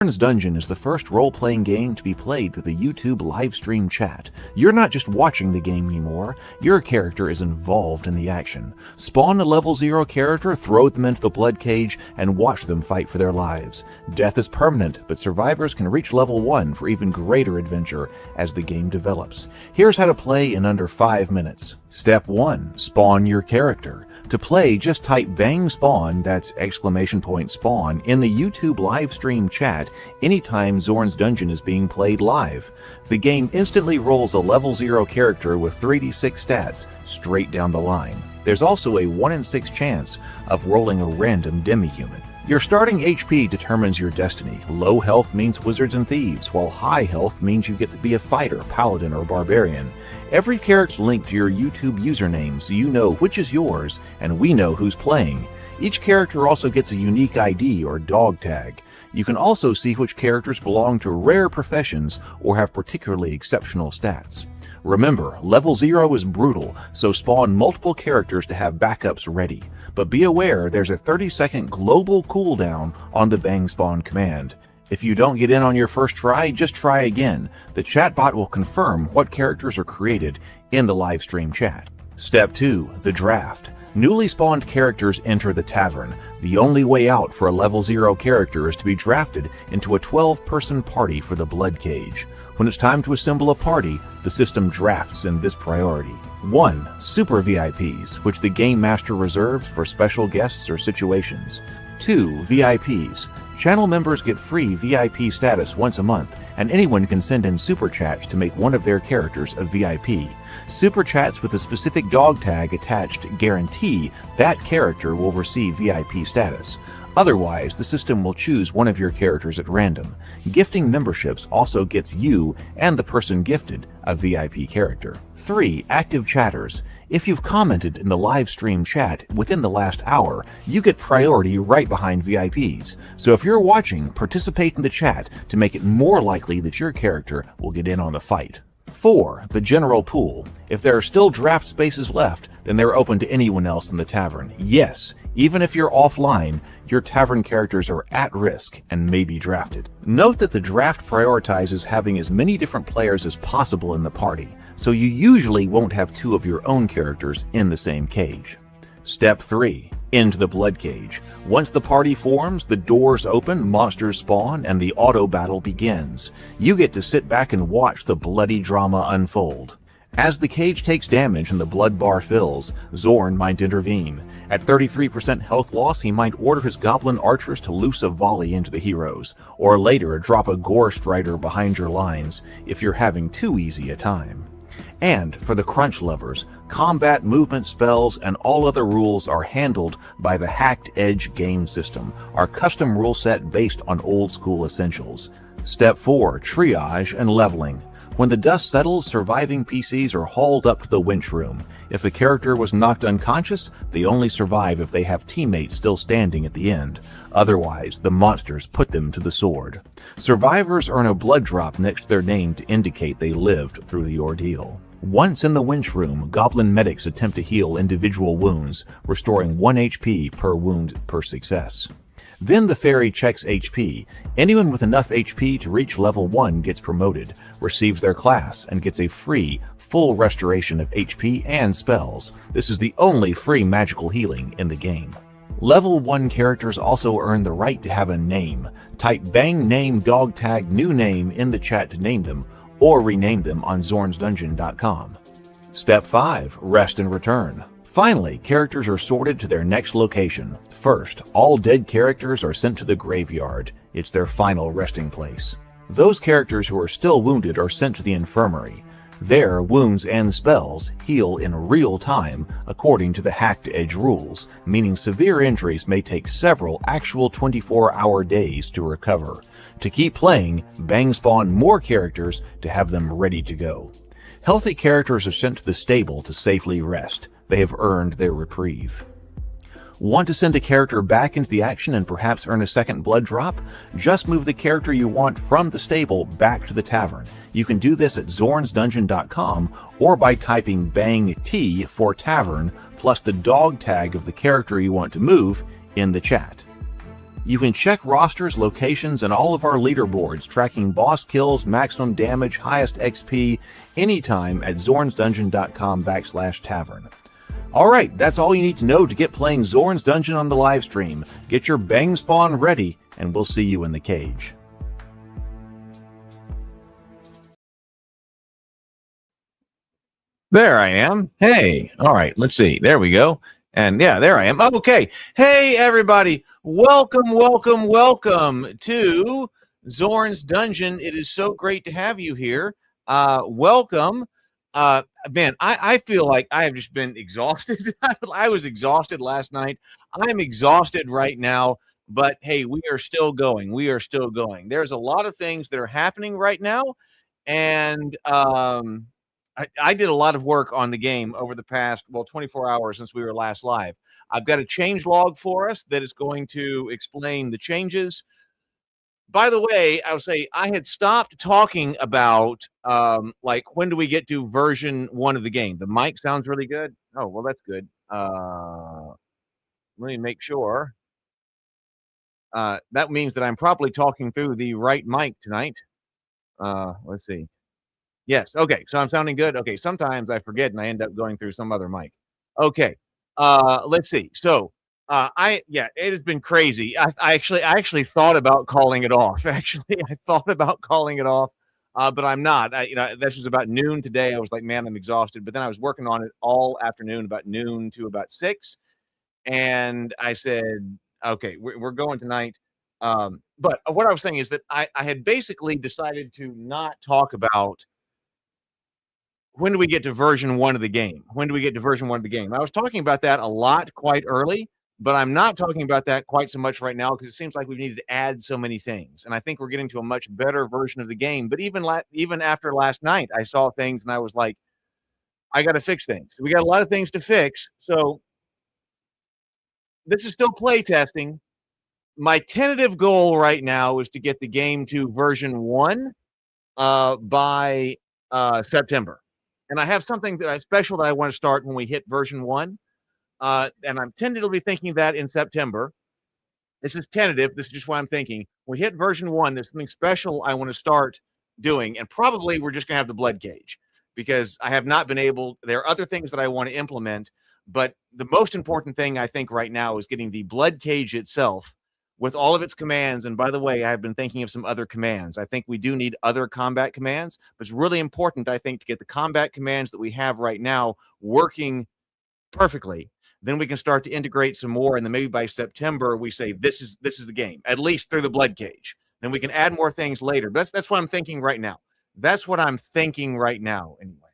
Zorn's Dungeon is the first role-playing game to be played through the YouTube livestream chat. You're not just watching the game anymore, your character is involved in the action. Spawn a level 0 character, throw them into the Bloodcage, and watch them fight for their lives. Death is permanent, but survivors can reach level 1 for even greater adventure as the game develops. Here's how to play in under 5 minutes. Step 1. Spawn your character. To play, just type bang spawn, that's ! spawn, in the YouTube livestream chat anytime Zorn's Dungeon is being played live. The game instantly rolls a level 0 character with 3d6 stats straight down the line. There's also a 1 in 6 chance of rolling a random demi-human. Your starting HP determines your destiny. Low health means wizards and thieves, while high health means you get to be a fighter, paladin, or barbarian. Every character's linked to your YouTube username, so you know which is yours, and we know who's playing. Each character also gets a unique ID or dog tag. You can also see which characters belong to rare professions or have particularly exceptional stats. Remember, level 0 is brutal, so spawn multiple characters to have backups ready. But be aware there's a 30-second global cooldown on the bang spawn command. If you don't get in on your first try, just try again. The chatbot will confirm what characters are created in the live stream chat. Step 2. The draft. Newly spawned characters enter the tavern. The only way out for a level 0 character is to be drafted into a 12-person party for the Bloodcage. When it's time to assemble a party, the system drafts in this priority. 1. Super VIPs, which the Game Master reserves for special guests or situations. 2. VIPs. Channel members get free VIP status once a month, and anyone can send in super chats to make one of their characters a VIP. Super chats with a specific dog tag attached guarantee that character will receive VIP status. Otherwise, the system will choose one of your characters at random. Gifting memberships also gets you and the person gifted a VIP character. 3. Active chatters. If you've commented in the live stream chat within the last hour, you get priority right behind VIPs. So if you're watching, participate in the chat to make it more likely that your character will get in on the fight. 4. The general pool. If there are still draft spaces left, then they're open to anyone else in the tavern. Yes, even if you're offline, your tavern characters are at risk and may be drafted. Note that the draft prioritizes having as many different players as possible in the party, so you usually won't have 2 of your own characters in the same cage. Step 3. Into the Bloodcage. Once the party forms, the doors open, monsters spawn, and the auto battle begins. You get to sit back and watch the bloody drama unfold. As the cage takes damage and the blood bar fills, Zorn might intervene. At 33% health loss, he might order his goblin archers to loose a volley into the heroes, or later drop a gore strider behind your lines if you're having too easy a time. And for the crunch lovers, combat, movement, spells, and all other rules are handled by the Hacked Edge game system, our custom rule set based on old school essentials. Step 4. Triage and leveling. When the dust settles, surviving PCs are hauled up to the winch room. If a character was knocked unconscious, they only survive if they have teammates still standing at the end. Otherwise, the monsters put them to the sword. Survivors earn a blood drop next to their name to indicate they lived through the ordeal. Once in the winch room, goblin medics attempt to heal individual wounds, restoring 1 HP per wound per success. Then the fairy checks HP. Anyone with enough HP to reach level 1 gets promoted, receives their class, and gets a free, full restoration of HP and spells. This is the only free magical healing in the game. Level 1 characters also earn the right to have a name. Type bang name dog tag new name in the chat to name them, or rename them on zornsdungeon.com. Step 5. Rest and return. Finally, characters are sorted to their next location. First, all dead characters are sent to the graveyard. It's their final resting place. Those characters who are still wounded are sent to the infirmary. There, wounds and spells heal in real time according to the Hacked Edge rules, meaning severe injuries may take several actual 24-hour days to recover. To keep playing, bang spawn more characters to have them ready to go. Healthy characters are sent to the stable to safely rest. They have earned their reprieve. Want to send a character back into the action and perhaps earn a second blood drop? Just move the character you want from the stable back to the tavern. You can do this at zornsdungeon.com or by typing bang T for tavern plus the dog tag of the character you want to move in the chat. You can check rosters, locations, and all of our leaderboards, tracking boss kills, maximum damage, highest XP, anytime at zornsdungeon.com/tavern. Alright, that's all you need to know to get playing Zorn's Dungeon on the live stream. Get your bang spawn ready, and we'll see you in the cage. There I am. Hey, alright, let's see. There we go. And yeah, there I am. Okay. Hey, everybody. Welcome, welcome, welcome to Zorn's Dungeon. It is so great to have you here. Welcome. Man, I feel like I have just been exhausted. I was exhausted last night. I'm exhausted right now. But hey, we are still going. We are still going. There's a lot of things that are happening right now. And I did a lot of work on the game over the past, 24 hours since we were last live. I've got a change log for us that is going to explain the changes. By the way, I would say I had stopped talking about, like, when do we get to version 1 of the game? The mic sounds really good. Oh, well, that's good. Let me make sure. That means that I'm probably talking through the right mic tonight. Let's see. Yes. Okay. So I'm sounding good. Okay. Sometimes I forget and I end up going through some other mic. Okay. Let's see. So, it has been crazy. I actually thought about calling it off. Actually, I thought about calling it off, but I'm not. This was about noon today. I was like, man, I'm exhausted. But then I was working on it all afternoon, about noon to about 6. And I said, okay, we're going tonight. But what I was saying is that I had basically decided to not talk about when do we get to version 1 of the game? When do we get to version 1 of the game? I was talking about that a lot quite early, but I'm not talking about that quite so much right now because it seems like we've needed to add so many things. And I think we're getting to a much better version of the game. But even after last night, I saw things and I was like, I got to fix things. We got a lot of things to fix. So this is still play testing. My tentative goal right now is to get the game to version 1 by September. And I have something special that I want to start when we hit version 1. And I'm tentatively thinking that in September. This is tentative. This is just what I'm thinking. When we hit version 1, there's something special I want to start doing. And probably we're just going to have the Bloodcage because I have not been able. There are other things that I want to implement. But the most important thing I think right now is getting the Bloodcage itself with all of its commands. And by the way, I've been thinking of some other commands. I think we do need other combat commands, but it's really important, I think, to get the combat commands that we have right now working perfectly. Then we can start to integrate some more. And then maybe by September, we say, this is the game, at least through the Bloodcage. Then we can add more things later. That's what I'm thinking right now. That's what I'm thinking right now. Anyway,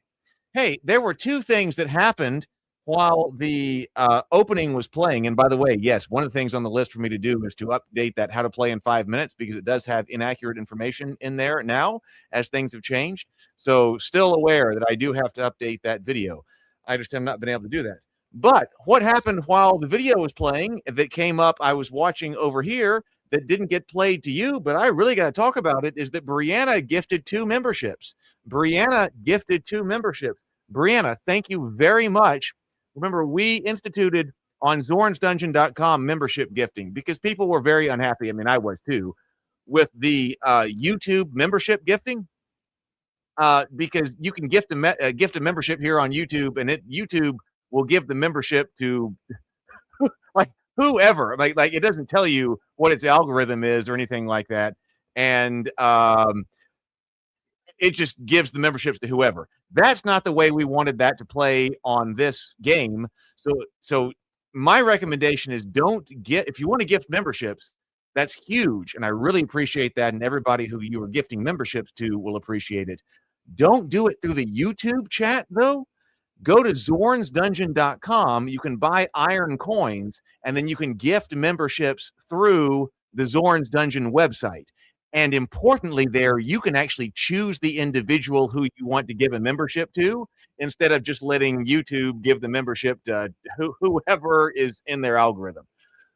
hey, there were 2 things that happened while the opening was playing. And by the way, yes, one of the things on the list for me to do is to update that how to play in 5 minutes because it does have inaccurate information in there now as things have changed. So still aware that I do have to update that video. I just have not been able to do that. But what happened while the video was playing that came up, I was watching over here that didn't get played to you, but I really got to talk about it, is that Brianna gifted 2 memberships. Brianna gifted 2 memberships. Brianna, thank you very much. Remember, we instituted on zornsdungeon.com membership gifting because people were very unhappy. I mean, I was too, with the YouTube membership gifting. Because you can gift a membership here on YouTube, and YouTube will give the membership to like whoever. Like it doesn't tell you what its algorithm is or anything like that, and it just gives the memberships to whoever. That's not the way we wanted that to play on this game. So my recommendation is if you want to gift memberships, that's huge. And I really appreciate that. And everybody who you are gifting memberships to will appreciate it. Don't do it through the YouTube chat though. Go to zornsdungeon.com. You can buy iron coins and then you can gift memberships through the Zorn's Dungeon website. And importantly, there you can actually choose the individual who you want to give a membership to instead of just letting YouTube give the membership to whoever is in their algorithm.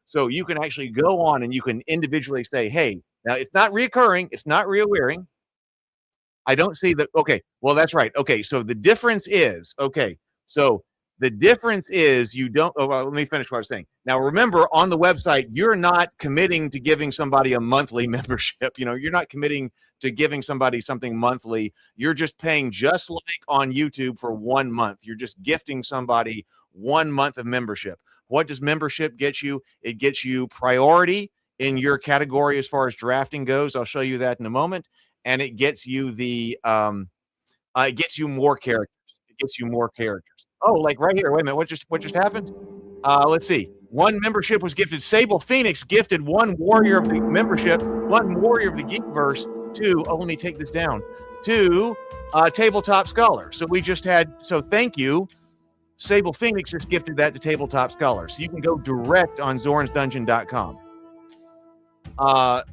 So you can actually go on and you can individually say, hey, now it's not reoccurring, it's not reoccurring. I don't see that. Okay, well, that's right. Okay, so the difference is, okay, so The difference is you don't, oh, well, let me finish what I was saying. Now, remember, on the website, you're not committing to giving somebody a monthly membership. You know, you're not committing to giving somebody something monthly. You're just paying just like on YouTube for 1 month. You're just gifting somebody 1 month of membership. What does membership get you? It gets you priority in your category as far as drafting goes. I'll show you that in a moment. And it gets you it gets you more characters. It gets you more characters. Oh, like right here. Wait a minute. What just happened? Let's see. 1 membership was gifted. Sable Phoenix gifted 1 warrior of the membership, 1 warrior of the Geekverse, 2. Oh, let me take this down. 2 Tabletop Scholar. So we just had. So thank you. Sable Phoenix just gifted that to Tabletop Scholar. So you can go direct on zornsdungeon.com.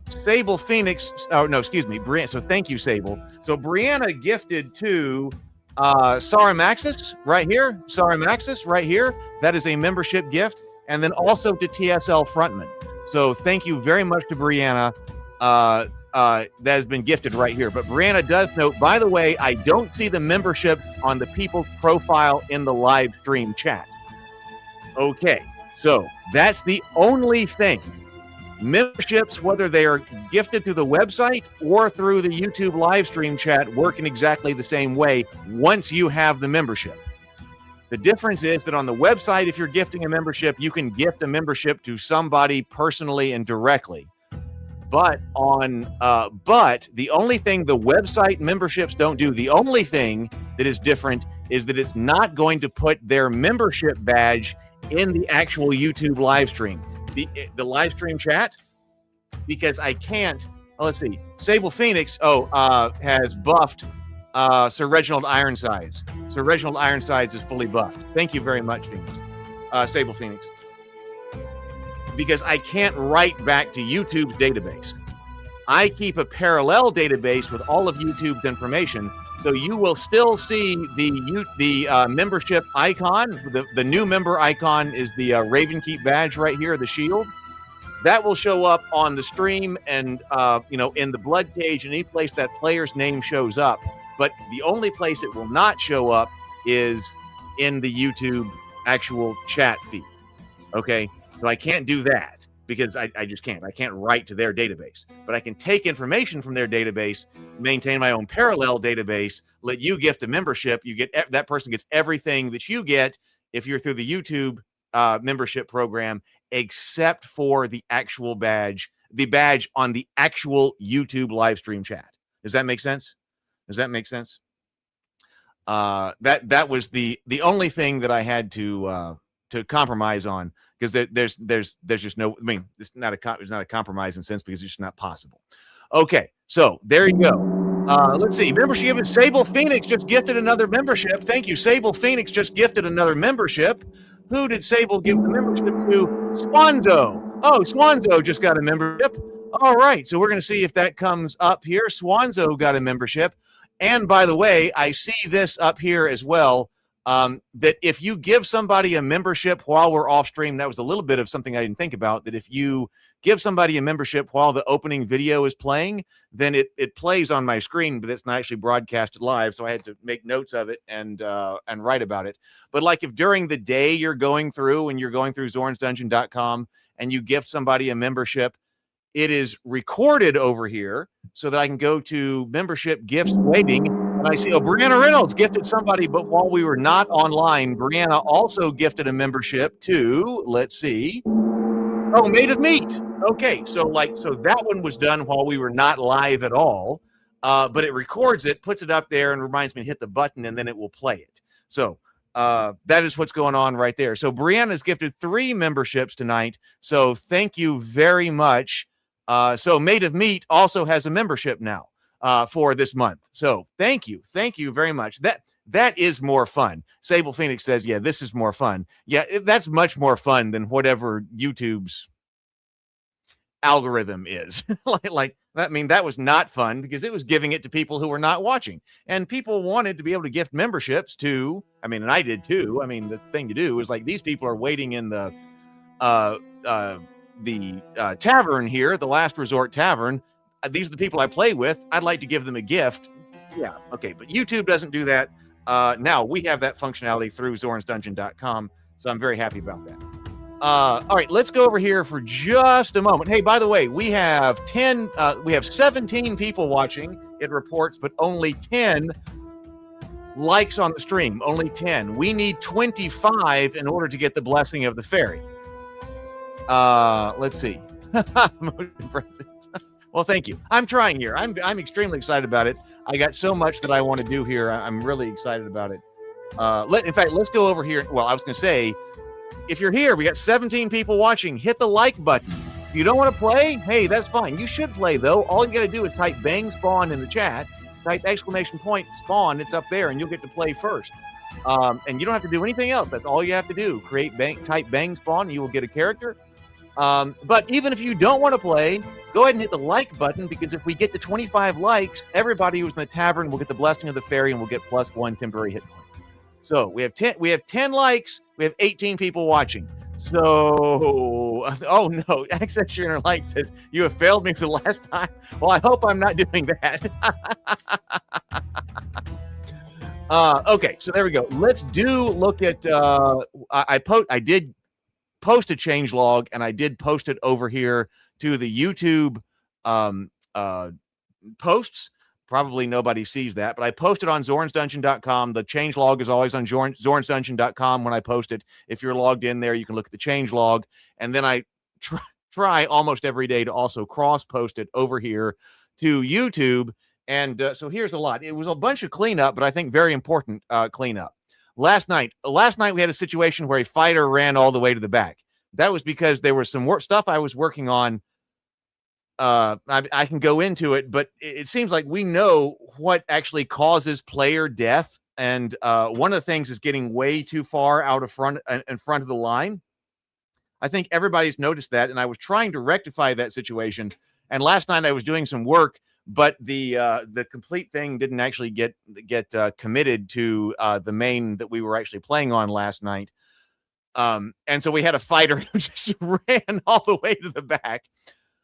Sable Phoenix. Oh no, excuse me. So thank you, Sable. So Brianna gifted to Saramaxis right here. Saramaxis right here. That is a membership gift. And then also to TSL Frontman. So thank you very much to Brianna. That has been gifted right here. But Brianna does note, by the way, I don't see the membership on the people's profile in the live stream chat. Okay, so that's the only thing. Memberships, whether they are gifted through the website or through the YouTube live stream chat, work in exactly the same way once you have the membership. The difference is that on the website, if you're gifting a membership, you can gift a membership to somebody personally and directly. But the only thing the website memberships don't do, the only thing that is different is that it's not going to put their membership badge in the actual YouTube live stream. The live stream chat, because I can't. Oh, let's see. Sable Phoenix has buffed Sir Reginald Ironsides. Sir Reginald Ironsides is fully buffed. Thank you very much, Phoenix. Sable Phoenix. Because I can't write back to YouTube's database. I keep a parallel database with all of YouTube's information, so you will still see the membership icon. The new member icon is the Ravenkeep badge right here, the shield. That will show up on the stream and in the Bloodcage, any place that player's name shows up. But the only place it will not show up is in the YouTube actual chat feed. Okay, so I can't do that because I just can't. I can't write to their database, but I can take information from their database, maintain my own parallel database, let you gift a membership. You get that person gets everything that you get if you're through the YouTube membership program, except for the actual badge, the badge on the actual YouTube live stream chat. Does that make sense? Does that make sense? That was the only thing that I had to compromise on, because there's just no. I mean, it's not a compromise in sense because it's just not possible. Okay, so there you go. Let's see. Membership is Sable Phoenix just gifted another membership. Thank you. Sable Phoenix just gifted another membership. Who did Sable give the membership to? Swanzo. Oh, Swanzo just got a membership. All right, so we're going to see if that comes up here. Swanzo got a membership. And by the way, I see this up here as well, that if you give somebody a membership while we're off stream, that was a little bit of something I didn't think about, that if you give somebody a membership while the opening video is playing, then it plays on my screen, but it's not actually broadcasted live, so I had to make notes of it and write about it. But like if during the day you're going through zornsdungeon.com and you gift somebody a membership, it is recorded over here so that I can go to membership gifts waiting. And I see, Brianna Reynolds gifted somebody, but while we were not online, Brianna also gifted a membership to, let's see, Made of Meat. Okay, so that one was done while we were not live at all, but it records it, puts it up there, and reminds me to hit the button, and then it will play it. So that is what's going on right there. So Brianna's gifted 3 memberships tonight, so thank you very much. So Made of Meat also has a membership now for this month. So thank you very much. That is more fun. Sable Phoenix says, yeah, this is more fun. Yeah, that's much more fun than whatever YouTube's algorithm is. like that. I mean, that was not fun because it was giving it to people who were not watching, and people wanted to be able to gift memberships to. I mean, and I did too. I mean, the thing to do is like these people are waiting in the tavern here, the Last Resort Tavern. These are the people I play with. I'd like to give them a gift. Yeah, okay, but YouTube doesn't do that. Now we have that functionality through zornsdungeon.com, so I'm very happy about that. All right, let's go over here for just a moment. Hey, by the way, we have 17 people watching, it reports, but only 10 likes on the stream. Only 10. We need 25 in order to get the blessing of the fairy. Let's see. Most impressive. Well, thank you. I'm trying here. I'm extremely excited about it. I got so much that I want to do here. I'm really excited about it. In fact, let's go over here. Well, I was going to say, if you're here, we got 17 people watching. Hit the like button. If you don't want to play, hey, that's fine. You should play, though. All you got to do is type bang spawn in the chat. Type exclamation point spawn. It's up there, and you'll get to play first. And you don't have to do anything else. That's all you have to do. Type bang spawn, and you will get a character. But even if you don't want to play, go ahead and hit the like button, because if we get to 25 likes, everybody who's in the tavern will get the blessing of the fairy and will get +1 temporary hit points. So we have 10 likes, we have 18 people watching. So, oh no, Access Sharing Like says, you have failed me for the last time. Well, I hope I'm not doing that. Okay, so there we go. Let's look at, I did post a change log, and I did post it over here to the YouTube posts. Probably nobody sees that, but I posted on zornsdungeon.com. The change log is always on zornsdungeon.com when I post it. If you're logged in there, you can look at the change log, and then I try almost every day to also cross post it over here to YouTube. And so here's a lot. It was a bunch of cleanup, but I think very important cleanup. Last night we had a situation where a fighter ran all the way to the back. That was because there was some stuff I was working on. I can go into it, but it seems like we know what actually causes player death. And one of the things is getting way too far out of in front of the line. I think everybody's noticed that, and I was trying to rectify that situation. And last night I was doing some work, but the complete thing didn't actually get committed to the main that we were actually playing on last night. And so we had a fighter who just ran all the way to the back,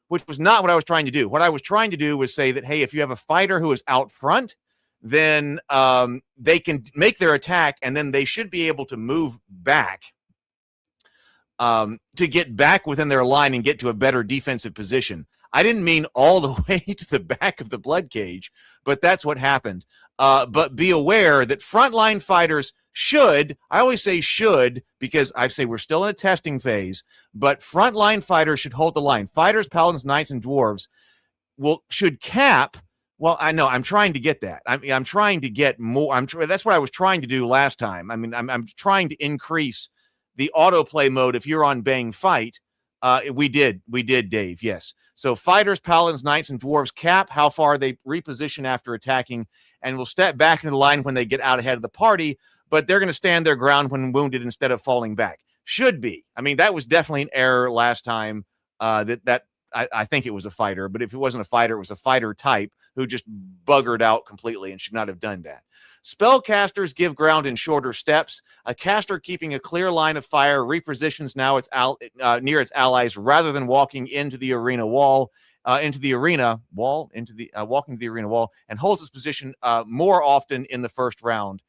which was not what I was trying to do. What I was trying to do was say that, hey, if you have a fighter who is out front, then they can make their attack, and then they should be able to move back to get back within their line and get to a better defensive position. I didn't mean all the way to the back of the Bloodcage, but that's what happened. But be aware that frontline fighters should, I always say should, because I say we're still in a testing phase, but frontline fighters should hold the line. Fighters, paladins, knights, and dwarves should cap. Well, I know I'm trying to get that. I'm trying to get more. That's what I was trying to do last time. I mean, I'm trying to increase the autoplay mode. If you're on Bang Fight, we did, Dave. Yes. So fighters, paladins, knights, and dwarves cap how far they reposition after attacking, and will step back into the line when they get out ahead of the party. But they're going to stand their ground when wounded instead of falling back. Should be. I mean, that was definitely an error last time. I think it was a fighter, but if it wasn't a fighter, it was a fighter type who just buggered out completely and should not have done that. Spellcasters give ground in shorter steps. A caster keeping a clear line of fire repositions now near its allies rather than walking into the arena wall. Walking to the arena wall, and holds its position more often in the first round.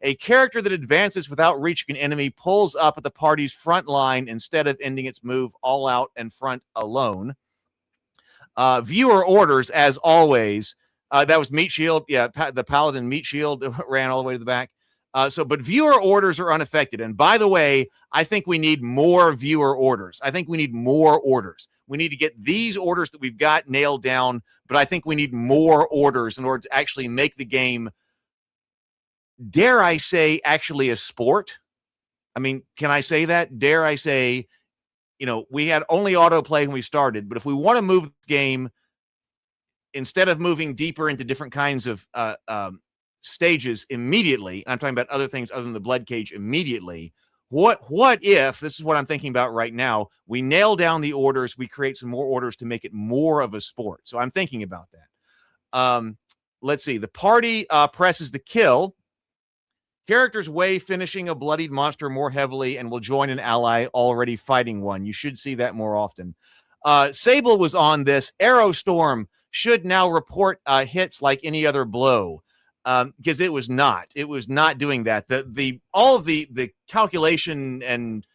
A character that advances without reaching an enemy pulls up at the party's front line instead of ending its move all out and front alone. Viewer orders, as always. That was Meat Shield. Yeah, the Paladin Meat Shield ran all the way to the back. But viewer orders are unaffected. And by the way, I think we need more viewer orders. I think we need more orders. We need to get these orders that we've got nailed down, but I think we need more orders in order to actually make the game, dare I say, actually a sport. I mean, can I say that? Dare I say, we had only autoplay when we started, but if we want to move the game, instead of moving deeper into different kinds of stages immediately, I'm talking about other things other than the Bloodcage immediately, what if, this is what I'm thinking about right now, we nail down the orders, we create some more orders to make it more of a sport. So I'm thinking about that. Let's see. The party presses the kill. Characters weigh finishing a bloodied monster more heavily and will join an ally already fighting one. You should see that more often. Sable was on this. Arrow Storm should now report hits like any other blow. because it was not doing that. All of the calculation and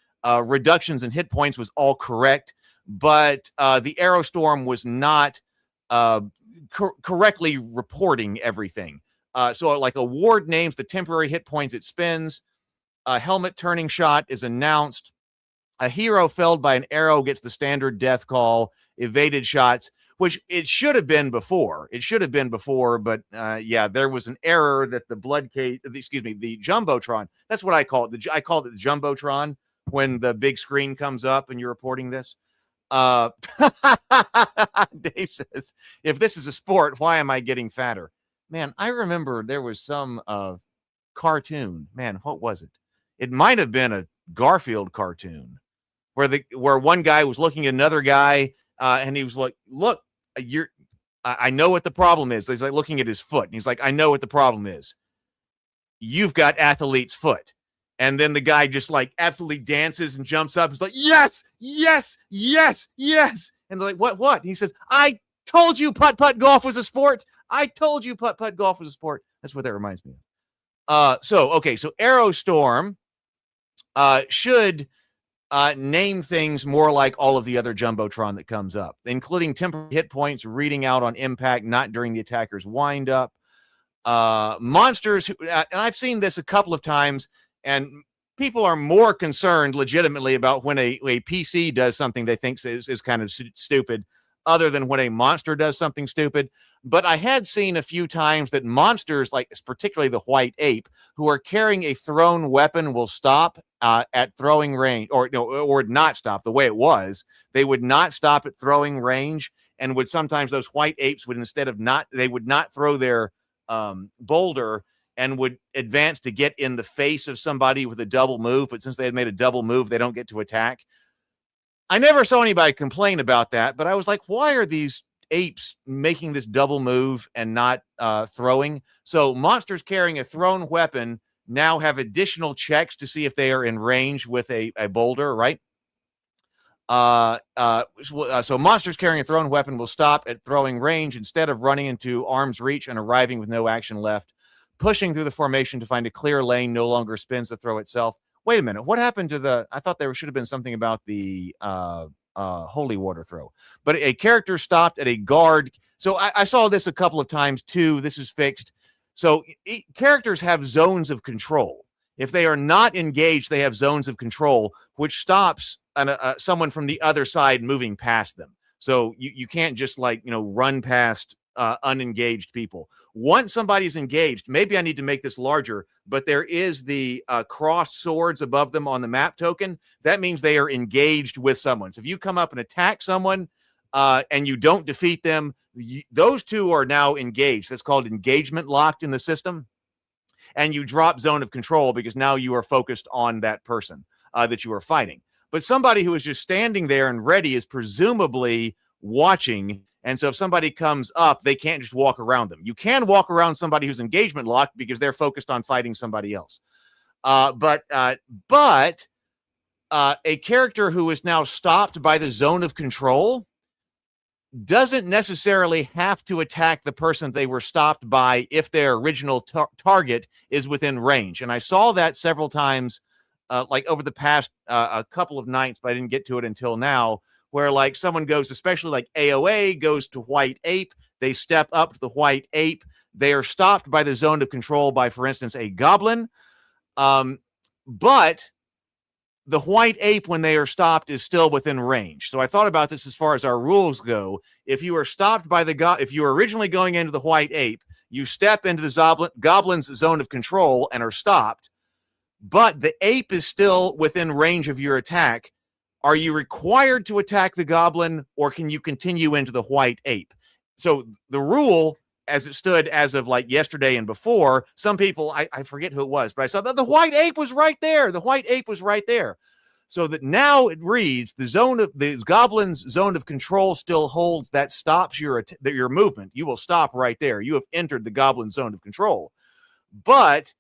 reductions in hit points was all correct, but the Arrow Storm was not correctly reporting everything. So like a ward names the temporary hit points it spends. A helmet turning shot is announced. A hero felled by an arrow gets the standard death call. Evaded shots, which it should have been before. But yeah, there was an error that the Bloodcage, the Jumbotron, that's what I call it. I called it the Jumbotron when the big screen comes up and you're reporting this. Dave says, if this is a sport, why am I getting fatter? Man, I remember there was some cartoon. Man, what was it? It might have been a Garfield cartoon where one guy was looking at another guy and he was like, look, I know what the problem is. He's like looking at his foot. And he's like, I know what the problem is. You've got athlete's foot. And then the guy just like absolutely dances and jumps up. He's like, yes, yes, yes, yes. And they're like, what? And he says, I told you putt-putt golf was a sport. I told you putt-putt golf was a sport. That's what that reminds me of. So Arrow Storm should name things more like all of the other Jumbotron that comes up, including temporary hit points, reading out on impact, not during the attacker's wind-up. Monsters, and I've seen this a couple of times, and people are more concerned legitimately about when a PC does something they think is kind of stupid, other than when a monster does something stupid. But I had seen a few times that monsters, like particularly the White Ape, who are carrying a thrown weapon, will stop at throwing range, or not stop the way it was. They would not stop at throwing range, and would sometimes those White Apes would would not throw their boulder and would advance to get in the face of somebody with a double move. But since they had made a double move, they don't get to attack. I never saw anybody complain about that, but I was like, why are these apes making this double move and not throwing? So monsters carrying a thrown weapon now have additional checks to see if they are in range with a boulder, right? So monsters carrying a thrown weapon will stop at throwing range instead of running into arm's reach and arriving with no action left. Pushing through the formation to find a clear lane no longer spins the throw itself. Wait a minute. What happened to I thought there should have been something about the holy water throw. But a character stopped at a guard. So I saw this a couple of times too. This is fixed. So characters have zones of control. If they are not engaged, they have zones of control, which stops someone from the other side moving past them. So you can't just run past unengaged people. Once somebody's engaged, maybe I need to make this larger, but there is the crossed swords above them on the map token. That means they are engaged with someone. So if you come up and attack someone and you don't defeat them, those two are now engaged. That's called engagement locked in the system. And you drop zone of control because now you are focused on that person that you are fighting. But somebody who is just standing there and ready is presumably watching. And so if somebody comes up, they can't just walk around them. You can walk around somebody who's engagement locked because they're focused on fighting somebody else. But a character who is now stopped by the zone of control doesn't necessarily have to attack the person they were stopped by if their original target is within range. And I saw that several times, like over the past a couple of nights, but I didn't get to it until now, where like someone goes, especially like AOA goes to White Ape, they step up to the White Ape, they are stopped by the zone of control by, for instance, a goblin. But the White Ape, when they are stopped, is still within range. So I thought about this as far as our rules go. If you are stopped by if you were originally going into the White Ape, you step into the goblin's zone of control and are stopped, but the ape is still within range of your attack. Are you required to attack the goblin, or can you continue into the White Ape? So the rule, as it stood as of like yesterday and before, some people, I forget who it was, but I saw that the White Ape was right there. The White Ape was right there. So that now it reads the goblin's zone of control still holds. That stops your movement. You will stop right there. You have entered the goblin zone of control. But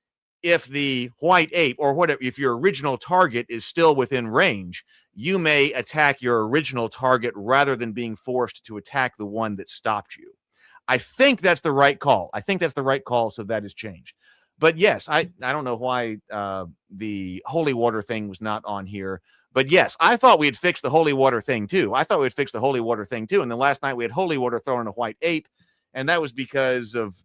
if the White Ape, or whatever, if your original target is still within range, you may attack your original target rather than being forced to attack the one that stopped you. I think that's the right call. I think that's the right call. So that has changed. But yes, I don't know why the holy water thing was not on here. But yes, I thought we had fixed the holy water thing too. I thought we had fixed the holy water thing too. And then last night we had holy water thrown in a White Ape, and that was because of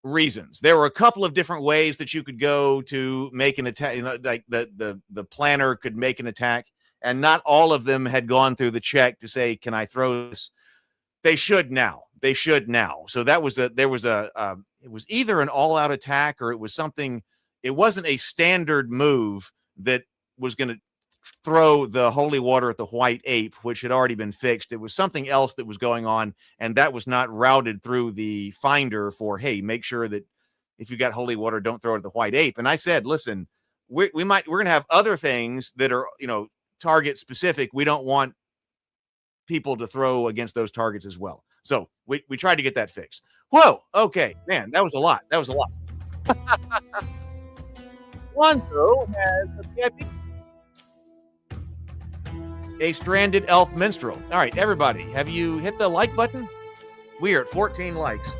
reasons. There were a couple of different ways that you could go to make an attack. You know, like the planner could make an attack, and not all of them had gone through the check to say, "Can I throw this?" They should now. They should now. So that was it was either an all-out attack or it was something. It wasn't a standard move that was going to throw the holy water at the White Ape, which had already been fixed. It was something else that was going on, and that was not routed through the finder for, hey, make sure that if you got holy water, don't throw it at the White Ape. And I said, listen, we're going to have other things that are, target specific. We don't want people to throw against those targets as well. So we tried to get that fixed. Whoa. Okay, man, that was a lot. Lonzo has a VIP. A stranded elf minstrel. All right, everybody, have you hit the like button? We are at 14 likes.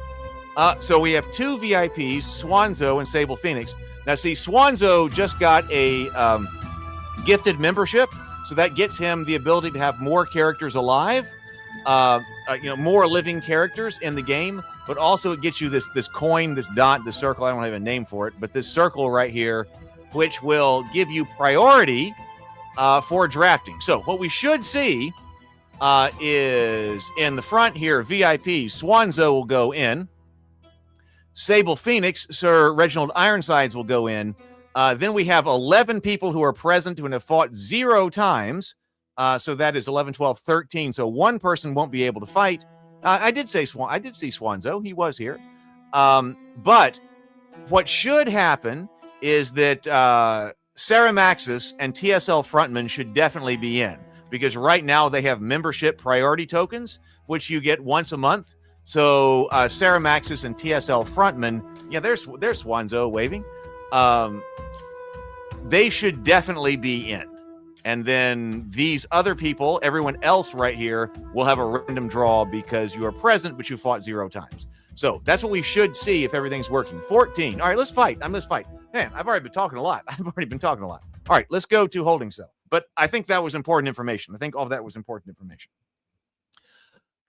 So we have two VIPs, Swanzo and Sable Phoenix. Now, see, Swanzo just got a gifted membership, so that gets him the ability to have more characters alive, more living characters in the game. But also, it gets you this coin, this dot, this circle. I don't have a name for it, but this circle right here, which will give you priority for drafting. So what we should see is in the front here, VIP, Swanzo will go in. Sable Phoenix, Sir Reginald Ironsides will go in. Then we have 11 people who are present who have fought 0 times. So that is 11, 12, 13. So one person won't be able to fight. I did see Swanzo. He was here. But what should happen is that Sarah Maxis and TSL Frontman should definitely be in, because right now they have membership priority tokens, which you get once a month. So Sarah Maxis and TSL Frontman, yeah, there's Swanzo waving. They should definitely be in. And then these other people, everyone else right here, will have a random draw because you are present, but you fought 0 times. So that's what we should see if everything's working. 14. All right, let's fight. Let's fight. Man, I've already been talking a lot. All right, let's go to holding cell. But I think that was important information. I think all of that was important information.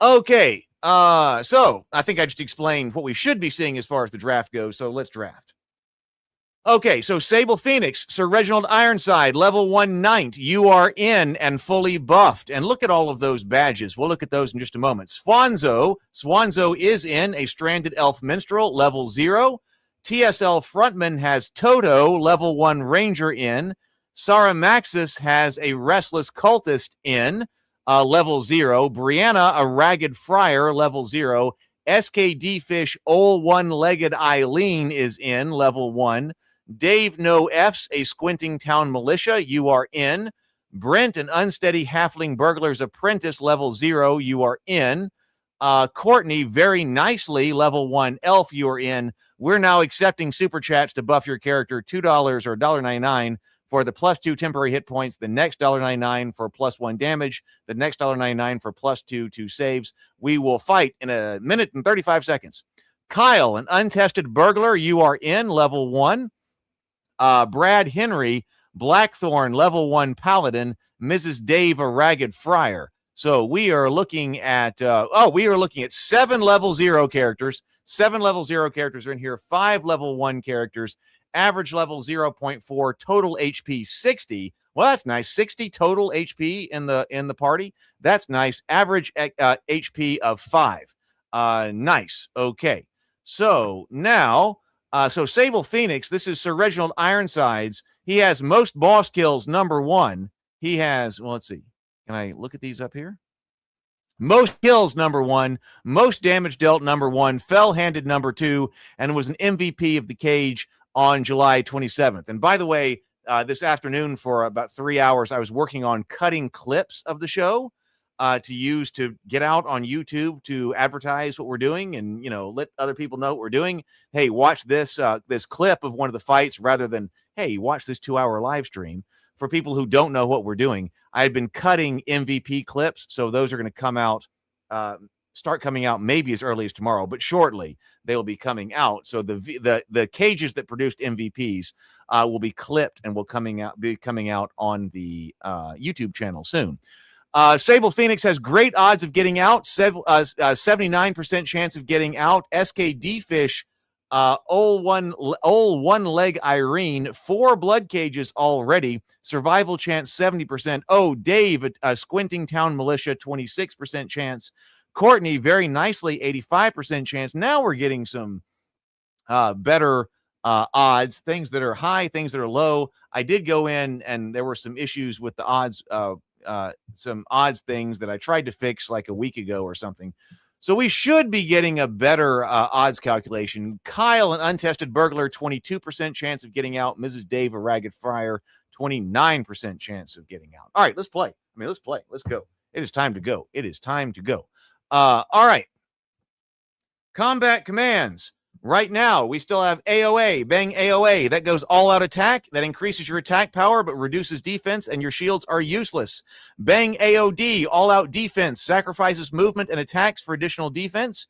Okay, so I think I just explained what we should be seeing as far as the draft goes. So let's draft. Okay, so Sable Phoenix, Sir Reginald Ironside, level 1 Knight. You are in and fully buffed. And look at all of those badges. We'll look at those in just a moment. Swanzo is in, a stranded elf minstrel, level 0. TSL Frontman has Toto, level 1 Ranger in. Sarah Maxis has a restless cultist in, level 0. Brianna, a ragged friar, level 0. SKD Fish, Ol One-Legged Eileen is in, level 1. Dave No F's, a squinting town militia, you are in. Brent, an unsteady halfling burglar's apprentice, level 0, you are in. Courtney, very nicely, level 1 elf, you are in. We're now accepting super chats to buff your character $2 or $1.99 for the +2 temporary hit points, the next $1.99 for +1 damage, the next $1.99 for +2 saves. We will fight in a minute and 35 seconds. Kyle, an untested burglar, you are in, level 1. Brad Henry, Blackthorn, level 1 paladin. Mrs. Dave, a ragged friar. So we are looking at 7 level 0 characters. 7 level 0 characters are in here. 5 level 1 characters. Average level 0.4. Total HP 60. Well, that's nice. 60 total HP in the party. That's nice. Average HP of 5. Nice. Okay. So now, so Sable Phoenix, this is Sir Reginald Ironsides. He has most boss kills, number 1. He has, well, let's see. Can I look at these up here? Most kills, number 1. Most damage dealt, number 1. Fell-handed, number 2. And was an MVP of the cage on July 27th. And by the way, this afternoon for about 3 hours, I was working on cutting clips of the show to use to get out on YouTube to advertise what we're doing and, let other people know what we're doing. Hey, watch this clip of one of the fights rather than, hey, watch this 2-hour live stream. For people who don't know what we're doing, I had been cutting MVP clips, so those are going to come out start coming out maybe as early as tomorrow, but shortly they will be coming out. So the cages that produced MVPs will be clipped and will be coming out on the YouTube channel soon. Sable Phoenix has great odds of getting out, 79% chance of getting out. SKD Fish, one leg Irene, 4 blood cages already. Survival chance 70%. Oh, Dave, Squinting Town Militia, 26% chance. Courtney, very nicely, 85% chance. Now we're getting some better odds, things that are high, things that are low. I did go in and there were some issues with the odds, some odds things that I tried to fix like a week ago or something. So we should be getting a better odds calculation. Kyle, an untested burglar, 22% chance of getting out. Mrs. Dave, a ragged friar, 29% chance of getting out. All right, let's play. Let's play. Let's go. It is time to go. It is time to go. All right. Combat commands. Right now, we still have AOA, bang AOA. That goes all-out attack. That increases your attack power but reduces defense, and your shields are useless. Bang AOD, all-out defense. Sacrifices movement and attacks for additional defense.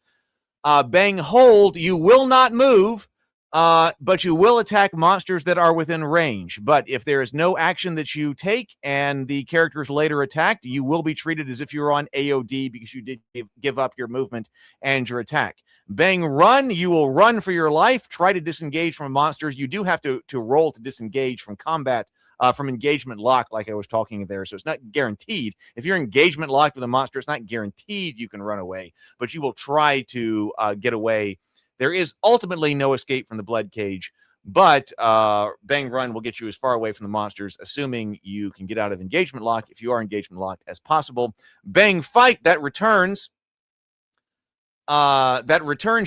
Bang hold, you will not move, but you will attack monsters that are within range. But if there is no action that you take and the character is later attacked, you will be treated as if you were on AOD because you did give up your movement and your attack. Bang run, you will run for your life. Try to disengage from monsters. You do have to roll to disengage from combat, from engagement lock, like I was talking there. So it's not guaranteed. If you're engagement locked with a monster, it's not guaranteed you can run away, but you will try to get away. There is ultimately no escape from the blood cage, but bang run will get you as far away from the monsters, assuming you can get out of engagement lock, if you are engagement locked, as possible. Bang fight, that returns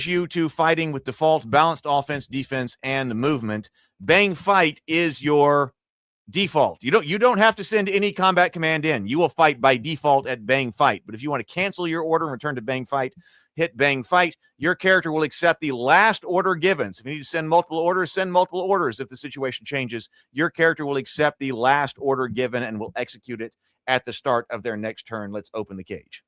you to fighting with default balanced offense, defense, and movement. Bang fight is your default. You don't have to send any combat command in. You will fight by default at bang fight. But if you want to cancel your order and return to bang fight, hit bang fight. Your character will accept the last order given. So if you need to send multiple orders, send multiple orders. If the situation changes, your character will accept the last order given and will execute it at the start of their next turn. Let's open the cage.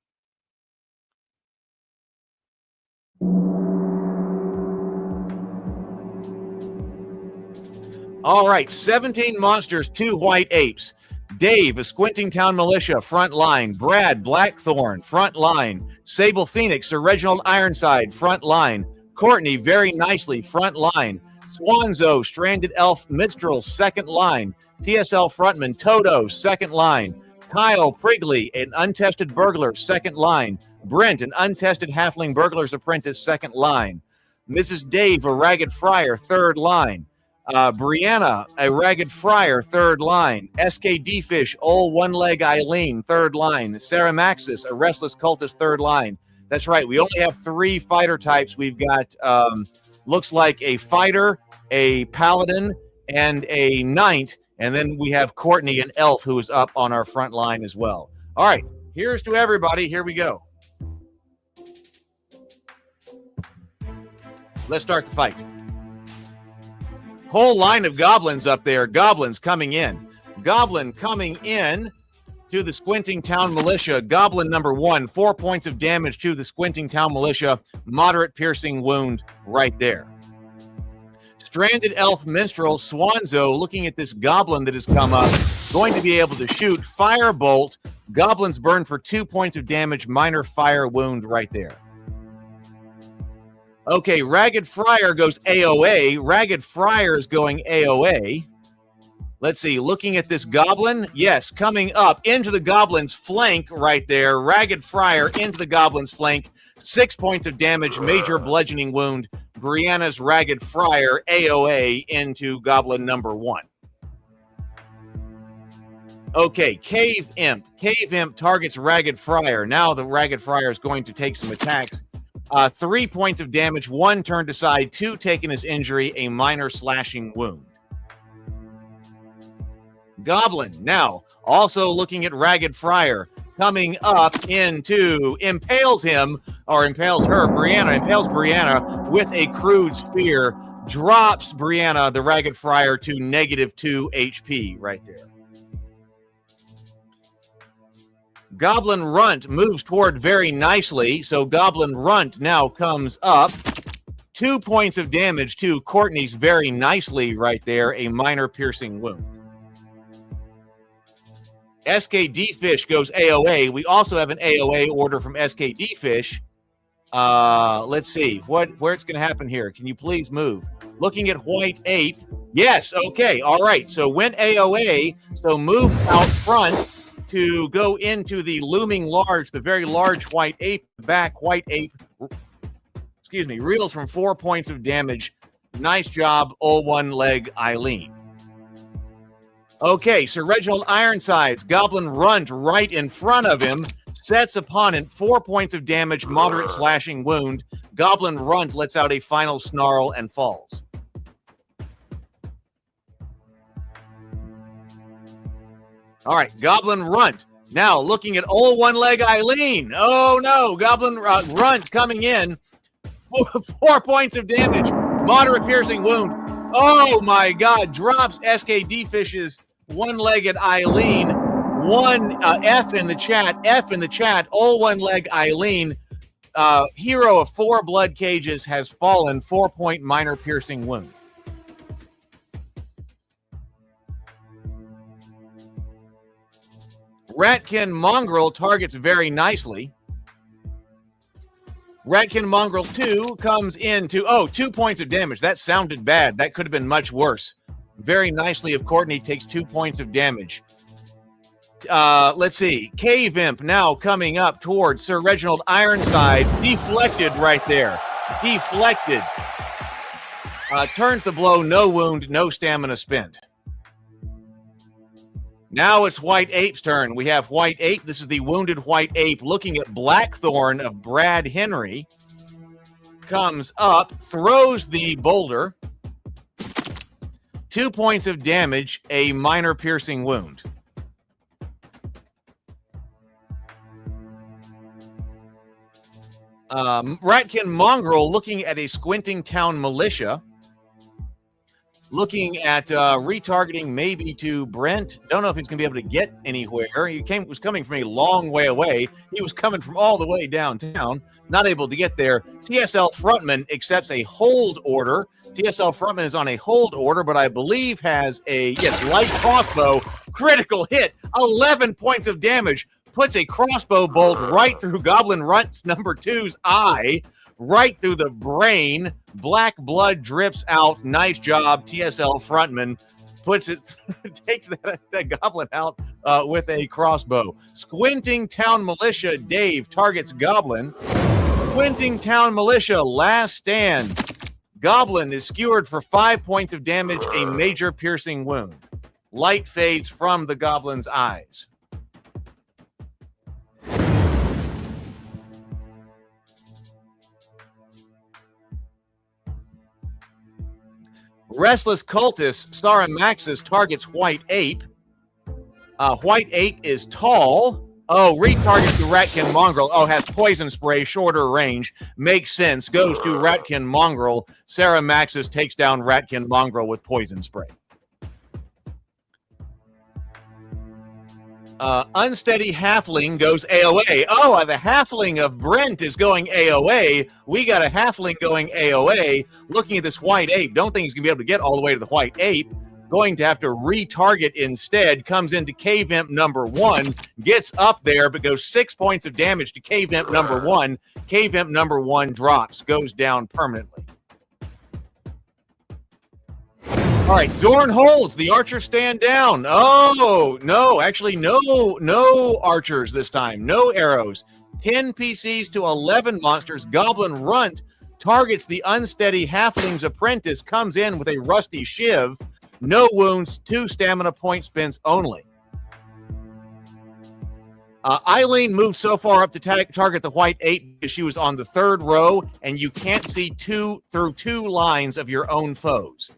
All right, 17 monsters, 2 white apes. Dave, a Squinting Town Militia, front line. Brad, Blackthorn, front line. Sable Phoenix, a Reginald Ironside, front line. Courtney, very nicely, front line. Swanzo, Stranded Elf Minstrel, second line. TSL frontman Toto, second line. Kyle Prigley, an untested burglar, second line. Brent, an untested halfling burglar's apprentice, second line. Mrs. Dave, a ragged friar, third line. Brianna, a ragged friar, third line. SKD Fish, old one-leg Eileen, third line. Sarah Maxis, a restless cultist, third line. That's right. We only have 3 fighter types. We've got, looks like a fighter, a paladin, and a knight. And then we have Courtney, an elf, who is up on our front line as well. All right. Here's to everybody. Here we go. Let's start the fight. Whole line of goblins up there. Goblins coming in. Goblin coming in to the Squinting Town Militia. Goblin number 1, 4 points of damage to the Squinting Town Militia. Moderate piercing wound right there. Stranded Elf Minstrel Swanzo, looking at this goblin that has come up, going to be able to shoot Firebolt. Goblins burn for 2 points of damage. Minor fire wound right there. Okay, Ragged Friar goes AOA. Ragged Friar is going AOA. Let's see, looking at this goblin. Yes, coming up into the goblin's flank right there. Ragged Friar into the goblin's flank. 6 points of damage, major bludgeoning wound. Brianna's Ragged Friar AOA into goblin number 1. Okay, Cave Imp. Cave Imp targets Ragged Friar. Now the Ragged Friar is going to take some attacks. 3 points of damage, 1 turned aside, 2 taken as injury, a minor slashing wound. Goblin, now, also looking at Ragged Friar, coming up into, impales him, or impales her, Brianna, impales Brianna with a crude spear, drops Brianna, the Ragged Friar, to -2 HP right there. Goblin Runt moves toward very nicely, so Goblin Runt now comes up. 2 points of damage to Courtney's very nicely right there, a minor piercing wound. SKD Fish goes AOA. We also have an AOA order from SKD Fish. Let's see where it's going to happen here. Can you please move? Looking at White Ape. Yes, okay, all right. So went AOA, so move out front to go into the looming large, the very large White Ape. Back, White Ape, excuse me, reels from 4 points of damage. Nice job, old one leg Eileen. Okay, Sir Reginald Ironsides, Goblin Runt right in front of him, sets opponent 4 points of damage, moderate slashing wound. Goblin Runt lets out a final snarl and falls. All right, Goblin Runt now looking at old one-leg Eileen. Oh no, Goblin Runt coming in, 4 points of damage, moderate piercing wound. Oh my God, drops SKD Fish's one-legged Eileen. One F in the chat, old one-leg Eileen, hero of 4 blood cages, has fallen, 4-point minor piercing wound. Ratkin Mongrel targets very nicely. Ratkin Mongrel 2 comes into, 2 points of damage. That sounded bad. That could have been much worse. Very nicely of Courtney, takes 2 points of damage. Let's see. Cave Imp now coming up towards Sir Reginald Ironsides. Deflected right there. Deflected. Turns the blow, no wound, no stamina spent. Now it's White Ape's turn. We have White Ape. This is the wounded White Ape looking at Blackthorn of Brad Henry. Comes up, throws the boulder. 2 points of damage, a minor piercing wound. Ratkin Mongrel looking at a Squinting Town Militia. Looking at retargeting maybe to Brent. Don't know if he's going to be able to get anywhere. He was coming from a long way away. He was coming from all the way downtown. Not able to get there. TSL Frontman accepts a hold order. TSL Frontman is on a hold order, but I believe has a, light crossbow. Critical hit. 11 points of damage. Puts a crossbow bolt right through Goblin Runt's number 2's eye. Right through the brain. Black blood drips out. Nice job, TSL Frontman. Puts it, takes that goblin out with a crossbow. Squinting Town Militia Dave targets Goblin. Squinting Town Militia, last stand. Goblin is skewered for 5 points of damage, a major piercing wound. Light fades from the Goblin's eyes. Restless Cultist, Staramaxis targets White Ape. White Ape is tall. Retargets the Ratkin Mongrel. Has poison spray, shorter range. Makes sense. Goes to Ratkin Mongrel. Staramaxis takes down Ratkin Mongrel with poison spray. Unsteady Halfling goes AOA. The Halfling of Brent is going AOA. We got a Halfling going AOA. Looking at this White Ape, don't think he's going to be able to get all the way to the White Ape. Going to have to retarget instead. Comes into Cave Imp number 1. Gets up there, but goes 6 points of damage to Cave Imp number 1. Cave Imp number 1 drops. Goes down permanently. All right, Zorn holds. The archers stand down. No, actually, no archers this time. No arrows. 10 PCs to 11 monsters. Goblin Runt targets the unsteady Halfling's Apprentice. Comes in with a rusty shiv. No wounds, 2 stamina point spends only. Eileen moved so far up to target the White Ape because she was on the 3rd row, and you can't see through 2 lines of your own foes.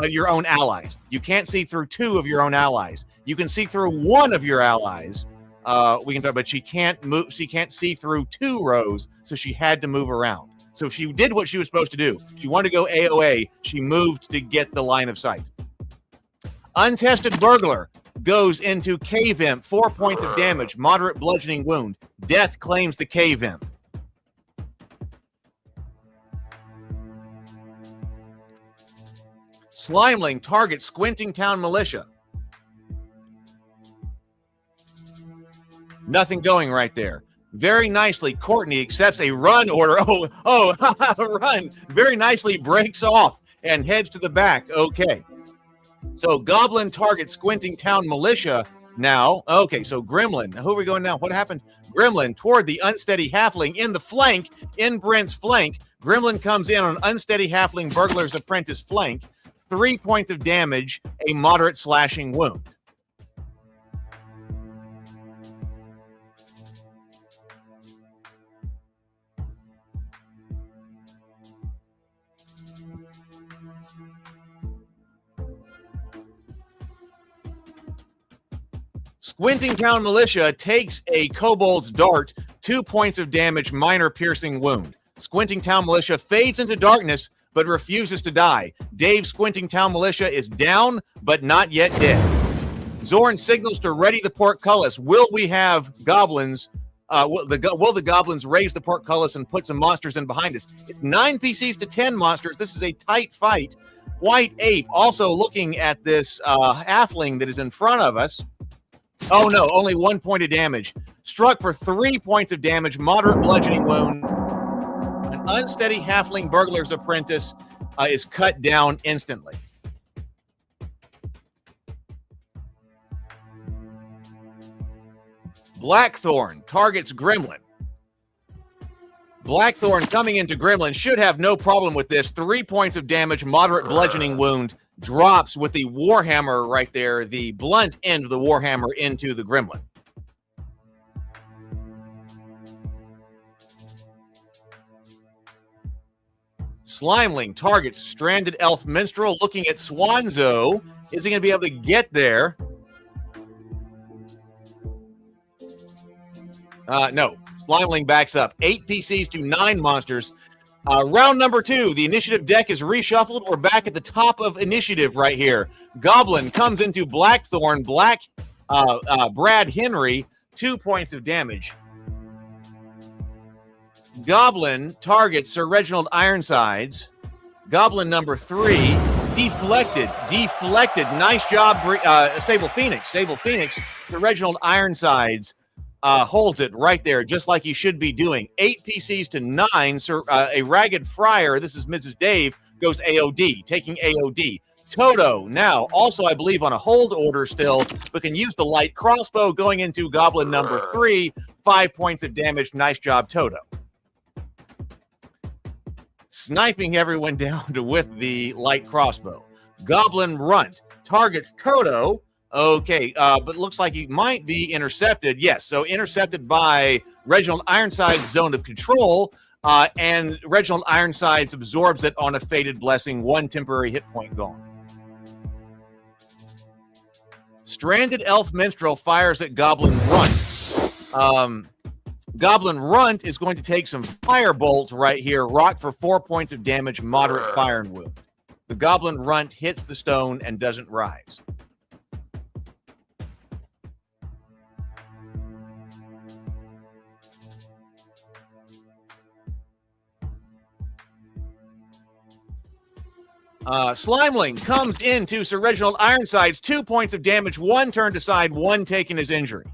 Your own allies. You can't see through 2 of your own allies. You can see through 1 of your allies. We can talk, but she can't move. She can't see through 2 rows, so she had to move around. So she did what she was supposed to do. She wanted to go AOA. She moved to get the line of sight. Untested Burglar. goes into Cave Imp. 4 points of damage, moderate bludgeoning wound. Death claims the Cave Imp. Slimeling targets Squinting Town Militia. Nothing going right there. Very nicely, Courtney accepts a run order. Run. Very nicely breaks off and heads to the back. Okay. So Goblin targets Squinting Town Militia now. Okay, so Gremlin. Who are we going now? What happened? Gremlin toward the Unsteady Halfling in the flank, in Brent's flank. Gremlin comes in on Unsteady Halfling Burglar's Apprentice flank. 3 points of damage, a moderate slashing wound. Squinting Town Militia takes a Kobold's Dart, 2 points of damage, minor piercing wound. Squinting Town Militia fades into darkness, but refuses to die. Dave's Squinting Town Militia is down, but not yet dead. Zorn signals to ready the portcullis. Will we have goblins? Will the goblins raise the portcullis and put some monsters in behind us? It's 9 PCs to 10 monsters. This is a tight fight. White Ape also looking at this halfling that is in front of us. Oh no, only 1 point of damage. Struck for 3 points of damage, moderate bludgeoning wound. An Unsteady Halfling Burglar's Apprentice is cut down instantly. Blackthorn targets Gremlin. Blackthorn coming into Gremlin should have no problem with this. 3 points of damage, moderate bludgeoning wound. Drops with the Warhammer right there, the blunt end of the Warhammer into the Gremlin. Slimeling targets Stranded Elf Minstrel, looking at Swanzo. Is he going to be able to get there? No. Slimeling backs up. 8 PCs to 9 monsters. Round number 2. The initiative deck is reshuffled. We're back at the top of initiative right here. Goblin comes into Blackthorn. Brad Henry, 2 points of damage. Goblin targets Sir Reginald Ironsides. Goblin number 3, deflected. Nice job, Sable Phoenix. Sable Phoenix, Sir Reginald Ironsides holds it right there, just like he should be doing. 8 PCs to 9. A Ragged Friar, this is Mrs. Dave, goes AOD, taking AOD. Toto, now, also, I believe, on a hold order still, but can use the light crossbow going into Goblin number 3. 5 points of damage. Nice job, Toto. Sniping everyone down with the light crossbow. Goblin Runt targets Toto. Okay, but looks like he might be intercepted. Yes, so intercepted by Reginald Ironside's zone of control, and Reginald Ironsides absorbs it on a Fated Blessing. 1 temporary hit point gone. Stranded Elf Minstrel fires at Goblin Runt. Goblin Runt is going to take some Firebolt right here. Rock for 4 points of damage, moderate fire and wound. The Goblin Runt hits the stone and doesn't rise. Slimeling comes into Sir Reginald Ironsides. 2 points of damage, 1 turned aside, 1 taken his injury.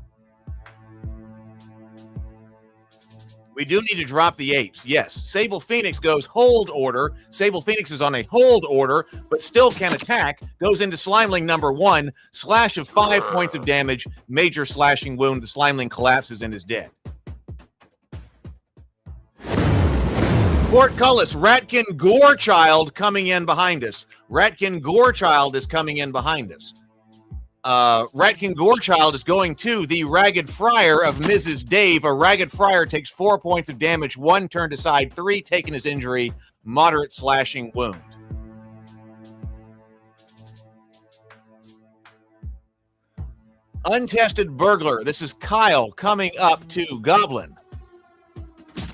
We do need to drop the apes. Yes, Sable Phoenix goes hold order. Sable Phoenix is on a hold order, but still can attack. Goes into Slimeling number 1. Slash of 5 points of damage. Major slashing wound. The Slimeling collapses and is dead. Portcullis, Ratkin Gorechild coming in behind us. Ratkin Gorechild is coming in behind us. Ratkin Gorechild is going to the Ragged Friar of Mrs. Dave. A Ragged Friar takes 4 points of damage, 1 turned aside, 3 taken his injury, moderate slashing wound. Untested Burglar. This is Kyle coming up to Goblin.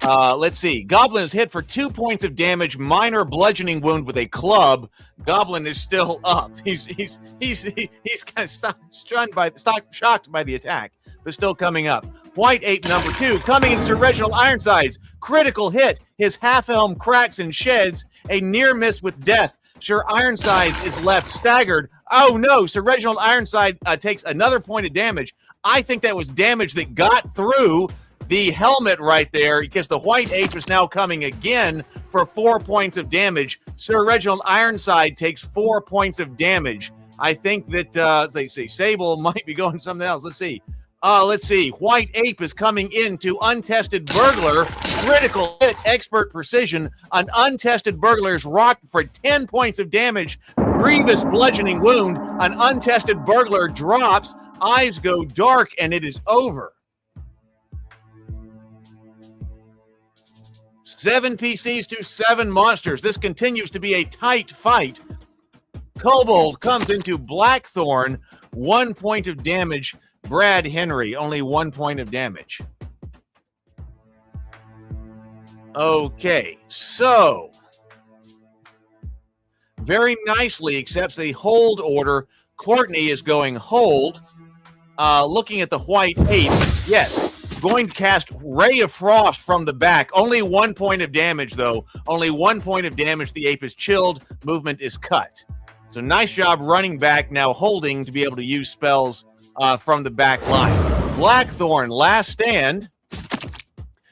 Let's see. Goblin is hit for 2 points of damage, minor bludgeoning wound with a club. Goblin is still up. He's kind of shocked by the attack, but still coming up. White Ape number 2 coming in Sir Reginald Ironsides. Critical hit. His half helm cracks and sheds. A near miss with death. Sir Ironsides is left staggered. Oh no! Sir Reginald Ironside takes another point of damage. I think that was damage that got through the helmet right there, because the White Ape is now coming again for 4 points of damage. Sir Reginald Ironside takes 4 points of damage. I think that, they say Sable might be going something else. Let's see. White Ape is coming into Untested Burglar. Critical hit, expert precision. An untested burglar is rocked for 10 points of damage. Grievous bludgeoning wound. An untested burglar drops. Eyes go dark, and it is over. 7 PCs to 7 monsters. This continues to be a tight fight. Kobold comes into Blackthorn. 1 point of damage. Brad Henry, only 1 point of damage. Okay, so very nicely accepts a hold order. Courtney is going hold. Looking at the White Ape, yes. Going to cast Ray of Frost from the back. Only 1 point of damage, though. Only 1 point of damage. The ape is chilled. Movement is cut. So nice job running back, now holding to be able to use spells from the back line. Blackthorn, last stand.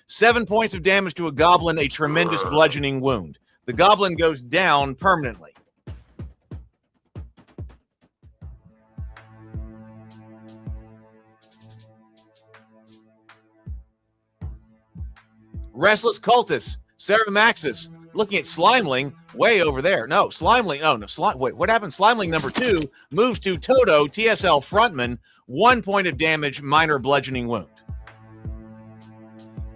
7 points of damage to a goblin, a tremendous bludgeoning wound. The goblin goes down permanently. Restless Cultist, Ceramaxis, looking at Slimeling, way over there. No, Slimeling, wait, what happened? Slimeling number 2 moves to Toto, TSL frontman, 1 point of damage, minor bludgeoning wound.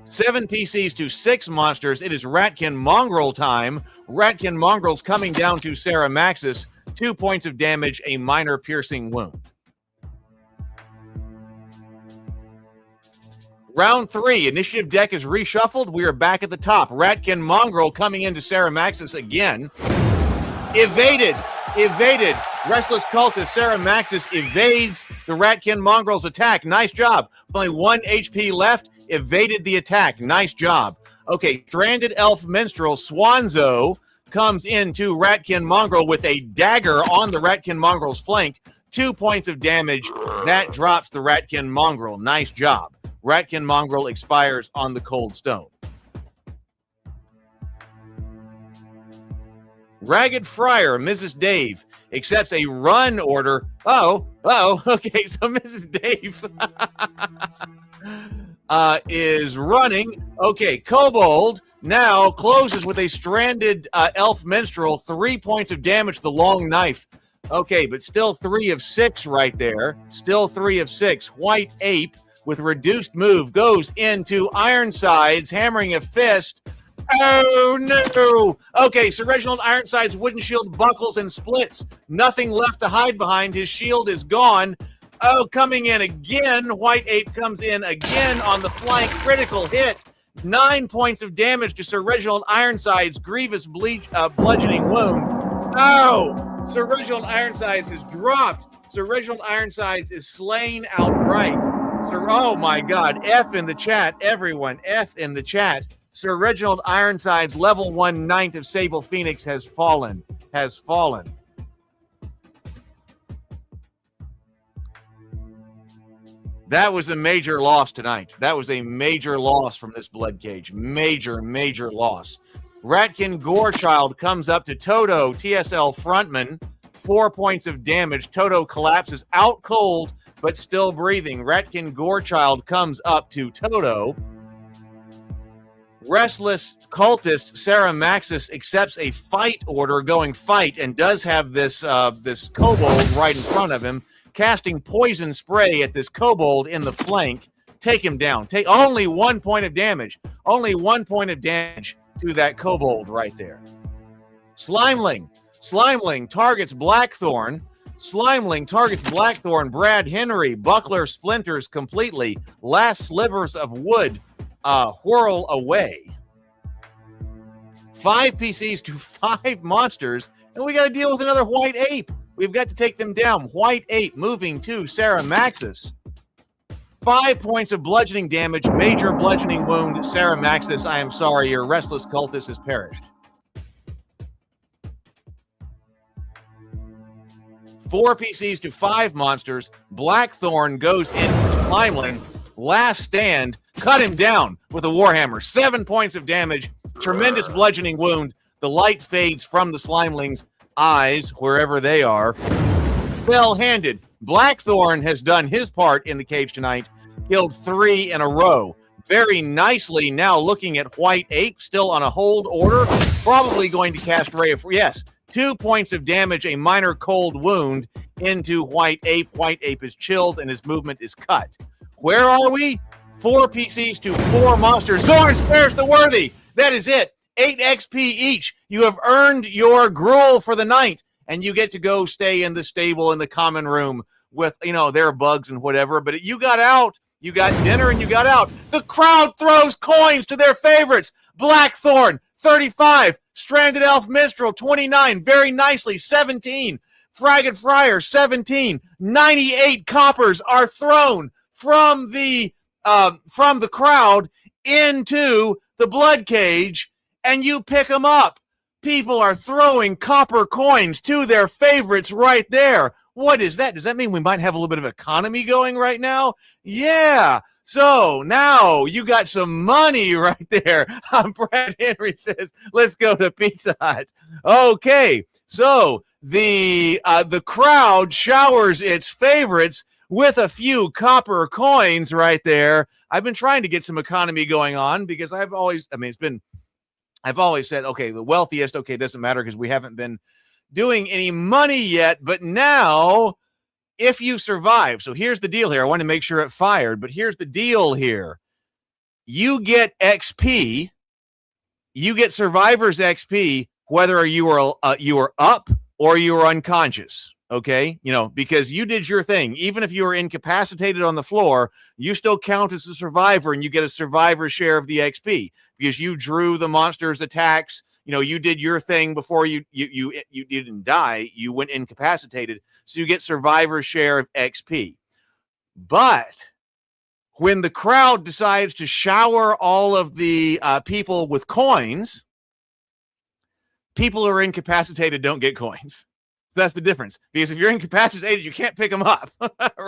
7 PCs to 6 monsters. It is Ratkin Mongrel time. Ratkin Mongrel's coming down to Ceramaxis, 2 points of damage, a minor piercing wound. Round 3, initiative deck is reshuffled. We are back at the top. Ratkin Mongrel coming into Ceramaxis again. Evaded. Restless Cultist Ceramaxis evades the Ratkin Mongrel's attack. Nice job. With only 1 HP left, evaded the attack. Nice job. Okay, Stranded Elf Minstrel Swanzo comes into Ratkin Mongrel with a dagger on the Ratkin Mongrel's flank. 2 points of damage. That drops the Ratkin Mongrel. Nice job. Ratkin Mongrel expires on the Cold Stone. Ragged Friar, Mrs. Dave, accepts a run order. Okay, so Mrs. Dave is running. Okay, Kobold now closes with a stranded elf minstrel. 3 points of damage, the long knife. Okay, but still 3 of 6 right there. Still 3 of 6. White Ape with reduced move goes into Ironsides, hammering a fist. Oh, no. Okay, Sir Reginald Ironsides' wooden shield buckles and splits. Nothing left to hide behind. His shield is gone. Oh, coming in again. White Ape comes in again on the flank. Critical hit. 9 points of damage to Sir Reginald Ironsides' grievous bludgeoning wound. Oh, Sir Reginald Ironsides has dropped. Sir Reginald Ironsides is slain outright. Oh my God, F in the chat, everyone, F in the chat. Sir Reginald Ironsides, level 1 Knight of Sable Phoenix has fallen. That was a major loss tonight. That was a major loss from this Bloodcage. Major loss. Ratkin Gorechild comes up to Toto, TSL frontman. 4 points of damage. Toto collapses out cold, but still breathing. Ratkin Gorechild comes up to Toto. Restless Cultist Ceramaxis accepts a fight order, going fight, and does have this kobold right in front of him, casting poison spray at this kobold in the flank. Take him down. Take only 1 point of damage. Only 1 point of damage to that kobold right there. Slimeling targets Blackthorn. Brad Henry. Buckler splinters completely. Last slivers of wood whirl away. 5 PCs to 5 monsters, and we got to deal with another White Ape. We've got to take them down. White Ape moving to Sarah Maxis. 5 points of bludgeoning damage, major bludgeoning wound. Sarah Maxis, I am sorry, your restless cultist has perished. 4 PCs to 5 monsters. Blackthorn goes into Slimeling. Last stand, cut him down with a Warhammer. 7 points of damage, tremendous bludgeoning wound. The light fades from the Slimeling's eyes, wherever they are. Well-handed. Blackthorn has done his part in the cage tonight, killed 3 in a row. Very nicely now looking at White Ape, still on a hold order. Probably going to cast Ray of... Yes, 2 points of damage, a minor cold wound into White Ape. White Ape is chilled and his movement is cut. Where are we? 4 PCs to 4 monsters. Zorn spares the worthy. That is it. 8 XP each. You have earned your gruel for the night, and you get to go stay in the stable in the common room with, you know, their bugs and whatever. But you got out. You got dinner and you got out. The crowd throws coins to their favorites. Blackthorn, 35. Stranded Elf Minstrel, 29. Very nicely, 17. Fragged Friar, 17. 98 coppers are thrown from the crowd into the Bloodcage, and you pick them up. People are throwing copper coins to their favorites right there. What is that? Does that mean we might have a little bit of economy going right now? Yeah. So now you got some money right there. Brad Henry says, let's go to Pizza Hut. Okay. So the crowd showers its favorites with a few copper coins right there. I've been trying to get some economy going on because I've always said, okay, the wealthiest, okay, it doesn't matter because we haven't been doing any money yet. But now, if you survive, so here's the deal here. I want to make sure it fired, but here's the deal here. You get XP, you get survivor's XP, whether you are up or you are unconscious. Okay, you know, because you did your thing. Even if you were incapacitated on the floor, you still count as a survivor and you get a survivor share of the XP because you drew the monster's attacks. You know, you did your thing before you didn't die. You went incapacitated, so you get survivor share of XP. But when the crowd decides to shower all of the people with coins, people who are incapacitated don't get coins. That's the difference, because if you're incapacitated, you can't pick them up,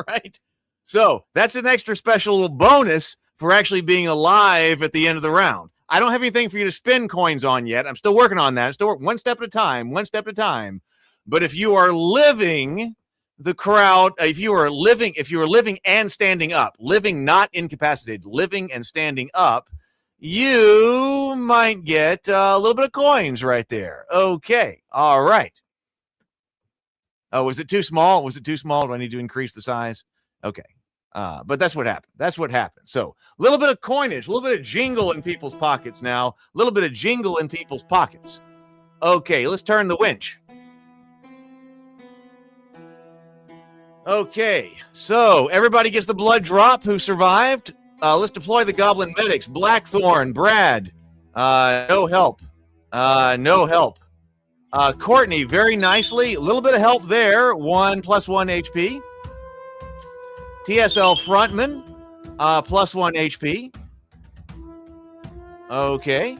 right? So that's an extra special little bonus for actually being alive at the end of the round. I don't have anything for you to spend coins on yet. I'm still working on that. Still one step at a time, one step at a time. But if you are living the crowd, if you are living and standing up, living not incapacitated, living and standing up, you might get a little bit of coins right there. Okay, all right. Oh, was it too small? Was it too small? Do I need to increase the size? Okay. But that's what happened. That's what happened. So a little bit of coinage, a little bit of jingle in people's pockets now. A little bit of jingle in people's pockets. Okay, let's turn the winch. Okay, so everybody gets the blood drop who survived. Let's deploy the goblin medics. Blackthorn, Brad. No help. No help. Courtney, very nicely. A little bit of help there. 1 + 1 HP. TSL Frontman, +1 HP. Okay.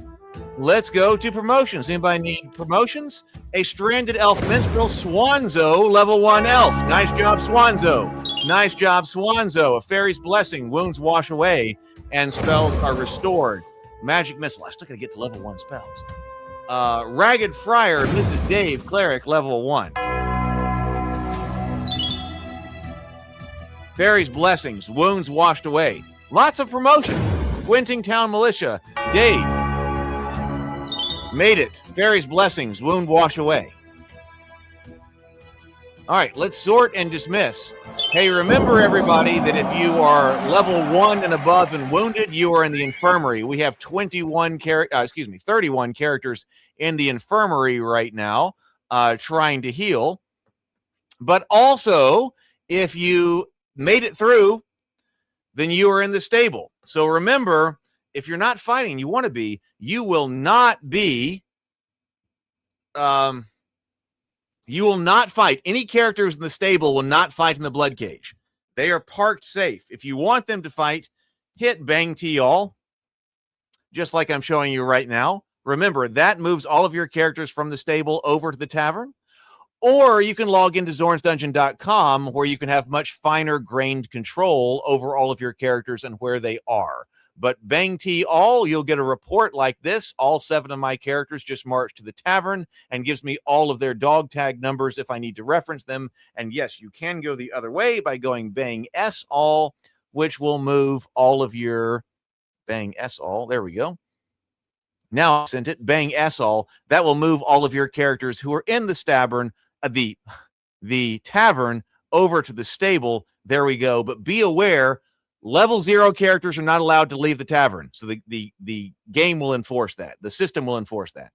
Let's go to promotions. Anybody need promotions? A Stranded Elf Minstrel, Swanzo, level 1 elf. Nice job, Swanzo. Nice job, Swanzo. A Fairy's Blessing, wounds wash away, and spells are restored. Magic Missile. I still gotta get to level 1 spells. Ragged Friar, Mrs. Dave, Cleric, level 1. Fairy's Blessings, wounds washed away. Lots of promotion. Quinting Town Militia, Dave. Made it. Fairy's Blessings, wound wash away. All right, let's sort and dismiss. Hey, remember everybody that if you are level 1 and above and wounded, you are in the infirmary. We have 31 characters in the infirmary right now, trying to heal. But also, if you made it through, then you are in the stable. So remember, if you're not fighting, you want to be, you will not be, you will not fight. Any characters in the stable will not fight in the Bloodcage. They are parked safe. If you want them to fight, hit Bang T All, just like I'm showing you right now. Remember, that moves all of your characters from the stable over to the tavern. Or you can log into zornsdungeon.com, where you can have much finer grained control over all of your characters and where they are. But Bang T All, you'll get a report like this. All 7 of my characters just marched to the tavern, and gives me all of their dog tag numbers if I need to reference them. And yes, you can go the other way by going Bang S All, which will move all of your Bang S All. There we go. Now I sent it. Bang S All. That will move all of your characters who are in the tavern, the tavern, over to the stable. There we go. But be aware, level 0 characters are not allowed to leave the tavern. So the game will enforce that. The system will enforce that.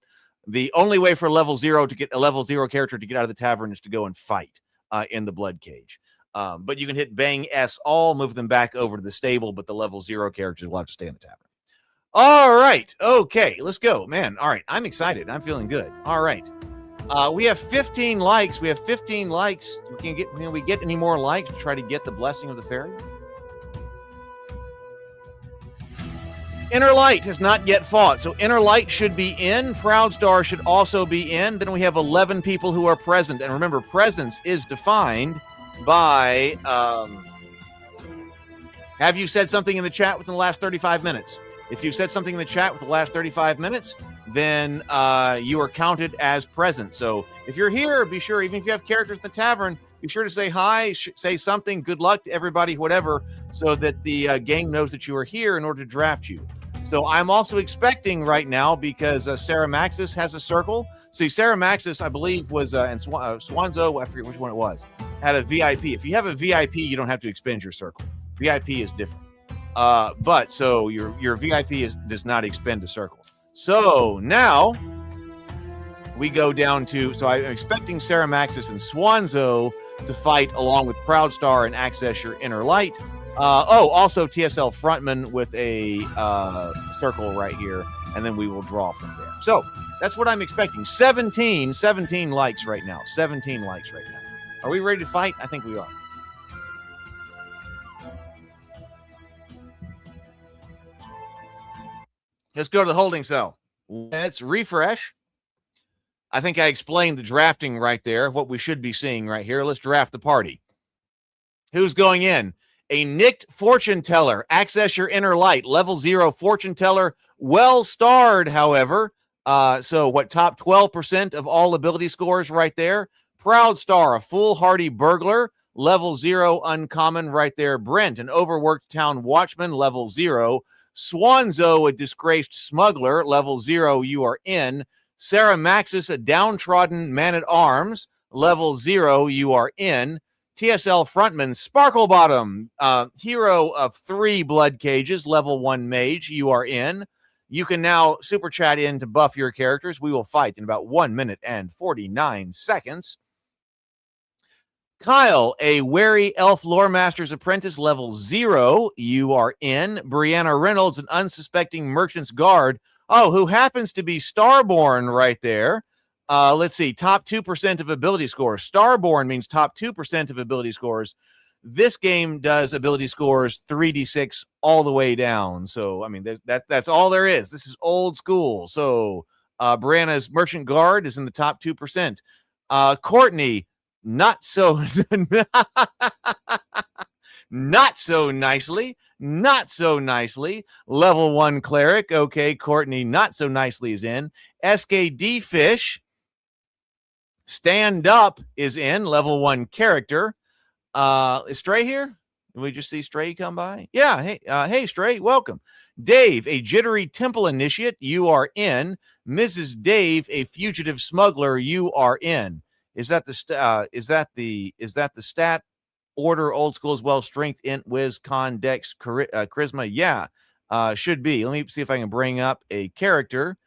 The only way for level 0 to get a level 0 character to get out of the tavern is to go and fight in the Bloodcage. But you can hit Bang S All, move them back over to the stable, but the level 0 characters will have to stay in the tavern. All right. Okay, let's go, man. All right. I'm excited. I'm feeling good. All right. We have 15 likes. We have 15 likes. Can we get any more likes to try to get the blessing of the fairy? Inner Light has not yet fought, so Inner Light should be in. Proud Star should also be in. Then we have 11 people who are present. And remember, presence is defined by have you said something in the chat within the last 35 minutes? If you said something in the chat within the last 35 minutes, then you are counted as present. So if you're here, be sure, even if you have characters in the tavern, be sure to say hi, say something, good luck to everybody, whatever, so that the game knows that you are here in order to draft you. So I'm also expecting right now, because Sarah Maxis has a circle. See, Sarah Maxis, I believe, was, and Swanzo, I forget which one it was, had a VIP. If you have a VIP, you don't have to expend your circle. VIP is different. But so your VIP does not expend a circle. So now we go down to, so I'm expecting Sarah Maxis and Swanzo to fight along with Proud Star and access your Inner Light. Also TSL Frontman with a circle right here, and then we will draw from there. So that's what I'm expecting. 17 likes right now. 17 likes right now. Are we ready to fight? I think we are. Let's go to the holding cell. Let's refresh. I think I explained the drafting right there, what we should be seeing right here. Let's draft the party. Who's going in? A nicked fortune teller. Access your Inner Light. Level 0 fortune teller. Well starred, however. So what, top 12% of all ability scores right there. Proud Star, a foolhardy burglar. Level 0 uncommon right there. Brent, an overworked town watchman. Level 0. Swanzo, a disgraced smuggler. Level 0, you are in. Sarah Maxis, a downtrodden man-at-arms. Level 0, you are in. TSL Frontman, Sparkle Bottom, hero of 3 blood cages, level 1 mage, you are in. You can now super chat in to buff your characters. We will fight in about 1 minute and 49 seconds. Kyle, a wary elf lore master's apprentice, level 0, you are in. Brianna Reynolds, an unsuspecting merchant's guard, who happens to be Starborn right there. Let's see, top 2% of ability scores. Starborn means top 2% of ability scores. This game does ability scores 3d6 all the way down. So, I mean, that's all there is. This is old school. So, Brianna's merchant guard is in the top 2%. Courtney, not so nicely. Level 1 cleric. Okay, Courtney, not so nicely is in. SKD Fish, stand up, is in. Level 1 character. Is Stray here? Did we just see Stray come by? Yeah. Hey, Stray, welcome. Dave, a jittery temple initiate, you are in. Mrs. Dave, a fugitive smuggler, you are in. Is that the stat order? Old school as well. Strength, int, whiz, con, dex, charisma. Yeah, should be. Let me see if I can bring up a character.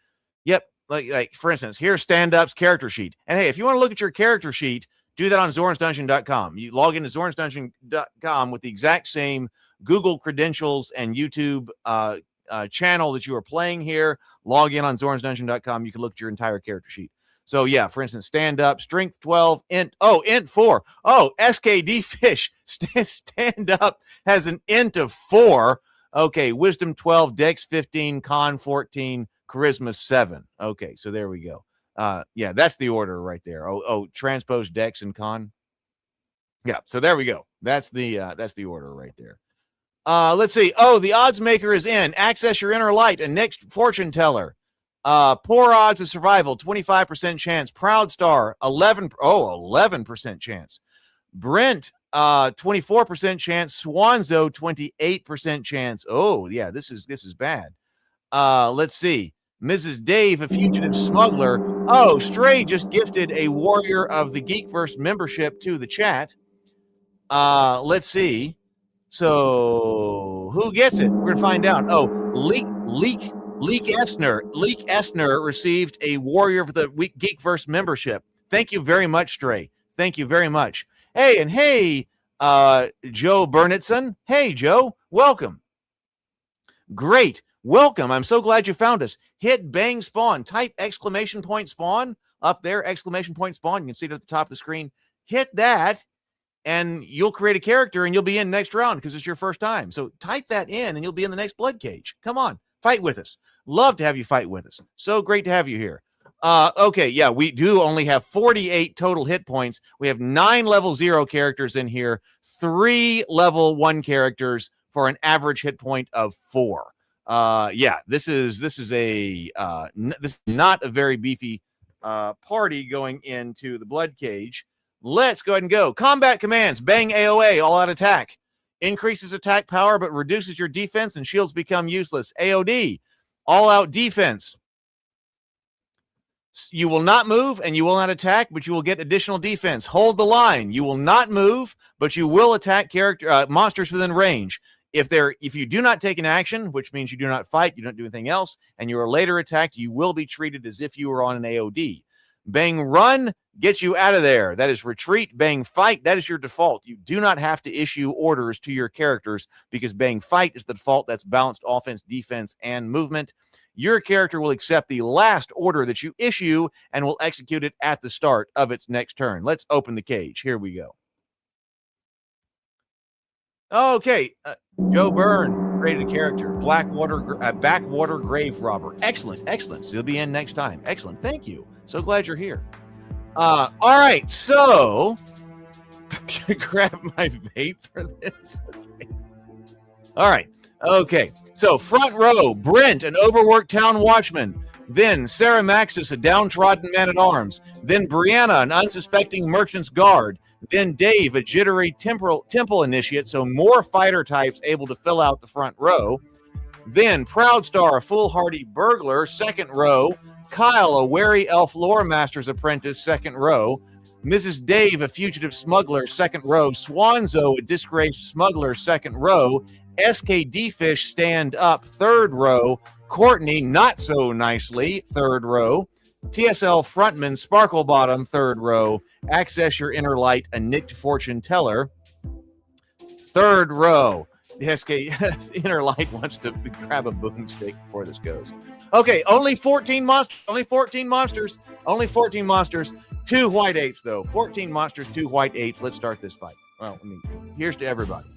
Yep. Like for instance, here's stand-up's character sheet. And hey, if you want to look at your character sheet, do that on zornsdungeon.com. You log into zornsdungeon.com with the exact same Google credentials and YouTube channel that you are playing here, log in on zornsdungeon.com. You can look at your entire character sheet. So, yeah, for instance, stand up, strength 12, int 4. Oh, SKD Fish, stand up has an int of 4. Okay, wisdom 12, dex 15, con 14, charisma 7. Okay, so there we go. Yeah, that's the order right there. Transpose dex and con. Yeah, so there we go. That's the order right there. Let's see. Oh, the odds maker is in. Access your inner light, a next fortune teller. Poor odds of survival, 25% chance. Proud star, 11% chance. Brent, 24% chance. Swanzo, 28% chance. Oh, yeah, this is bad. Let's see. Mrs. Dave, a fugitive smuggler. Oh, Stray just gifted a Warrior of the Geekverse membership to the chat. Let's see. So who gets it? We're gonna find out. Oh, Leak Esner received a Warrior of the Geekverse membership. Thank you very much, Stray. Thank you very much. Hey, Joe Burnitson. Hey, Joe, welcome. Great. Welcome. I'm so glad you found us. Hit bang spawn. Type exclamation point spawn up there. Exclamation point spawn. You can see it at the top of the screen. Hit that, and you'll create a character, and you'll be in next round because it's your first time. So type that in, and you'll be in the next Bloodcage. Come on, fight with us. Love to have you fight with us. So great to have you here. Okay, yeah, we do only have 48 total hit points. We have 9 level 0 characters in here, 3 level 1 characters for an average hit point of 4. Yeah, this is not a very beefy party going into the Bloodcage. Let's go ahead and go. Combat commands: bang AOA, all out attack. Increases attack power but reduces your defense and shields become useless. AOD, all out defense. You will not move and you will not attack, but you will get additional defense. Hold the line. You will not move, but you will attack monsters within range. If you do not take an action, which means you do not fight, you don't do anything else, and you are later attacked, you will be treated as if you were on an AOD. Bang run gets you out of there. That is retreat. Bang fight, that is your default. You do not have to issue orders to your characters because bang fight is the default. That's balanced offense, defense, and movement. Your character will accept the last order that you issue and will execute it at the start of its next turn. Let's open the cage. Here we go. Okay, Joe Byrne created a character, backwater grave robber. Excellent, excellent. So he'll be in next time. Excellent, thank you. So glad you're here. All right, so grab my vape for this. Okay. All right, okay. So front row, Brent, an overworked town watchman. Then Sarah Maxis, a downtrodden man-at-arms. Then Brianna, an unsuspecting merchant's guard. Then Dave, a jittery temple initiate, so more fighter types able to fill out the front row. Then Proudstar, a foolhardy burglar, second row. Kyle, a wary elf lore master's apprentice, second row. Mrs. Dave, a fugitive smuggler, second row. Swanzo, a disgraced smuggler, second row. SKD Fish, stand up, third row. Courtney, not so nicely, third row. TSL frontman Sparkle Bottom, third row. Access your inner light, a nicked fortune teller, third row. The SK inner light wants to grab a boomstick before this goes. Okay, only 14 monsters. Only 14 monsters. Only 14 monsters. 2 white apes, though. 14 monsters, 2 white apes. Let's start this fight. Well, here's to everybody.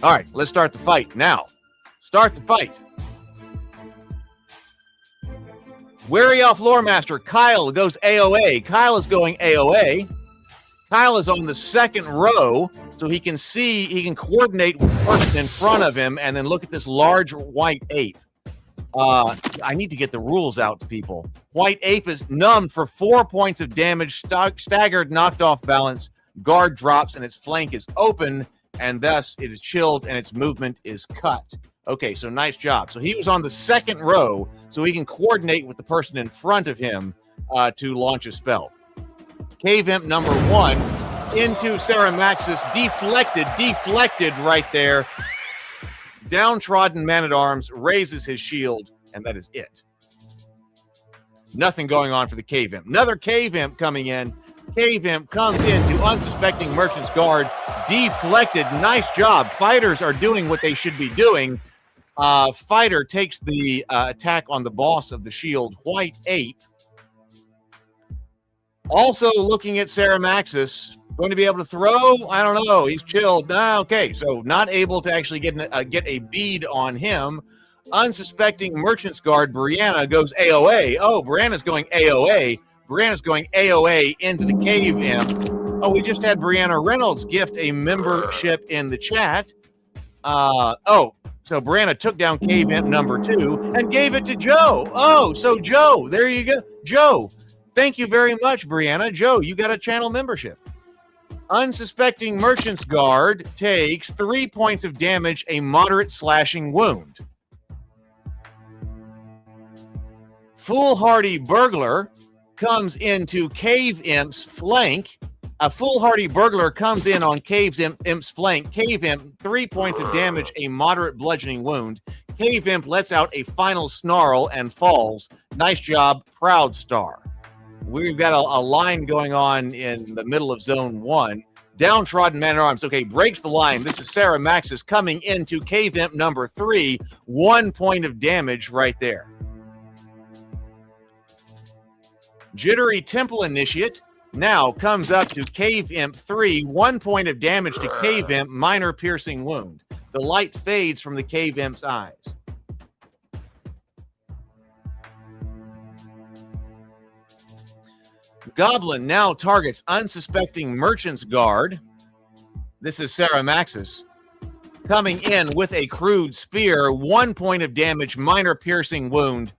All right, let's start the fight now. Start the fight. Wary Elf Lore Master, Kyle goes AOA. Kyle is going AOA. Kyle is on the second row, so he can coordinate with the person in front of him and then look at this large white ape. I need to get the rules out to people. White ape is numbed for 4 points of damage, staggered, knocked off balance, guard drops, and its flank is open, and thus it is chilled and its movement is cut. Okay, so nice job. So he was on the second row, so he can coordinate with the person in front of him to launch a spell. Cave Imp number 1 into Sarah Maxis, deflected right there. Downtrodden man-at-arms raises his shield, and that is it. Nothing going on for the Cave Imp. Another Cave Imp coming in. Cave Imp comes into unsuspecting merchant's guard, deflected. Nice job. Fighters are doing what they should be doing. Fighter takes the attack on the boss of the shield, White Ape. Also looking at Ceramaxis. Going to be able to throw? I don't know. He's chilled. Okay, so not able to actually get a bead on him. Unsuspecting Merchant's Guard, Brianna goes AOA. Oh, Brianna's going AOA. Brianna's going AOA into the Cave Imp. Oh, we just had Brianna Reynolds gift a membership in the chat. So Brianna took down Cave Imp number 2 and gave it to Joe. Oh, so Joe, there you go. Joe, thank you very much, Brianna. Joe, you got a channel membership. Unsuspecting Merchant's Guard takes 3 points of damage, a moderate slashing wound. Foolhardy Burglar comes into Cave Imp's flank. A foolhardy burglar comes in on Cave Imp's flank. Cave Imp, 3 points of damage, a moderate bludgeoning wound. Cave Imp lets out a final snarl and falls. Nice job, Proud Star. We've got a line going on in the middle of Zone 1. Downtrodden Man-at-Arms. Okay, breaks the line. This is Ceramaxis coming into Cave Imp number 3. 1 point of damage right there. Jittery Temple Initiate now comes up to Cave Imp 3. 1 point of damage to Cave Imp, minor piercing wound. The light fades from the Cave Imp's eyes. Goblin now targets unsuspecting Merchant's Guard. This is Ceramaxis coming in with a crude spear. 1 point of damage, minor piercing wound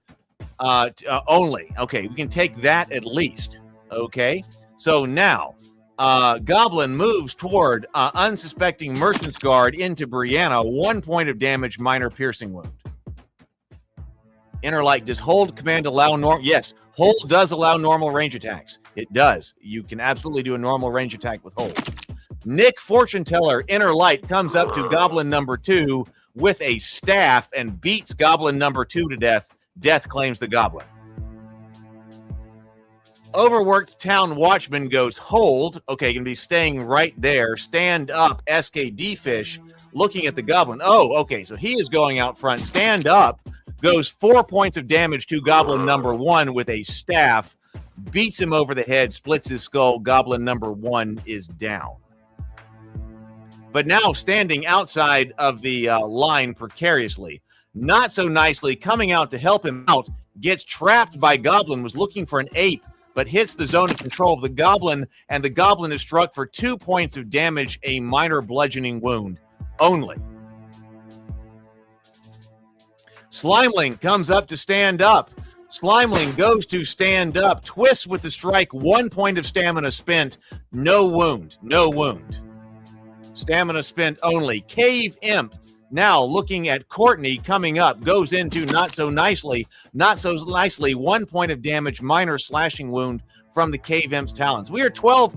only. Okay, we can take that at least. Okay, so now Goblin moves toward unsuspecting Merchant's Guard into Brianna. 1 point of damage, minor piercing wound. Inner Light, does hold command allow normal? Yes, hold does allow normal range attacks. It does. You can absolutely do a normal range attack with hold. Nick Fortune Teller, Inner Light, comes up to Goblin number 2 with a staff and beats Goblin number 2 to death. Death claims the Goblin. Overworked Town Watchman goes hold. Okay, going to be staying right there. Stand up, SKD Fish, looking at the Goblin. Oh, okay, so he is going out front. Stand up. Goes 4 points of damage to Goblin number 1 with a staff, beats him over the head, splits his skull. Goblin number 1 is down. But now standing outside of the line precariously, not so nicely, coming out to help him out, gets trapped by Goblin, was looking for an ape, but hits the zone of control of the Goblin, and the Goblin is struck for 2 points of damage, a minor bludgeoning wound only. Slimeling comes up to stand up. Slimeling goes to stand up, twists with the strike, 1 point of stamina spent, no wound, no wound. Stamina spent only. Cave Imp now looking at Courtney coming up, goes into not so nicely, 1 point of damage, minor slashing wound from the Cave Imp's talons. We still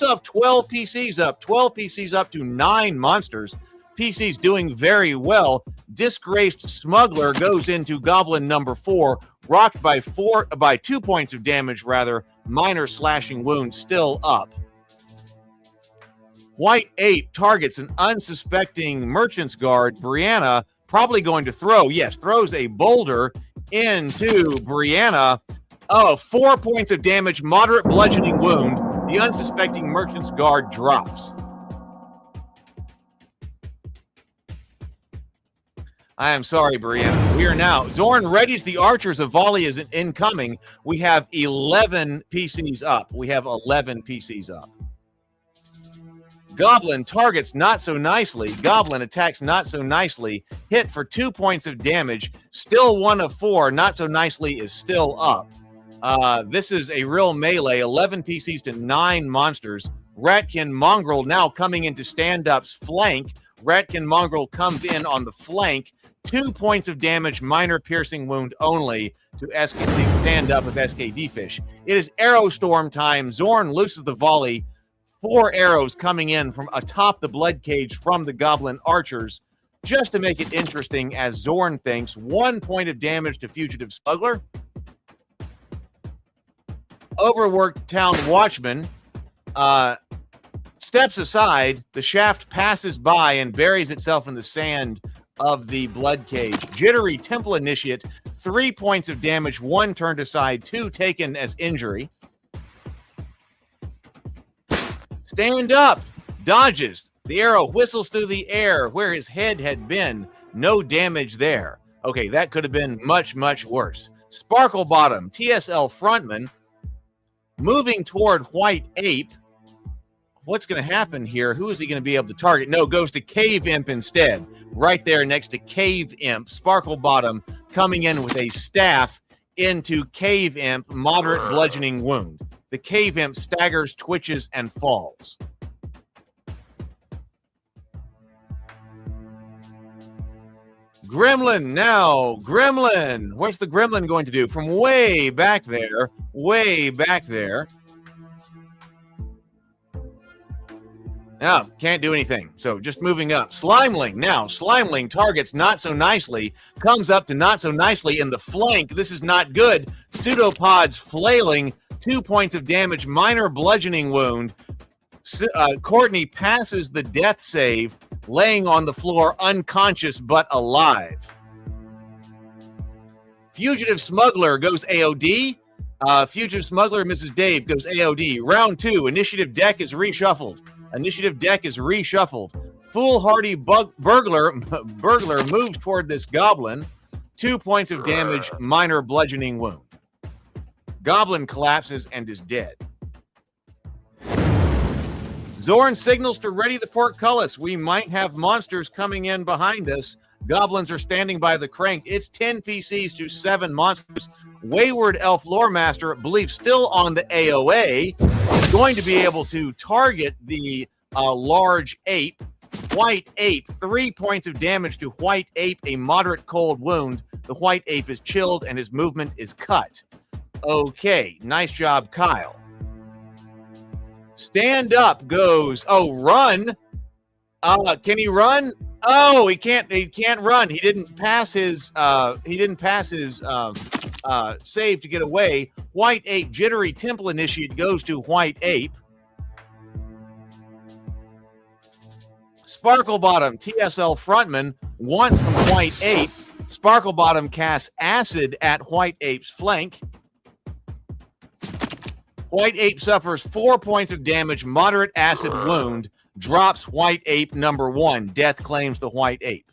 have 12 PCs up, 12 PCs up to 9 monsters. PC's doing very well. Disgraced Smuggler goes into Goblin number 4, rocked by 2 points of damage, minor slashing wound still up. White Ape targets an unsuspecting Merchant's Guard. Brianna probably going to throw. Yes, throws a boulder into Brianna. Oh, 4 points of damage, moderate bludgeoning wound. The unsuspecting Merchant's Guard drops. I am sorry, Brianna. We are now. Zorn readies the archers. A volley is incoming. We have 11 PCs up. Goblin targets not so nicely. Goblin attacks not so nicely. Hit for 2 points of damage. Still 1 of 4. Not so nicely is still up. This is a real melee. 11 PCs to 9 monsters. Ratkin Mongrel now coming into stand-up's flank. Ratkin Mongrel comes in on the flank. 2 points of damage, minor piercing wound only to stand up with SKD Fish. It is Arrow Storm time. Zorn looses the volley. 4 arrows coming in from atop the Bloodcage from the Goblin archers, just to make it interesting, as Zorn thinks. 1 point of damage to Fugitive Smuggler. Overworked Town Watchman steps aside. The shaft passes by and buries itself in the sand of the Bloodcage. Jittery Temple Initiate, 3 points of damage, 1 turned aside, 2 taken as injury. Stand up, dodges. The arrow whistles through the air where his head had been. No damage there. Okay, that could have been much, much worse. Sparkle Bottom, TSL frontman, moving toward White Ape. What's going to happen here? Who is he going to be able to target? No, goes to Cave Imp instead. Right there next to Cave Imp. Sparkle Bottom coming in with a staff into Cave Imp, moderate bludgeoning wound. The Cave Imp staggers, twitches, and falls. Gremlin now. Gremlin. What's the Gremlin going to do? From way back there. Way back there. Now, can't do anything. So just moving up. Slimeling. Now, Slimeling targets Not So Nicely. Comes up to Not So Nicely in the flank. This is not good. Pseudopods flailing. 2 points of damage. Minor bludgeoning wound. Courtney passes the death save, laying on the floor unconscious but alive. Fugitive Smuggler goes AOD. Fugitive Smuggler, Mrs. Dave, goes AOD. Round 2. Initiative deck is reshuffled. Initiative deck is reshuffled. Foolhardy burglar moves toward this goblin. 2 points of damage, minor bludgeoning wound. Goblin collapses and is dead. Zorn signals to ready the portcullis. We might have monsters coming in behind us. Goblins are standing by the crank. It's 10 PCs to 7 monsters. Wayward Elf Lore Master, believes still on the AOA, is going to be able to target the large ape. White Ape, 3 points of damage to White Ape, a moderate cold wound. The White Ape is chilled and his movement is cut. Okay, nice job, Kyle. Stand up goes, run. Can he run? Oh, he can't run. He didn't pass his save to get away. White Ape, Jittery Temple Initiate goes to White Ape. Sparkle Bottom, TSL frontman, wants some White Ape. Sparkle Bottom casts acid at White Ape's flank. White Ape suffers 4 points of damage, moderate acid wound, drops White Ape number 1. Death claims the White Ape.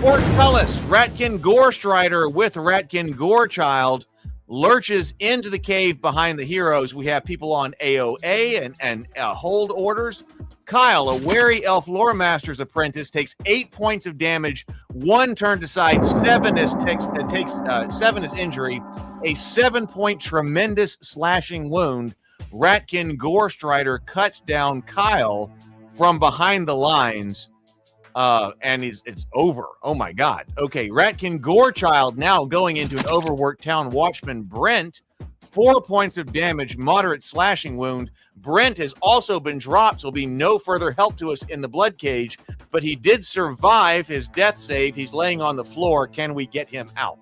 Portcullis, Ratkin Gore Strider with Ratkin Gore Child lurches into the cave behind the heroes. We have people on AOA and hold orders. Kyle, a wary elf lore master's apprentice, takes 8 points of damage, 1 turned aside, 7 is injury, a 7-point tremendous slashing wound. Ratkin Gore Strider cuts down Kyle from behind the lines, and it's over. Oh my God. Okay, Ratkin Gore Child now going into an overworked town watchman, Brent. 4 points of damage, moderate slashing wound. Brent has also been dropped, so will be no further help to us in the Bloodcage, but he did survive his death save. He's laying on the floor. Can we get him out?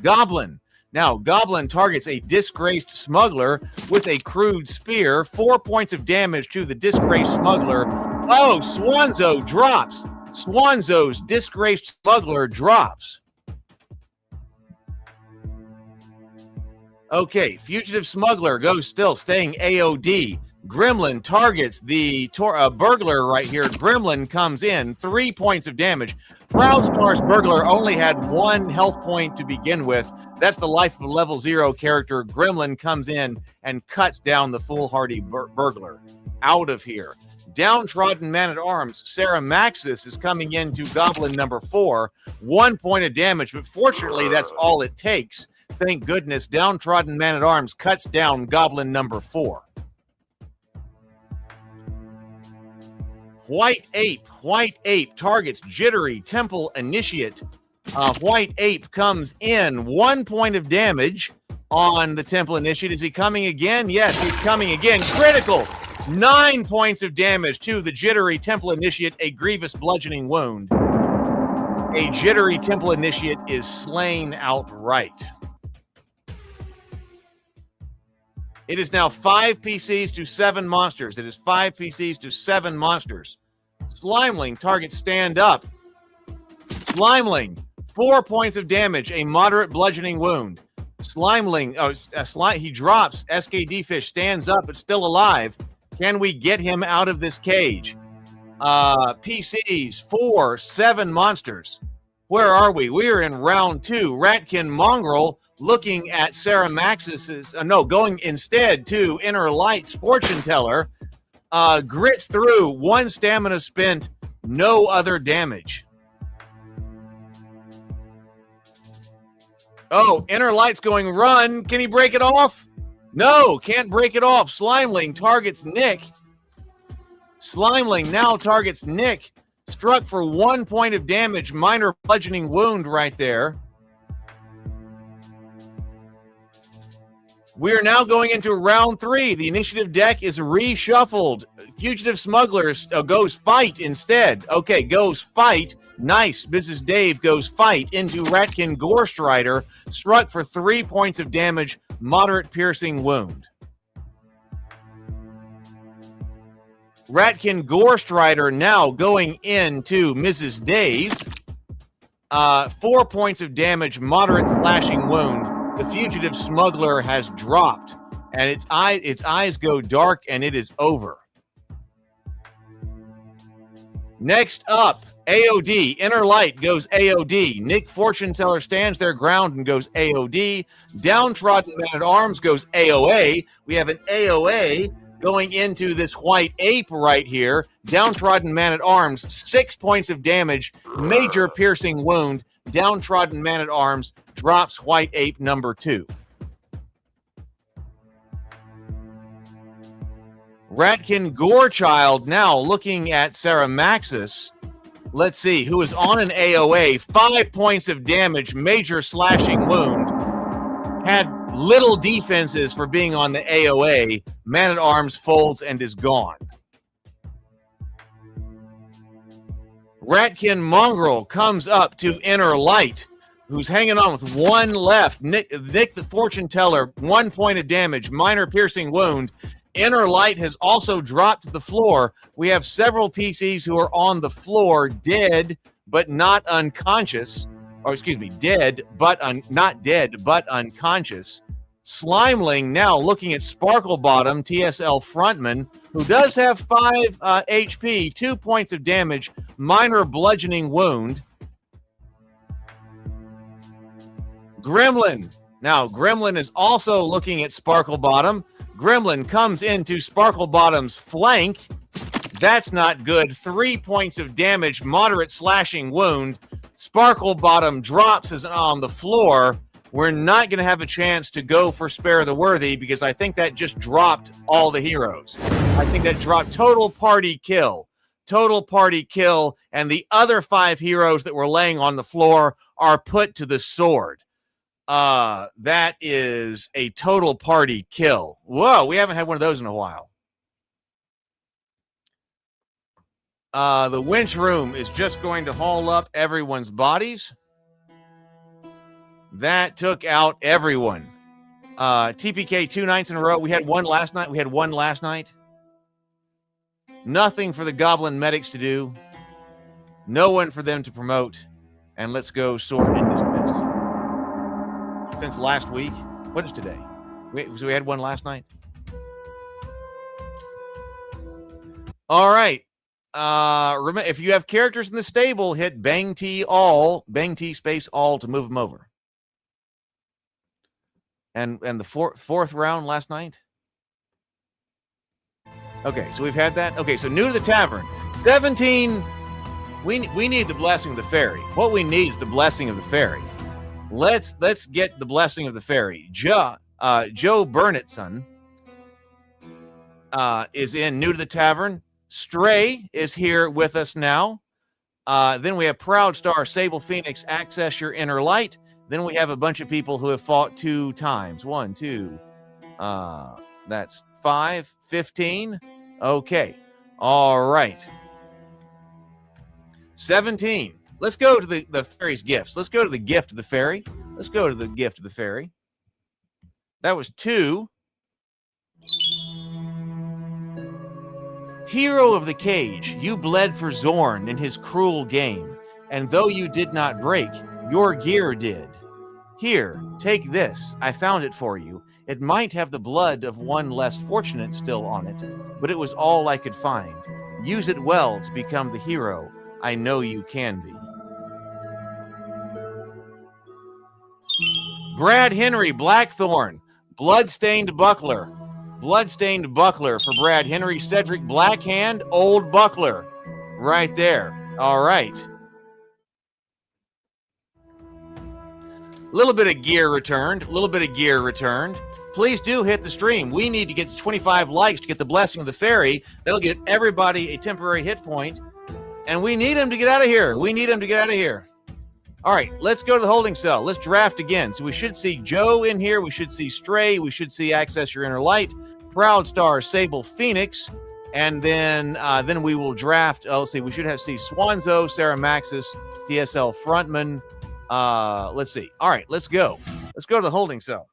Goblin. Now, Goblin targets a disgraced smuggler with a crude spear. 4 points of damage to the disgraced smuggler. Oh, Swanzo drops. Swanzo's disgraced smuggler drops. Okay, Fugitive Smuggler goes still, staying AOD. Gremlin targets the burglar right here. Gremlin comes in, 3 points of damage. Proudstar's burglar only had 1 health point to begin with. That's the life of a level 0 character. Gremlin comes in and cuts down the foolhardy burglar. Out of here. Downtrodden Man-at-Arms, Sarah Maxis is coming into Goblin number 4. 1 point of damage, but fortunately that's all it takes. Thank goodness. Downtrodden Man-at-Arms cuts down Goblin number 4. White Ape targets Jittery Temple Initiate. White Ape comes in, 1 point of damage on the Temple Initiate. Is he coming again? Yes, he's coming again. Critical. 9 points of damage to the Jittery Temple Initiate, a grievous bludgeoning wound. A Jittery Temple Initiate is slain outright. It is now 5 PCs to 7 monsters. It is 5 PCs to 7 monsters. Slimeling targets stand up. Slimeling, 4 points of damage, a moderate bludgeoning wound. Slimeling, he drops. SKD Fish stands up, but still alive. Can we get him out of this cage? PCs, 4, 7 monsters. Where are we? We are in round 2. Ratkin Mongrel looking at Sarah Maxis's, going instead to Inner Light's Fortune Teller. Grits through, 1 stamina spent, no other damage. Oh, Inner Light's going run. Can he break it off? No, can't break it off. Slimeling targets Nick. Slimeling now targets Nick. Struck for 1 point of damage. Minor bludgeoning wound right there. We are now going into round 3. The initiative deck is reshuffled. Fugitive Smugglers goes fight instead. Okay, goes fight. Nice. Mrs. Dave goes fight into Ratkin Gorstrider. Struck for 3 points of damage. Moderate piercing wound. Ratkin Gorstrider now going into Mrs. Dave. 4 points of damage. Moderate slashing wound. The Fugitive Smuggler has dropped, and its eyes go dark, and it is over. Next up, AOD. Inner Light goes AOD. Nick Fortune Teller stands their ground and goes AOD. Downtrodden Man-at-Arms goes AOA. We have an AOA going into this White Ape right here. Downtrodden Man-at-Arms, 6 points of damage, major piercing wound. Downtrodden Man-at-Arms drops White Ape number 2. Ratkin Gorechild now looking at Sarah Maxis. Let's see, who is on an AOA. 5 points of damage, major slashing wound. Had little defenses for being on the AOA. Man-at-Arms folds and is gone. Ratkin Mongrel comes up to Inner Light, who's hanging on with 1 left. Nick the Fortune Teller, 1 point of damage, minor piercing wound. Inner Light has also dropped to the floor. We have several PCs who are on the floor, dead but not unconscious. Or excuse me, dead but not dead but unconscious. Slimeling now looking at Sparkle Bottom, TSL frontman, who does have 5 HP, 2 points of damage, minor bludgeoning wound. Gremlin. Now, Gremlin is also looking at Sparkle Bottom. Gremlin comes into Sparkle Bottom's flank. That's not good. 3 points of damage, moderate slashing wound. Sparkle Bottom drops as on the floor. We're not going to have a chance to go for Spare the Worthy because I think that just dropped all the heroes. I think that dropped total party kill. Total party kill. And the other 5 heroes that were laying on the floor are put to the sword. That is a total party kill. Whoa, we haven't had one of those in a while. The winch room is just going to haul up everyone's bodies. That took out everyone. TPK 2 nights in a row. We had one last night. Nothing for the Goblin Medics to do. No one for them to promote. And let's go sort and dismiss. Since last week. What is today? So we had one last night. All right. Remember, if you have characters in the stable, hit bang T space all to move them over. And the fourth round last night. Okay, so we've had that. Okay, so new to the tavern. 17. We need the blessing of the fairy. What we need is the blessing of the fairy. Let's get the blessing of the fairy. Joe Burnetson is in new to the tavern. Stray is here with us now. Then we have Proud Star, Sable Phoenix, Access Your Inner Light. Then we have a bunch of people who have fought 2 times. 1, 2. That's 5, 15. Okay. All right. 17. Let's go to the fairy's gifts. Let's go to the gift of the fairy. That was 2. Hero of the cage, you bled for Zorn in his cruel game, and though you did not break, your gear did. Here, take this. I found it for you. It might have the blood of one less fortunate still on it, but it was all I could find. Use it well to become the hero I know you can be. Brad Henry, Blackthorn, Bloodstained Buckler. Bloodstained Buckler for Brad Henry. Cedric Blackhand, Old Buckler. Right there. All right. A little bit of gear returned. Please do hit the stream. We need to get to 25 likes to get the blessing of the fairy. That'll get everybody a temporary hit point. And we need him to get out of here. All right, let's go to the holding cell. Let's draft again. So we should see Joe in here. We should see Stray. We should see Access Your Inner Light, Proud Star, Sable Phoenix. And then we will draft. Let's see. We should see Swanzo, Sarah Maxis, TSL Frontman. Let's see. All right, let's go. Let's go to the holding cell.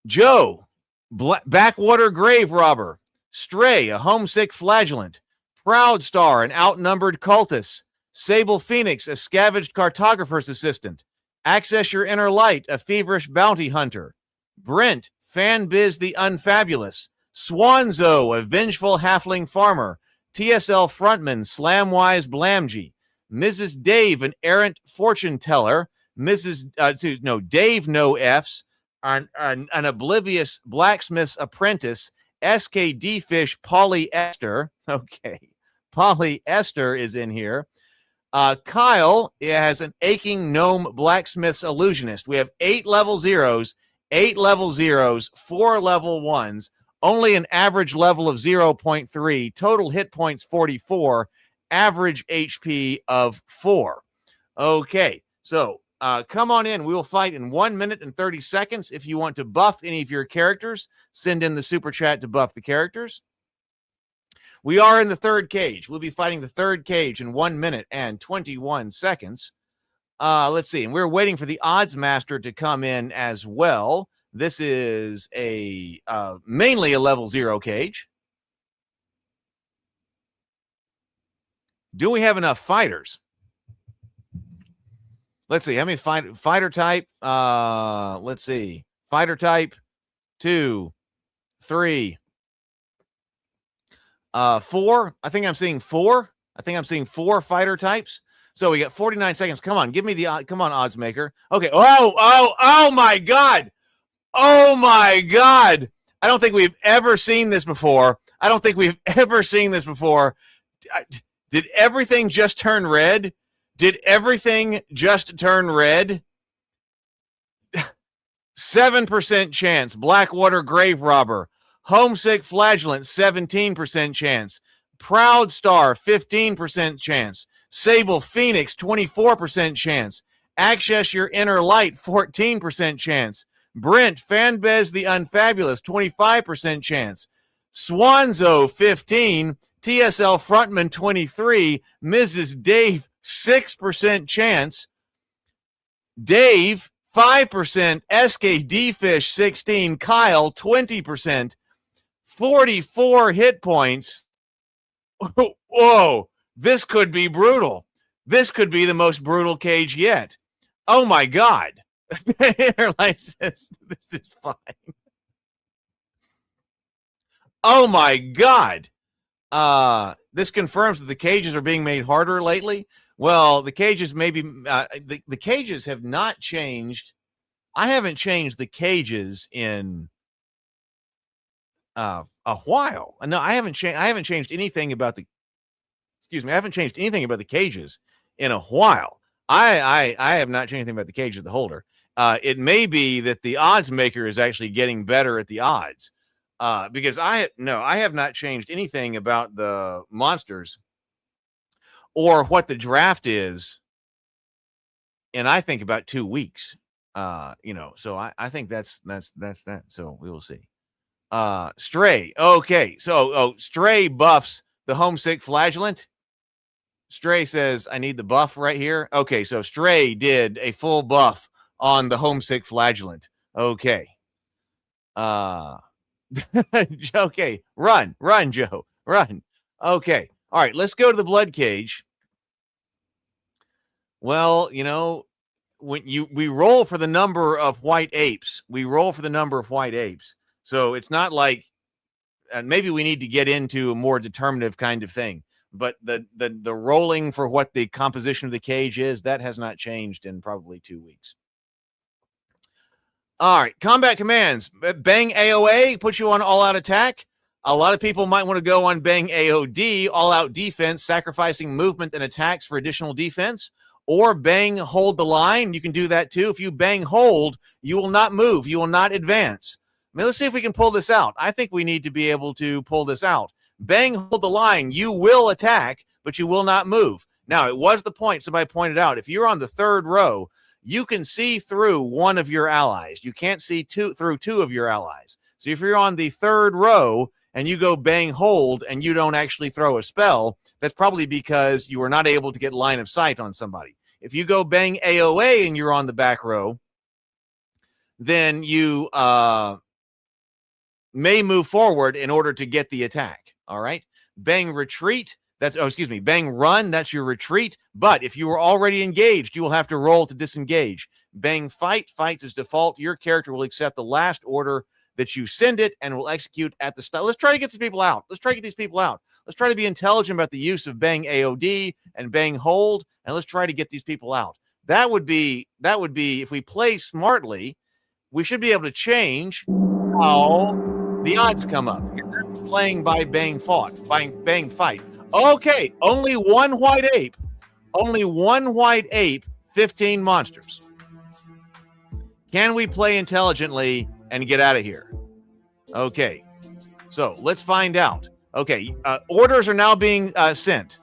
Joe, Backwater Grave Robber. Stray, a homesick flagellant. Proud Star, an outnumbered cultist. Sable Phoenix, a scavenged cartographer's assistant. Access Your Inner Light, a feverish bounty hunter. Brent, Fanbiz the Unfabulous. Swanzo, a vengeful halfling farmer. TSL Frontman, Slamwise Blamgy. Mrs. Dave, an errant fortune teller. Dave No F's, an oblivious blacksmith's apprentice. SKD Fish, Polyester. Okay. Polyester is in here. Kyle has an aching gnome blacksmith's illusionist. We have 8 level zeros, 4 level 1s, only an average level of 0.3, total hit points 44, average HP of 4. Okay, so come on in. We will fight in 1 minute and 30 seconds. If you want to buff any of your characters, send in the super chat to buff the characters. We are in the third cage. We'll be fighting the third cage in 1 minute and 21 seconds. Let's see. And we're waiting for the odds master to come in as well. This is mainly a level 0 cage. Do we have enough fighters? Let's see. How many fighter type? Let's see. Fighter type 2, 3, 4. I think I'm seeing 4. I think I'm seeing 4 fighter types. So we got 49 seconds. Come on, give me the come on, odds maker. Okay. Oh my God. Oh my God. I don't think we've ever seen this before. Did everything just turn red? 7% chance. Blackwater Grave Robber. Homesick Flagellant, 17% chance. Proud Star, 15% chance. Sable Phoenix, 24% chance. Access Your Inner Light, 14% chance. Brent, Fanbez the Unfabulous, 25% chance. Swanzo, 15. TSL Frontman, 23. Mrs. Dave, 6% chance. Dave, 5%. SKD Fish, 16. Kyle, 20%. 44 hit points. Whoa, this could be brutal. This could be the most brutal cage yet. Oh my God. Airline says this is fine. Oh my God. This confirms that the cages are being made harder lately. Well, the cages maybe the cages have not changed. I haven't changed the cages in a while. No, I haven't changed anything about the I haven't changed anything about the cages in a while. I have not changed anything about the cage of the holder. It may be that the odds maker is actually getting better at the odds. Because I have not changed anything about the monsters or what the draft is in, I think, about 2 weeks. So I think that's that. So we will see. Stray. Okay. So Stray buffs the homesick flagellant. Stray says, I need the buff right here. Okay. So Stray did a full buff on the homesick flagellant. Okay. Okay. Run, Joe. Run. Okay. All right. Let's go to the Bloodcage. Well, when we roll for the number of white apes. We roll for the number of white apes. So it's not like, and maybe we need to get into a more determinative kind of thing. But the rolling for what the composition of the cage is, that has not changed in probably 2 weeks. All right, combat commands. Bang AOA puts you on all-out attack. A lot of people might want to go on Bang AOD, all-out defense, sacrificing movement and attacks for additional defense. Or Bang hold the line. You can do that too. If you Bang hold, you will not move. You will not advance. I mean, let's see if we can pull this out. I think we need to be able to pull this out. Bang hold the line. You will attack, but you will not move. Now, it was the point somebody pointed out. If you're on the third row, you can see through one of your allies. You can't see through two of your allies. So if you're on the third row and you go Bang hold and you don't actually throw a spell, that's probably because you were not able to get line of sight on somebody. If you go Bang AOA and you're on the back row, then you may move forward in order to get the attack. All right. Bang retreat. Bang run. That's your retreat. But if you were already engaged, you will have to roll to disengage. Bang fight. Fights as default. Your character will accept the last order that you send it and will execute at the start. Let's try to get these people out. Let's try to be intelligent about the use of Bang AOD and Bang hold, and let's try to get these people out. That would be if we play smartly, we should be able to change how the odds come up. You're playing by Bang fight. Okay, only one white ape. 15 monsters. Can we play intelligently and get out of here? Okay, so let's find out. Okay, orders are now being sent.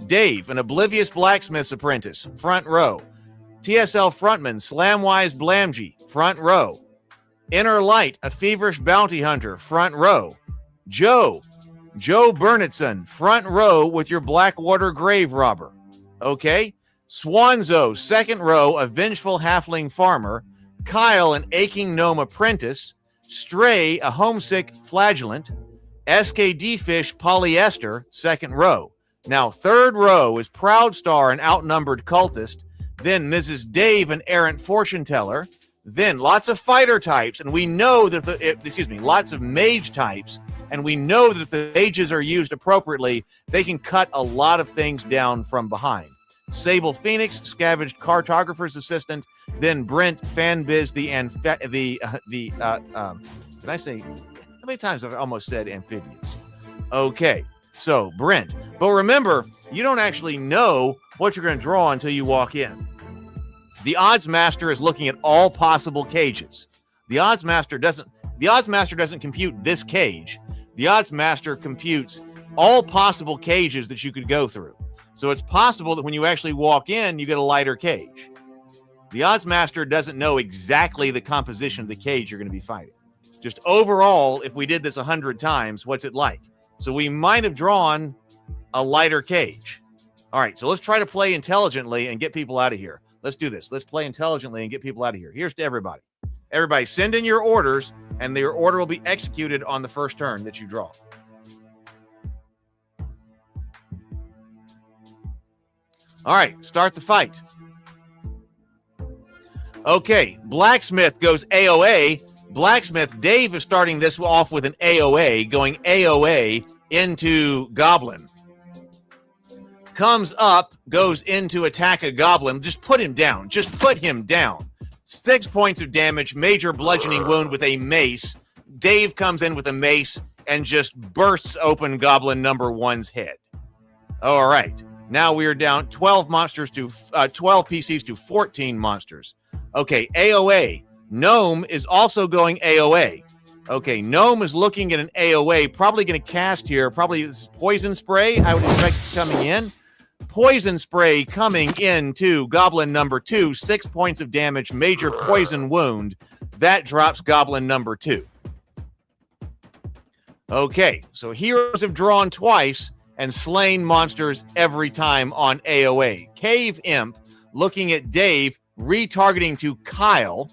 Dave, an oblivious blacksmith's apprentice, front row. TSL frontman, Slamwise Blamji, front row. Inner Light, a feverish bounty hunter, front row. Joe Bernitson, front row with your Blackwater grave robber. Okay. Swanzo, second row, a vengeful halfling farmer. Kyle, an aching gnome apprentice. Stray, a homesick flagellant. SKD Fish polyester, second row. Now, third row is Proud Star, an outnumbered cultist. Then Mrs. Dave, an errant fortune teller. Then lots of fighter types, and we know that lots of mage types, and we know that if the mages are used appropriately, they can cut a lot of things down from behind. Sable Phoenix, scavenged cartographer's assistant. Then Brent, Fanbiz, did I say, how many times have I almost said amphibians? Okay, so Brent. But remember, you don't actually know what you're going to draw until you walk in. The odds master is looking at all possible cages. The odds master doesn't compute this cage. The odds master computes all possible cages that you could go through. So it's possible that when you actually walk in, you get a lighter cage. The odds master doesn't know exactly the composition of the cage you're going to be fighting. Just overall, if we did this 100 times, what's it like? So we might have drawn a lighter cage. All right, so let's try to play intelligently and get people out of here. Let's do this. Let's play intelligently and get people out of here. Here's to everybody. Everybody, send in your orders, and your order will be executed on the first turn that you draw. All right, start the fight. Okay, Blacksmith goes AOA. Blacksmith, Dave is starting this off with an AOA, going AOA into Goblin. Comes up, goes into attack a Goblin. Just put him down. 6 points of damage, major bludgeoning wound with a mace. Dave comes in with a mace and just bursts open Goblin number 1's head. All right. Now we are down 12 PCs to 14 monsters. Okay, AOA. Gnome is also going AOA. Okay, Gnome is looking at an AOA, probably going to cast here. Probably this is Poison Spray. I would expect it's coming in. Poison Spray coming into Goblin number 2. 6 points of damage, major poison wound. That drops Goblin number 2. Okay, so heroes have drawn twice and slain monsters every time on AOA. Cave Imp looking at Dave, retargeting to Kyle.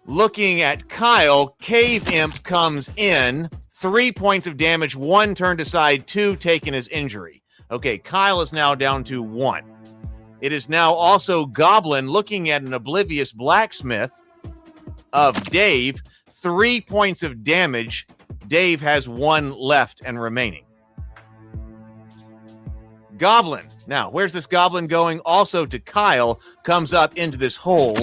Looking at Kyle, Cave Imp comes in. 3 points of damage, 1 turned aside, 2 taken as injury. Okay, Kyle is now down to 1. It is now also Goblin looking at an Oblivious Blacksmith of Dave. 3 points of damage. Dave has 1 left and remaining. Goblin. Now, where's this Goblin going? Also to Kyle. Comes up into this hole.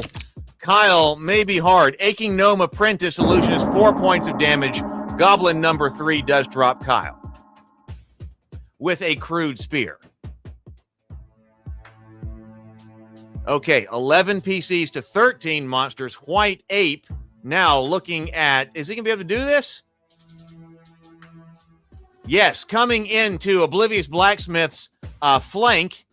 Kyle may be hard. Aching Gnome Apprentice Illusionist, 4 points of damage. Goblin number 3 does drop Kyle with a crude spear. Okay, 11 PCs to 13 monsters. White Ape now looking at, is he going to be able to do this? Yes, coming into Oblivious Blacksmith's flank,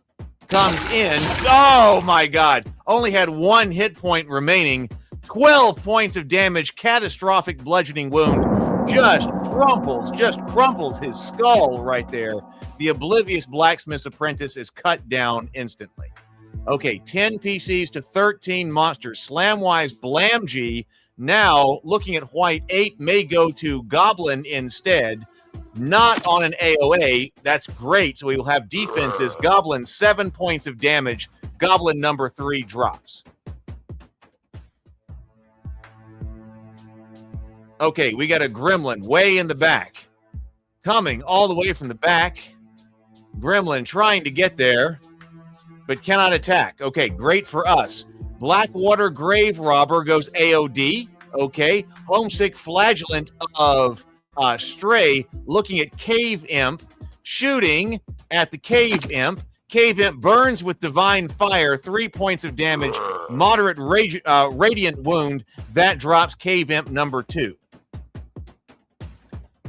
comes in. Oh my God. Only had 1 hit point remaining. 12 points of damage. Catastrophic bludgeoning wound. Just crumples his skull right there. The Oblivious Blacksmith's apprentice is cut down instantly. Okay, 10 PCs to 13 monsters. Slamwise Blamgee now looking at White Ape may go to Goblin instead. Not on an AOA. That's great. So we will have defenses. Goblin, 7 points of damage. Goblin number 3 drops. Okay, we got a Gremlin way in the back. Coming all the way from the back. Gremlin trying to get there, but cannot attack. Okay, great for us. Blackwater Grave Robber goes AOD. Okay, Homesick Flagellant of Stray looking at Cave Imp, shooting at the Cave Imp. Cave Imp burns with Divine Fire, 3 points of damage, moderate radiant wound. That drops Cave Imp number 2.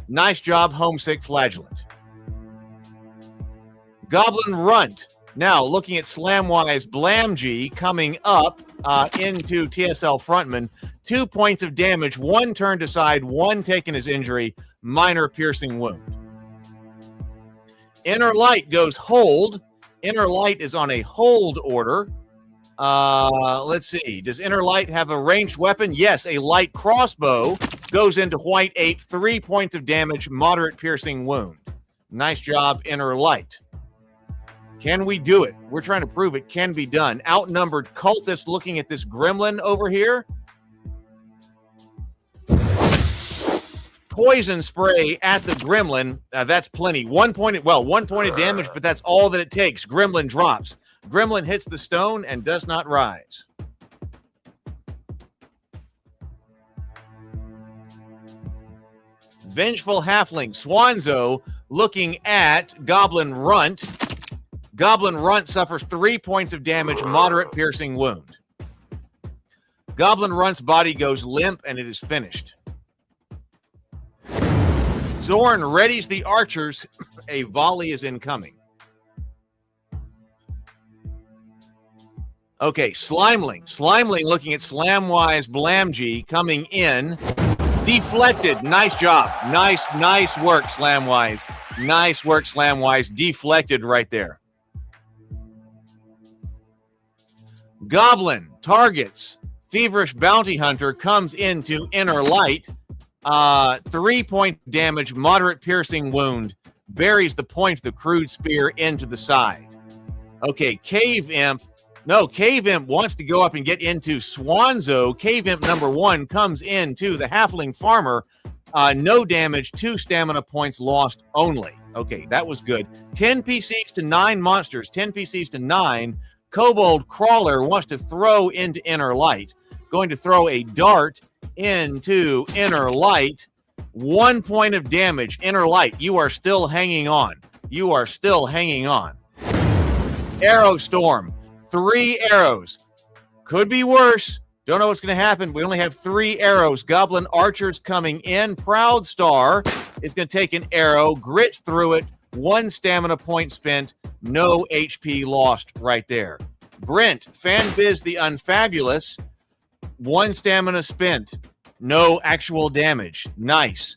Nice job, Homesick Flagellant. Goblin Runt now looking at Slamwise Blamgee coming up into TSL Frontman. 2 points of damage, 1 turned aside, 1 taken as injury, minor piercing wound. Inner Light goes hold. Inner Light is on a hold order. Let's see. Does Inner Light have a ranged weapon? Yes, a light crossbow goes into White Ape. 3 points of damage, moderate piercing wound. Nice job, Inner Light. Can we do it? We're trying to prove it can be done. Outnumbered cultist looking at this gremlin over here. Poison spray at the gremlin. That's plenty. 1 point of damage, but that's all that it takes. Gremlin drops. Gremlin hits the stone and does not rise. Vengeful Halfling Swanzo looking at Goblin Runt. Goblin Runt suffers 3 points of damage, moderate piercing wound. Goblin Runt's body goes limp and it is finished. Zorn readies the archers. A volley is incoming. Okay, Slimeling. Slimeling looking at Slamwise Blamgee coming in. Deflected. Nice job. Nice work, Slamwise. Nice work, Slamwise. Deflected right there. Goblin targets Feverish Bounty Hunter, comes into Inner Light. 3 point damage, moderate piercing wound, buries the point of the crude spear into the side. Okay, Cave Imp. No, Cave Imp wants to go up and get into Swanzo. Cave Imp number 1 comes into the Halfling Farmer. No damage, 2 stamina points lost only. Okay, that was good. 10 PCs to 9 monsters. 10 PCs to 9. Kobold Crawler wants to throw into Inner Light. Going to throw a dart into Inner Light. 1 point of damage. Inner Light, you are still hanging on. You are still hanging on. Arrow Storm. 3 arrows. Could be worse. Don't know what's going to happen. We only have 3 arrows. Goblin Archers coming in. Proud Star is going to take an arrow, grit through it. 1 stamina point spent. No HP lost right there. Brent, Fanbiz the Unfabulous. 1 stamina spent. No actual damage. Nice.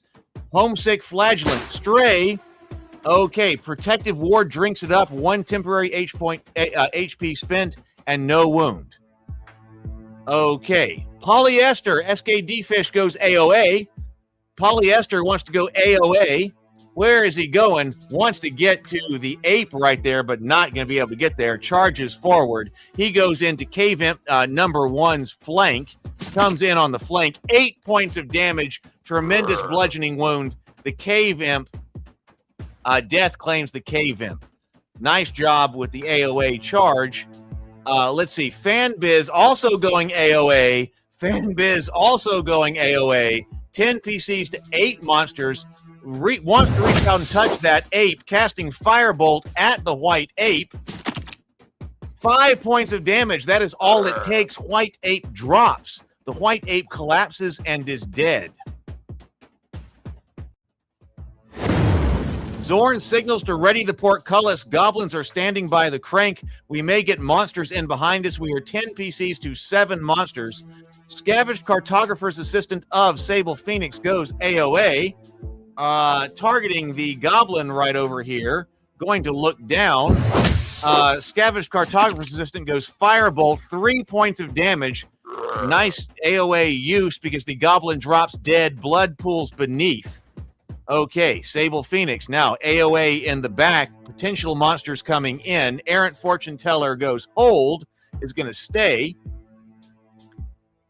Homesick Flagellant. Stray. Okay, Protective Ward drinks it up. 1 temporary HP spent and no wound. Okay, Polyester, SKD Fish goes AOA. Polyester wants to go AOA. Where is he going? Wants to get to the ape right there, but not going to be able to get there. Charges forward. He goes into Cave Imp number 1's flank. Comes in on the flank. 8 points of damage. Tremendous bludgeoning wound. The Cave Imp. Death claims the Cave Imp. Nice job with the AOA charge. Let's see. Fanbiz also going AOA. Fanbiz also going AOA. 10 PCs to 8 monsters. Wants to reach out and touch that ape, casting Firebolt at the White Ape. 5 points of damage. That is all it takes. White Ape drops. The White Ape collapses and is dead. Zorn signals to ready the portcullis. Goblins are standing by the crank. We may get monsters in behind us. We are 10 PCs to 7 monsters. Scavenged Cartographer's Assistant of Sable Phoenix goes AOA. Targeting the goblin right over here. Going to look down. Scavenged Cartographer's Assistant goes Firebolt. 3 points of damage. Nice AOA use because the goblin drops dead. Blood pools beneath. Okay, Sable Phoenix. Now, AOA in the back. Potential monsters coming in. Errant Fortune Teller goes hold. Is going to stay.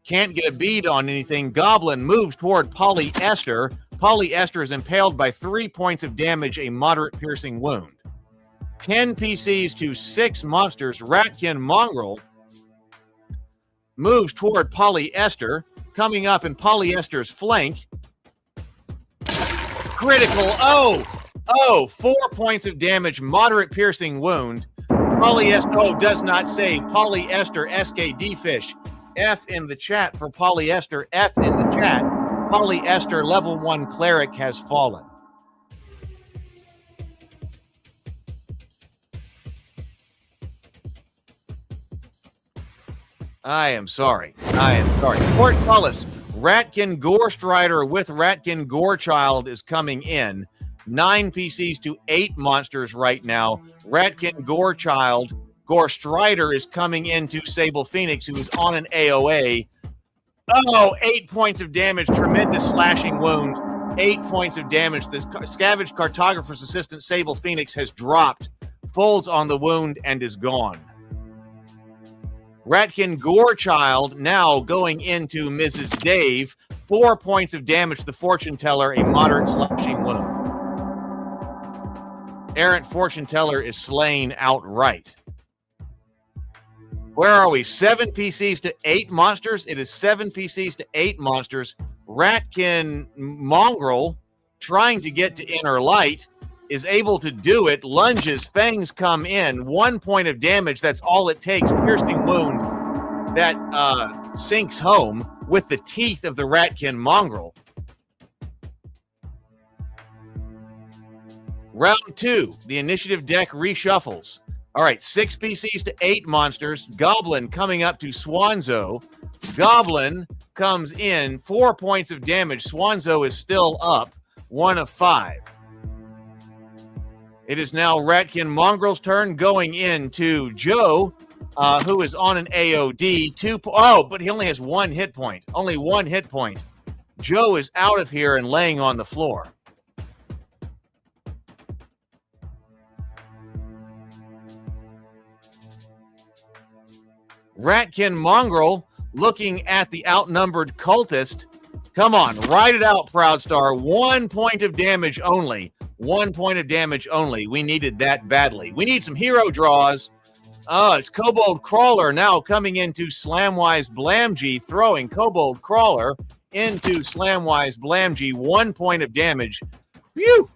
Can't get a bead on anything. Goblin moves toward Polyester. Polyester is impaled by 3 points of damage, a moderate piercing wound. 10 PCs to 6 monsters. Ratkin Mongrel moves toward Polyester, coming up in Polyester's flank. Critical. Oh, 4 points of damage, moderate piercing wound. Polyester, does not save. Polyester, SKD Fish. F in the chat for Polyester. F in the chat. Polyester, level 1 cleric has fallen. I am sorry. Portcullis. Ratkin Gorestrider with Ratkin Gorechild is coming in. 9 PCs to 8 monsters right now. Ratkin Gorestrider is coming into Sable Phoenix, who is on an AOA. 8 points of damage. Tremendous slashing wound. 8 points of damage. The Scavenged Cartographer's Assistant, Sable Phoenix, has dropped, folds on the wound, and is gone. Ratkin Gorechild now going into Mrs. Dave. 4 points of damage to the Fortune Teller, a moderate slashing wound. Errant Fortune Teller is slain outright. Where are we? 7 PCs to 8 monsters. It is 7 PCs to 8 monsters. Ratkin Mongrel, trying to get to Inner Light, is able to do it. Lunges, fangs come in. 1 point of damage. That's all it takes. Piercing wound that sinks home with the teeth of the Ratkin Mongrel. Round 2, the initiative deck reshuffles. All right, 6 PCs to 8 monsters. Goblin coming up to Swanzo. Goblin comes in, 4 points of damage. Swanzo is still up, 1 of 5. It is now Ratkin Mongrel's turn, going into Joe, who is on an AOD. But he only has 1 hit point. Only 1 hit point. Joe is out of here and laying on the floor. Ratkin Mongrel looking at the outnumbered cultist. Come on, ride it out, Proud Star. 1 point of damage only. 1 point of damage only. We needed that badly. We need some hero draws. It's Kobold Crawler now coming into Slamwise Blamgee, throwing Kobold Crawler into Slamwise Blamgee. 1 point of damage. Phew!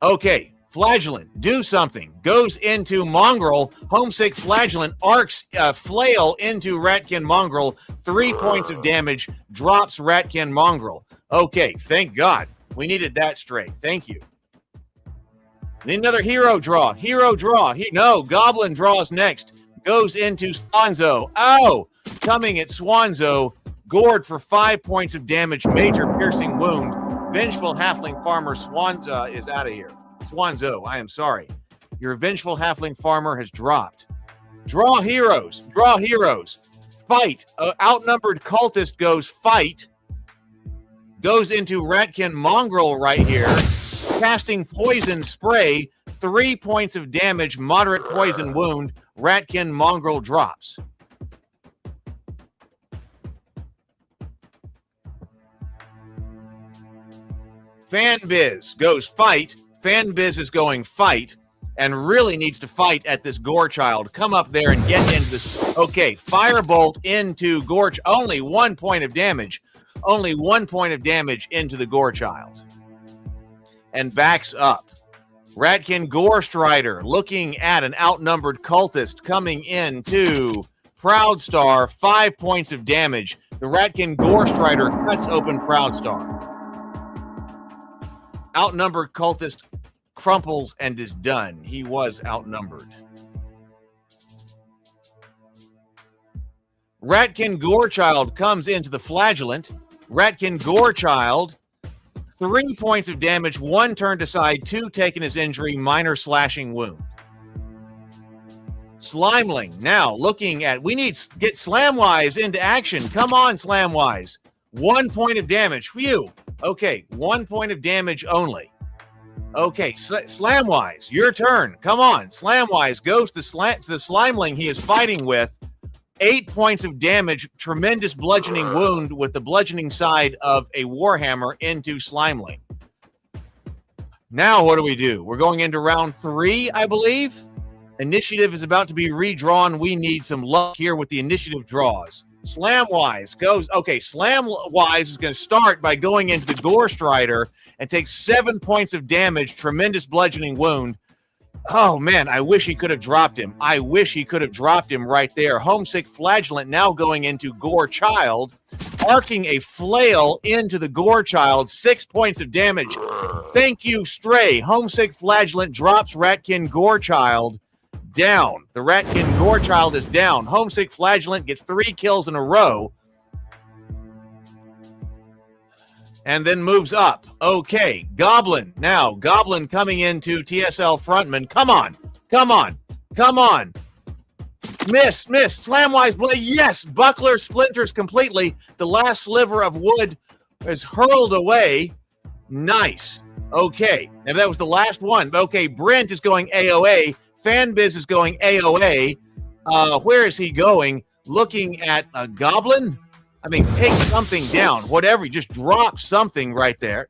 Okay, Flagellant, do something. Goes into Mongrel. Homesick Flagellant arcs flail into Ratkin Mongrel. 3 points of damage. Drops Ratkin Mongrel. Okay, thank God. We needed that straight. Thank you. Need another hero draw. No, Goblin draws next. Goes into Swanzo. Coming at Swanzo. Gored for 5 points of damage. Major piercing wound. Vengeful Halfling Farmer Swanza is out of here. Swanzo, I am sorry. Your vengeful halfling farmer has dropped. Draw heroes. Draw heroes. Fight. Outnumbered cultist goes fight. Goes into Ratkin Mongrel right here. Casting poison spray. 3 points of damage. Moderate poison wound. Ratkin Mongrel drops. Fanbiz goes fight. Fanbiz is going fight and really needs to fight at this Gore Child. Come up there and get into this. Okay, Firebolt into Gore. Only 1 point of damage. Only 1 point of damage into the Gore Child. And backs up. Ratkin Gore Strider looking at an outnumbered cultist coming into Proud Star. 5 points of damage. The Ratkin Gore Strider cuts open Proud Star. Outnumbered cultist crumples and is done. He was outnumbered. Ratkin Gorechild comes into the Flagellant. Ratkin Gorechild, 3 points of damage, 1 turned aside, 2 taken as injury, minor slashing wound. Slimeling now looking at, we need to get Slamwise into action. Come on, Slamwise. 1 point of damage. Phew. Okay, 1 point of damage only. Okay, Slamwise, your turn. Come on, Slamwise goes to the Slimeling he is fighting with. 8 points of damage, tremendous bludgeoning wound with the bludgeoning side of a Warhammer into Slimeling. Now what do? We're going into round 3, I believe. Initiative is about to be redrawn. We need some luck here with the initiative draws. Slamwise goes, okay, Slamwise is going to start by going into the Gore Strider and takes 7 points of damage, tremendous bludgeoning wound. Oh, man, I wish he could have dropped him. I wish he could have dropped him right there. Homesick Flagellant now going into Gore Child, arcing a flail into the Gore Child, 6 points of damage. Thank you, Stray. Homesick Flagellant drops Ratkin Gore Child down. The Ratkin Gore Child is down. Homesick Flagellant gets 3 kills in a row and then moves up. Okay, Goblin. Now, Goblin coming into TSL Frontman. Come on. Come on. Come on. Miss. Slamwise blade. Yes, Buckler splinters completely. The last sliver of wood is hurled away. Nice. Okay, and that was the last one. Okay, Brent is going AOA. Fanbiz is going AOA. Where is he going? Looking at a Goblin? I mean, take something down. Whatever. Just drop something right there.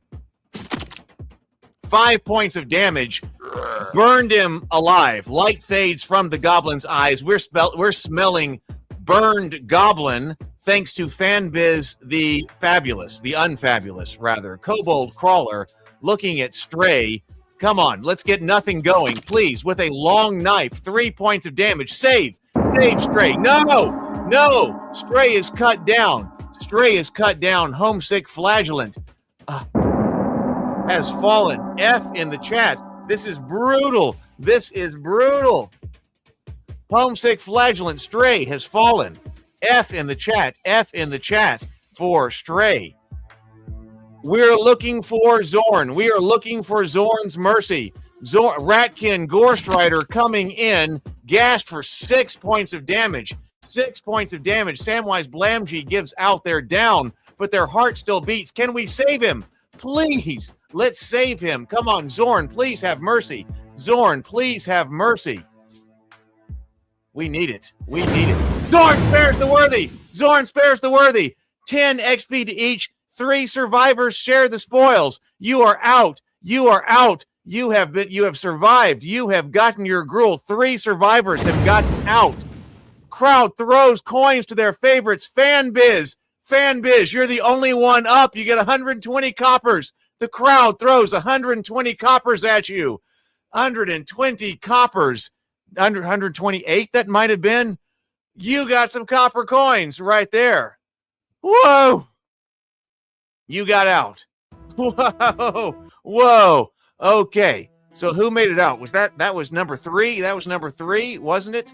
5 points of damage. Burned him alive. Light fades from the Goblin's eyes. We're smelling burned Goblin thanks to Fanbiz the Fabulous. The Unfabulous, rather. Kobold Crawler looking at Stray. Come on, let's get nothing going, please, with a long knife. 3 points of damage. Save, Stray. No, Stray is cut down. Stray is cut down. Homesick Flagellant has fallen. F in the chat. This is brutal. Homesick Flagellant. Stray has fallen. F in the chat for Stray. We're looking for Zorn. We are looking for Zorn's mercy. Ratkin Gore Strider coming in, gassed for 6 points of damage. 6 points of damage. Samwise Blamji gives out. They're down, but their heart still beats. Can we save him? Please, let's save him. Come on, Zorn, please have mercy. Zorn, please have mercy. We need it. Zorn spares the worthy. 10 XP to each. 3 survivors share the spoils. You are out. You have survived. You have gotten your gruel. 3 survivors have gotten out. Crowd throws coins to their favorites. Fanbiz, you're the only one up. You get 120 coppers. The crowd throws 120 coppers at you. 120 coppers. 128, that might have been. You got some copper coins right there. Whoa. You got out. Whoa. Okay. So who made it out? Was that was number 3? That was number 3, wasn't it?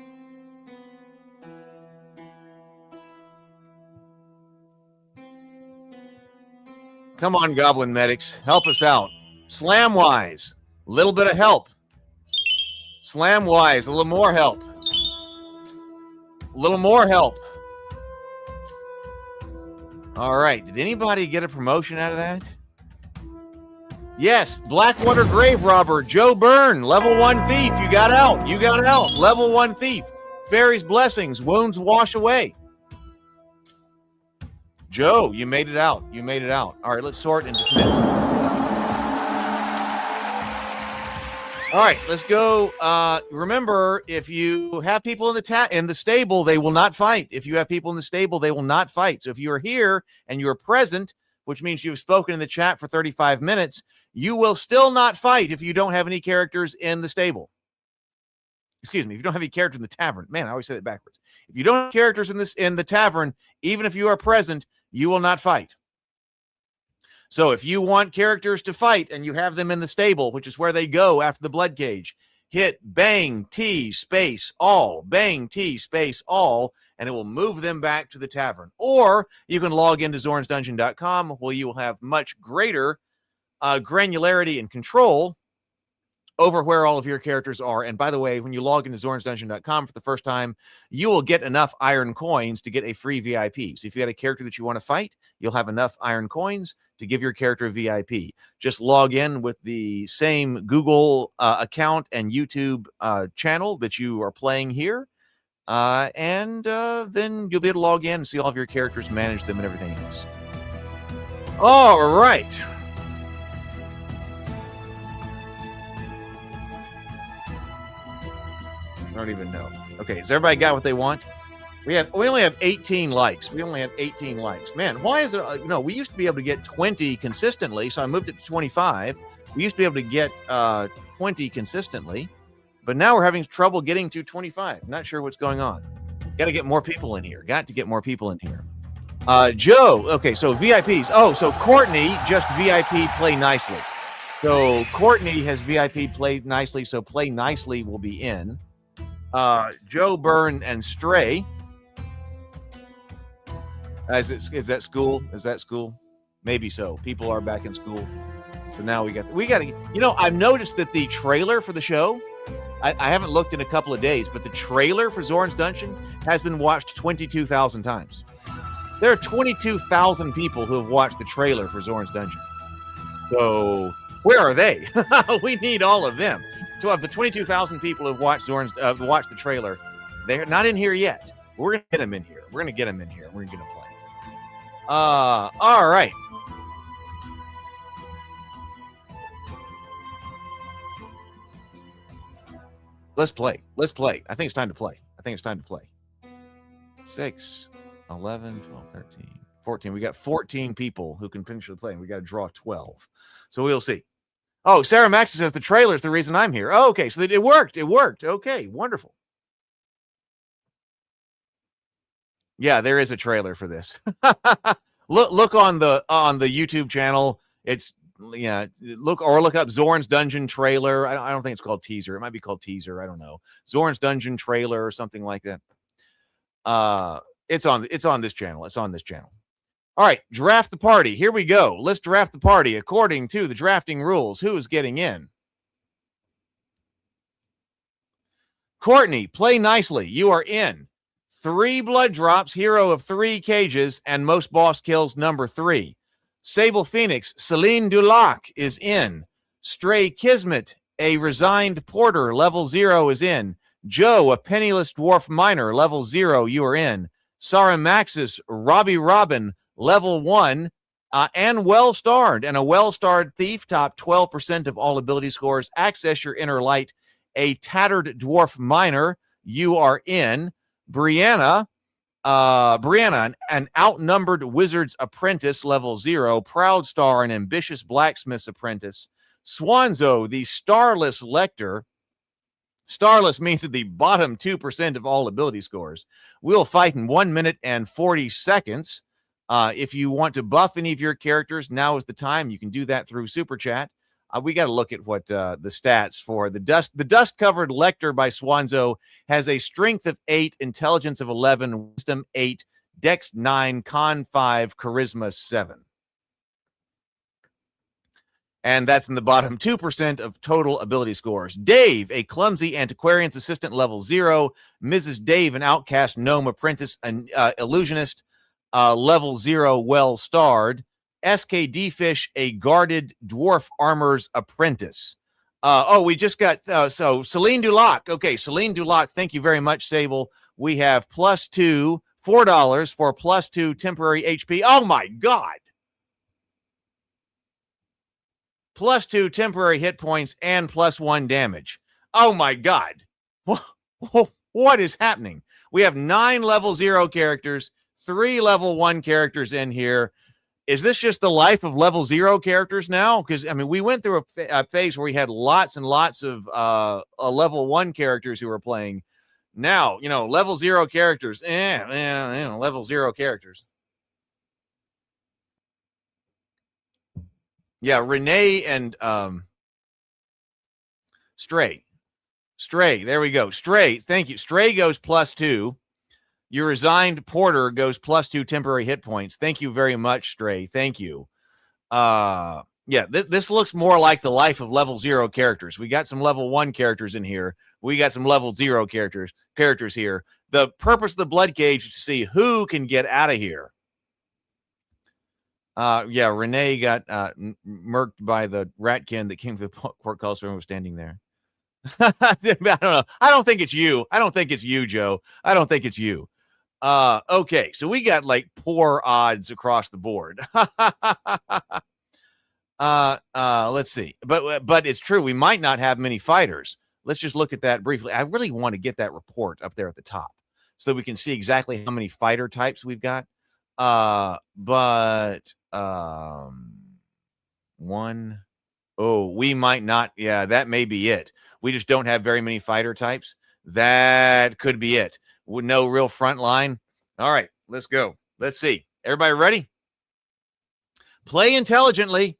Come on, Goblin Medics. Help us out. Slamwise. Little bit of help. Slam-wise, a little more help. A little more help. All right. Did anybody get a promotion out of that? Yes. Blackwater Grave Robber, Joe Byrne, level 1 thief. You got out. You got out. Level 1 thief. Fairy's blessings. Wounds wash away. Joe, you made it out. You made it out. All right. Let's sort and dismiss. All right, let's go. Remember, if you have people in the stable, they will not fight. If you have people in the stable, they will not fight. So if you are here and you are present, which means you've spoken in the chat for 35 minutes, you will still not fight if you don't have any characters in the stable. Excuse me, if you don't have any characters in the tavern. Man, I always say that backwards. If you don't have characters in the tavern, even if you are present, you will not fight. So if you want characters to fight and you have them in the stable, which is where they go after the Bloodcage, hit bang T space all, bang T space all, and it will move them back to the tavern. Or you can log into zornsdungeon.com where you will have much greater granularity and control over where all of your characters are. And by the way, when you log into zornsdungeon.com for the first time, you will get enough iron coins to get a free VIP. So if you got a character that you want to fight, you'll have enough iron coins to give your character a VIP. Just log in with the same Google account and YouTube channel that you are playing here. And then you'll be able to log in and see all of your characters, manage them, and everything else. All right. I don't even know. Okay, has everybody got what they want? We only have 18 likes. We only have 18 likes. Man, why is it? We used to be able to get 20 consistently, so I moved it to 25. We used to be able to get 20 consistently, but now we're having trouble getting to 25. Not sure what's going on. Got to get more people in here. Got to get more people in here. Joe. Okay, so VIPs. Oh, so Courtney just VIP play nicely. So Courtney has VIP played nicely. So play nicely will be in. Joe Byrne and Stray. Is that school? Is that school? Maybe so. People are back in school. So now we got to, I've noticed that the trailer for the show, I haven't looked in a couple of days, but the trailer for Zorn's Dungeon has been watched 22,000 times. There are 22,000 people who have watched the trailer for Zorn's Dungeon. So where are they? We need all of them. So of the 22,000 people who have watched watched the trailer, they're not in here yet. We're going to get them in here. We're going to get them in here. We're going to get them playing. All right. Let's play. Let's play. I think it's time to play. 6, 11, 12, 13, 14. We got 14 people who can finish the play. We got to draw 12. So we'll see. Oh, Sarah Max says the trailer is the reason I'm here. Oh, okay. So it worked. It worked. Okay. Wonderful. Yeah, there is a trailer for this. Look on the YouTube channel. Look up Zorn's Dungeon trailer. I don't think it's called teaser. It might be called teaser. I don't know. Zorn's Dungeon trailer or something like that. It's on this channel. It's on this channel. All right, draft the party. Here we go. Let's draft the party according to the drafting rules. Who is getting in? Courtney, play nicely. You are in. 3 blood drops, hero of 3 cages, and most boss kills number 3. Sable Phoenix, Celine Dulac is in. Stray Kismet, a resigned porter, level 0 is in. Joe, a penniless dwarf miner, level 0, you are in. Sarah Maxis, Robbie Robin, level 1, and well-starred. And a well-starred thief, top 12% of all ability scores. Access your inner light. A tattered dwarf miner, you are in. Brianna, an outnumbered wizard's apprentice, level 0. Proud Star, an ambitious blacksmith's apprentice. Swanzo, the starless lector. Starless means at the bottom 2% of all ability scores. We'll fight in 1 minute and 40 seconds. If you want to buff any of your characters, now is the time. You can do that through Super Chat. We got to look at what the stats for the dust-covered lector by Swanzo has a strength of 8, intelligence of 11, wisdom 8, dex 9, con 5, charisma 7. And that's in the bottom 2% of total ability scores. Dave, a clumsy antiquarian's assistant, level 0. Mrs. Dave, an outcast gnome apprentice, an illusionist, level 0, well starred. SKD Fish, a guarded dwarf armor's apprentice. We just got, so Celine Dulac. Okay, Celine Dulac, thank you very much, Sable. We have +2, $4 for +2 temporary HP. Oh my God. +2 temporary hit points and +1 damage. Oh my God. What is happening? We have 9 level 0 characters, 3 level 1 characters in here. Is this just the life of level 0 characters now? Because, I mean, we went through a phase where we had lots and lots of level 1 characters who were playing. Now, level 0 characters, level 0 characters. Yeah, Renee and Stray. There we go. Stray, thank you. Stray goes +2. Your resigned Porter goes +2 temporary hit points. Thank you very much, Stray. Thank you. This looks more like the life of level 0 characters. We got some level 1 characters in here. We got some level 0 characters here. The purpose of the Bloodcage is to see who can get out of here. Renee got murked by the ratkin that came to the court calls and was standing there. I don't know. I don't think it's you. I don't think it's you, Joe. I don't think it's you. Okay, so we got like poor odds across the board. Let's see. But it's true. We might not have many fighters. Let's just look at that briefly. I really want to get that report up there at the top so that we can see exactly how many fighter types we've got. We might not. Yeah, that may be it. We just don't have very many fighter types. That could be it. With no real front line. All right, let's go. Let's see. Everybody ready? Play intelligently.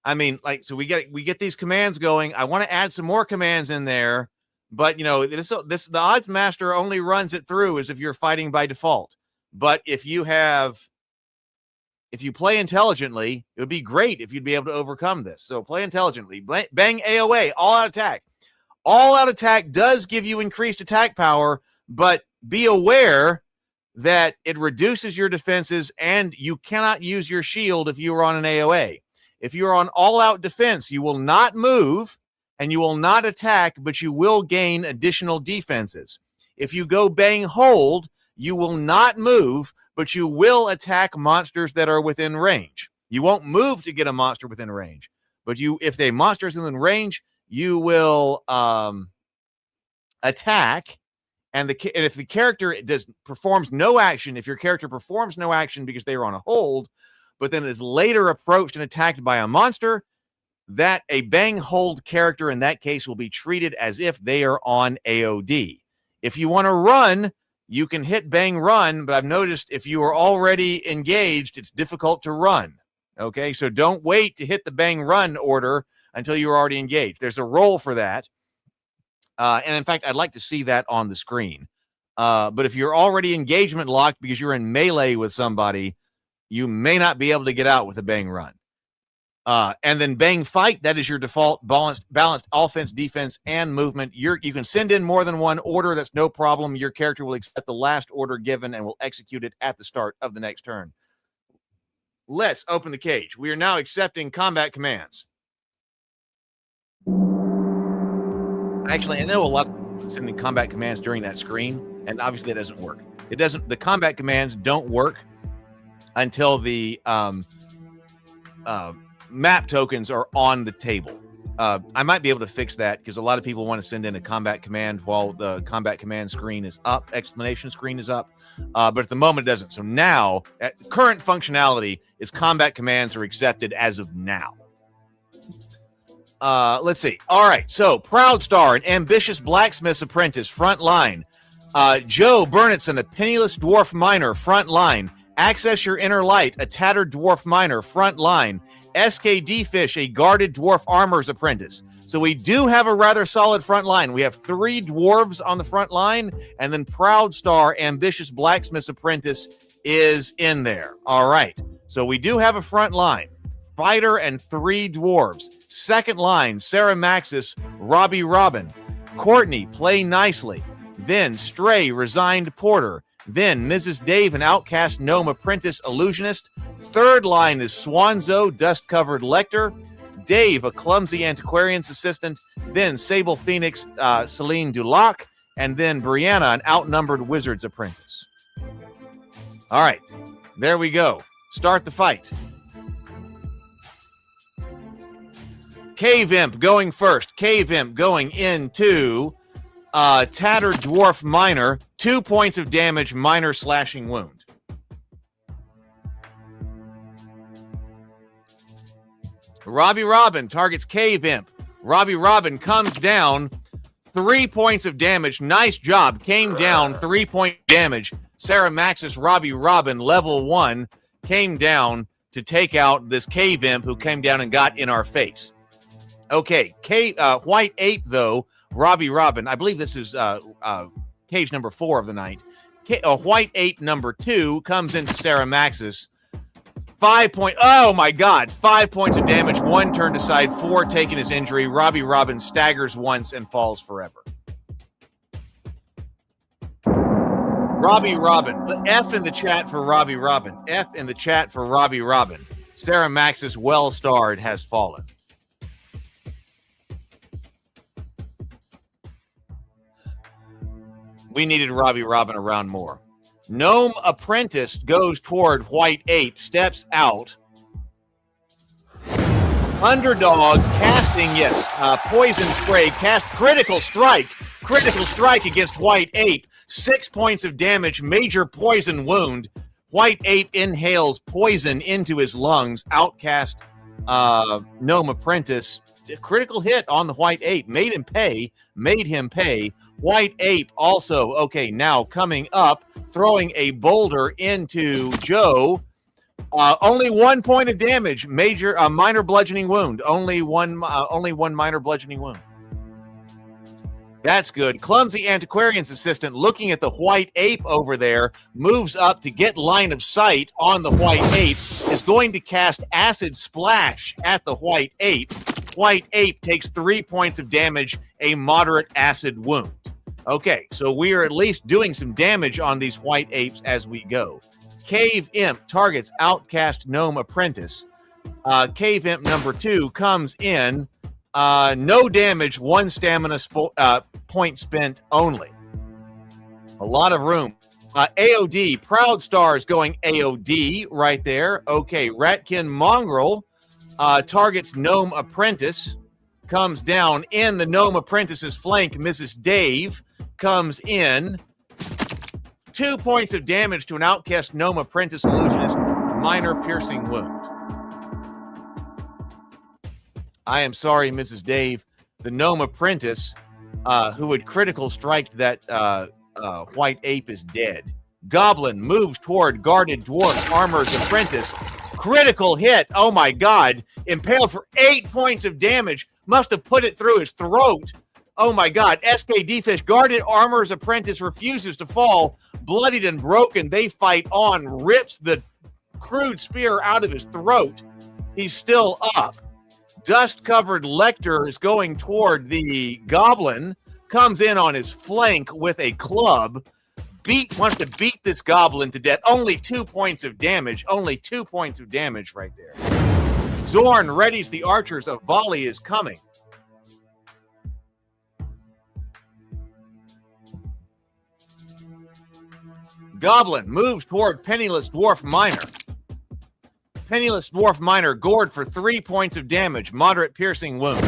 I mean, so we get these commands going. I want to add some more commands in there, but the odds master only runs it through as if you're fighting by default. But if you play intelligently, it would be great if you'd be able to overcome this. So play intelligently. Bang AOA, all out attack. All out attack does give you increased attack power, but be aware that it reduces your defenses and you cannot use your shield if you are on an AOA. If you are on all out defense, you will not move and you will not attack, but you will gain additional defenses. If you go bang hold, you will not move, but you will attack monsters that are within range. You won't move to get a monster within range, but if the monster is within range, you will attack. And if the character performs no action, if your character performs no action because they are on a hold, but then is later approached and attacked by a monster, that a bang hold character in that case will be treated as if they are on AOD. If you want to run, you can hit bang run, but I've noticed if you are already engaged, it's difficult to run. Okay, so don't wait to hit the bang run order until you're already engaged. There's a role for that. And in fact, I'd like to see that on the screen. But if you're already engagement locked because you're in melee with somebody, you may not be able to get out with a bang run. And then bang fight, that is your default balanced offense, defense, and movement. You can send in more than one order. That's no problem. Your character will accept the last order given and will execute it at the start of the next turn. Let's open the cage. We are now accepting combat commands. Actually, I know a lot of sending combat commands during that screen, and obviously it doesn't work. The combat commands don't work until the map tokens are on the table. I might be able to fix that because a lot of people want to send in a combat command while the combat command screen is up, explanation screen is up, but at the moment it doesn't. So now, current functionality is combat commands are accepted as of now. Let's see. All right, so Proud Star, an ambitious blacksmith's apprentice, front line. Joe Burnetson, a penniless dwarf miner, front line. Access Your Inner Light, a tattered dwarf miner, front line. SKD Fish, a guarded dwarf armor's apprentice. So we do have a rather solid front line. We have 3 dwarves on the front line, and then Proud Star, ambitious blacksmith's apprentice, is in there. All right. So we do have a front line. fighter and 3 dwarves. Second line, Sarah Maxis, Robbie Robin. Courtney, play nicely. Then Stray, resigned porter. Then Mrs. Dave, an outcast gnome apprentice illusionist. Third line is Swanzo, dust-covered lector. Dave, a clumsy antiquarian's assistant. Then Sable Phoenix, Celine Dulac. And then Brianna, an outnumbered wizard's apprentice. All right, there we go. Start the fight. Cave Imp going first. Cave Imp going into Tattered Dwarf Miner. 2 points of damage, minor slashing wound. Robbie Robin targets Cave Imp. Robbie Robin comes down. 3 points of damage. Nice job. Came down. 3-point damage. Sarah Maxis, Robbie Robin, level 1, came down to take out this Cave Imp who came down and got in our face. Okay, White Ape, though, Robbie Robin, I believe this is cage number 4 of the night. White Ape number 2 comes into Sarah Maxis. 5 point, oh my God, 5 points of damage, 1 turned aside, 4 taking his injury. Robbie Robin staggers once and falls forever. Robbie Robin, the F in the chat for Robbie Robin. F in the chat for Robbie Robin. Sarah Maxis, well-starred, has fallen. We needed Robbie Robin around more. Gnome Apprentice goes toward White Ape, steps out. Underdog casting, yes, poison spray, cast critical strike against White Ape. 6 points of damage, major poison wound. White Ape inhales poison into his lungs. Outcast Gnome Apprentice, critical hit on the White Ape, made him pay. White Ape also, okay, now coming up, throwing a boulder into Joe. Only 1 point of damage, minor bludgeoning wound. Only one minor bludgeoning wound. That's good. Clumsy Antiquarian's assistant looking at the White Ape over there, moves up to get line of sight on the White Ape, is going to cast Acid Splash at the White Ape. White Ape takes 3 points of damage, a moderate acid wound. Okay, so we are at least doing some damage on these White Apes as we go. Cave Imp targets Outcast Gnome Apprentice. Cave Imp number 2 comes in. No damage, 1 stamina point spent only. A lot of room. AOD, Proud Stars going AOD right there. Okay, Ratkin Mongrel targets Gnome Apprentice. Comes down in the Gnome Apprentice's flank. Mrs. Dave comes in. 2 points of damage to an Outcast Gnome Apprentice illusionist. Minor piercing wound. I am sorry, Mrs. Dave. The Gnome Apprentice, who had critical striked that White Ape, is dead. Goblin moves toward Guarded Dwarf Armor's Apprentice. Critical hit. Oh, my God. Impaled for 8 points of damage. Must have put it through his throat. Oh, my God. SKD Fish. Guarded Armor's Apprentice refuses to fall. Bloodied and broken. They fight on. Rips the crude spear out of his throat. He's still up. Dust-covered Lecter is going toward the Goblin. Comes in on his flank with a club. Wants to beat this Goblin to death. Only 2 points of damage. Only 2 points of damage right there. Zorn readies the archers. A volley is coming. Goblin moves toward Penniless Dwarf Miner. Penniless Dwarf Miner gored for 3 points of damage. Moderate piercing wound.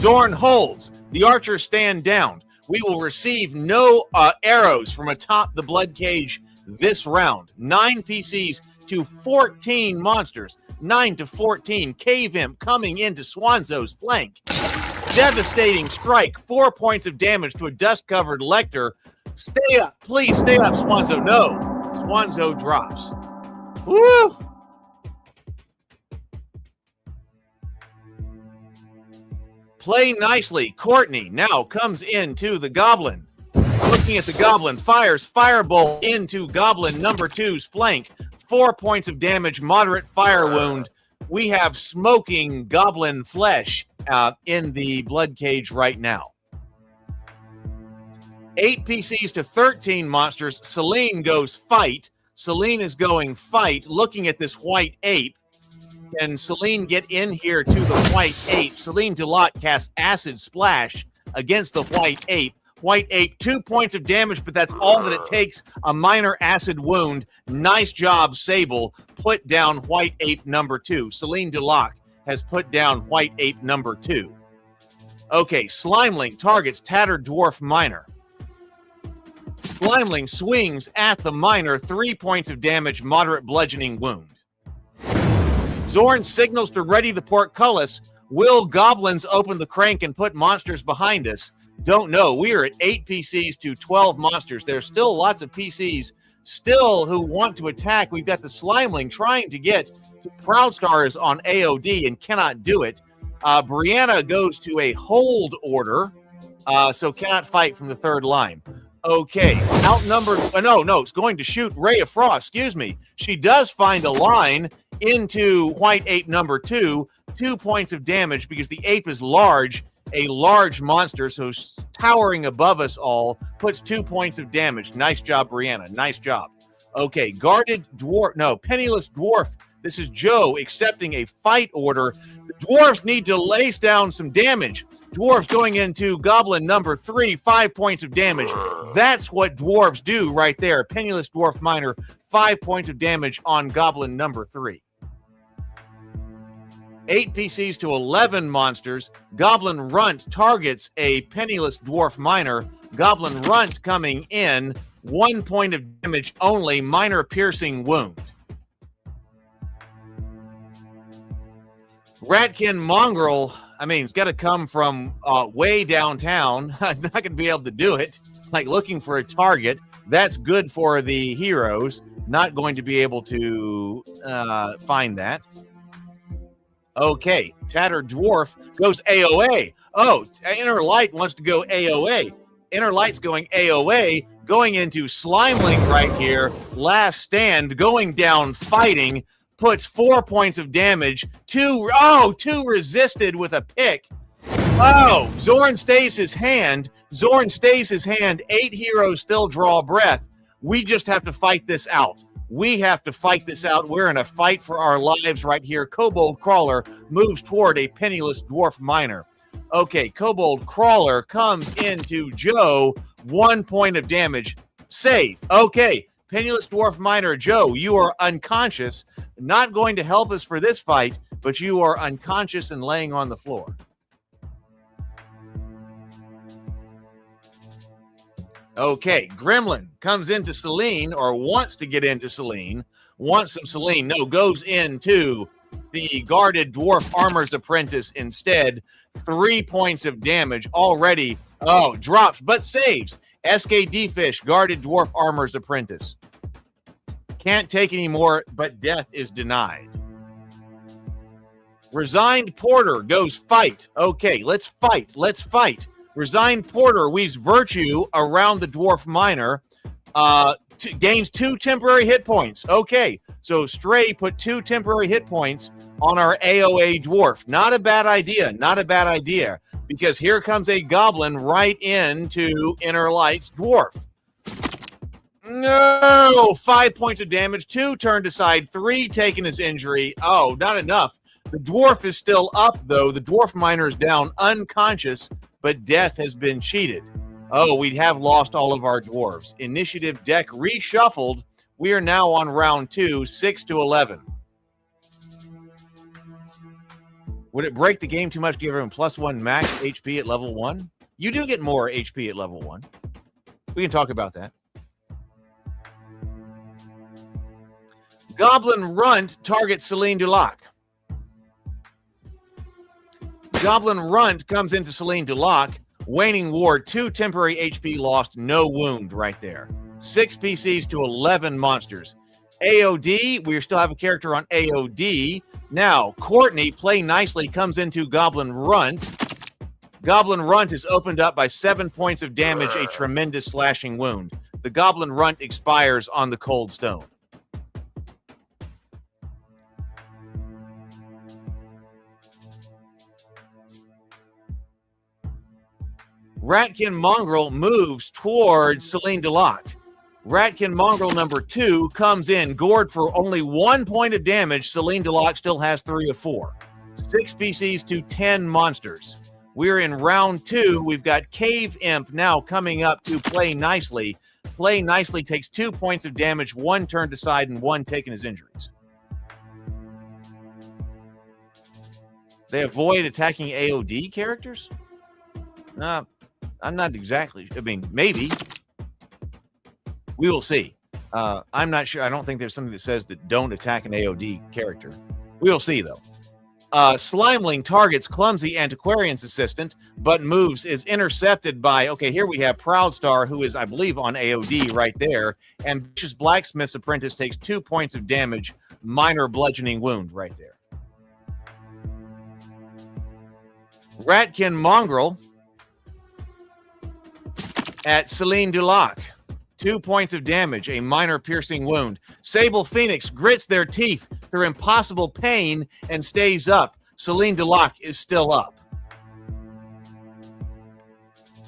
Zorn holds. The archers stand down. We will receive no arrows from atop the Bloodcage this round. 9 PCs to 14 monsters. 9 to 14. Cave Imp coming into Swanzo's flank. Devastating strike. 4 points of damage to a dust-covered Lecter. Stay up. Please stay up, Swanzo. No. Swanzo drops. Woo! Play nicely. Courtney now comes into the Goblin. Looking at the Goblin, fires Firebolt into Goblin number 2's flank. 4 points of damage, moderate fire wound. We have smoking goblin flesh in the Bloodcage right now. 8 PCs to 13 monsters. Celine goes fight. Celine is going fight, looking at this White Ape. Can Celine get in here to the White Ape? Celine Dulot casts Acid Splash against the White Ape. White Ape, 2 points of damage, but that's all that it takes. A minor acid wound. Nice job, Sable. Put down White Ape number 2. Celine Dulot has put down White Ape number 2. Okay, Slimeling targets Tattered Dwarf Miner. Slimeling swings at the miner, 3 points of damage, moderate bludgeoning wound. Zorn signals to ready the portcullis. Will goblins open the crank and put monsters behind us? Don't know. We are at 8 PCs to 12 monsters. There's still lots of PCs still who want to attack. We've got the Slimeling trying to get to Proud Stars on AOD and cannot do it. Brianna goes to a hold order, so cannot fight from the third line. Okay, outnumbered. No, it's going to shoot Ray of Frost. Excuse me. She does find a line into White Ape number 2. 2 points of damage because the ape is large, a large monster, so towering above us all, puts 2 points of damage. Nice job, Brianna. Nice job. Okay, guarded dwarf. No, penniless dwarf. This is Joe accepting a fight order. The dwarves need to lace down some damage. Dwarves going into goblin number 3, 5 points of damage. That's what dwarves do right there. Penniless dwarf miner, 5 points of damage on goblin number 3. 8 PCs to 11 monsters. Goblin Runt targets a penniless dwarf miner. Goblin Runt coming in, 1 point of damage only, minor piercing wound. Ratkin Mongrel, it's got to come from way downtown. I'm not going to be able to do it. Like looking for a target. That's good for the heroes. Not going to be able to find that. Okay, Tattered Dwarf goes AOA. Oh, Inner Light wants to go AOA. Inner Light's going AOA, going into Slimeling right here. Last stand, going down fighting, puts 4 points of damage. Two resisted with a pick. Oh, Zorn stays his hand. Zorn stays his hand. 8 heroes still draw breath. We just have to fight this out. We have to fight this out. We're in a fight for our lives right here. Kobold Crawler moves toward a penniless dwarf miner. Okay, Kobold Crawler comes into Joe. 1 point of damage. Save. Okay, penniless dwarf miner Joe, you are unconscious. Not going to help us for this fight, but you are unconscious and laying on the floor. Okay, Gremlin comes into Celine, or wants to get into Celine, wants some Celine. No, goes into the guarded dwarf armor's apprentice instead. 3 points of damage already. Oh, drops, but saves. SKD Fish, guarded dwarf armor's apprentice. Can't take any more, but death is denied. Resigned Porter goes fight. Okay, let's fight. Let's fight. Resigned Porter weaves virtue around the dwarf miner, gains 2 temporary hit points. Okay, so Stray put 2 temporary hit points on our AOA dwarf. Not a bad idea, not a bad idea, because here comes a goblin right into Inner Light's dwarf. No, 5 points of damage, 2 turned aside, 3 taken as injury. Oh, not enough. The dwarf is still up, though. The dwarf miner is down unconscious, but death has been cheated. Oh, we have lost all of our dwarves. Initiative deck reshuffled. We are now on round 2, 6 to 11. Would it break the game too much to give everyone +1 max HP at level 1? You do get more HP at level 1. We can talk about that. Goblin Runt targets Celine Dulac. Goblin Runt comes into Celine Dulac. Waning Ward, 2 temporary HP lost, no wound right there. 6 PCs to 11 monsters. AOD, we still have a character on AOD. Now, Courtney, play nicely, comes into Goblin Runt. Goblin Runt is opened up by 7 points of damage, a tremendous slashing wound. The Goblin Runt expires on the Cold Stone. Ratkin Mongrel moves towards Celine Delac. Ratkin Mongrel number 2 comes in, gored for only 1 point of damage. Celine Delac still has 3 of 4. 6 PCs to 10 monsters. We're in round 2. We've got Cave Imp now coming up to Play Nicely. Play Nicely takes 2 points of damage, 1 turned aside, and 1 taken as injuries. They avoid attacking AOD characters? I'm not exactly. I mean, maybe. We will see. I'm not sure. I don't think there's something that says that don't attack an AOD character. We will see, though. Slimeling targets Clumsy Antiquarian's assistant, but moves is intercepted by, okay, here we have Proudstar, who is, I believe, on AOD right there. Ambitious Blacksmith's apprentice takes 2 points of damage, minor bludgeoning wound right there. Ratkin Mongrel at Celine Dulac. 2 points of damage, a minor piercing wound. Sable Phoenix grits their teeth through impossible pain and stays up. Celine Dulac is still up.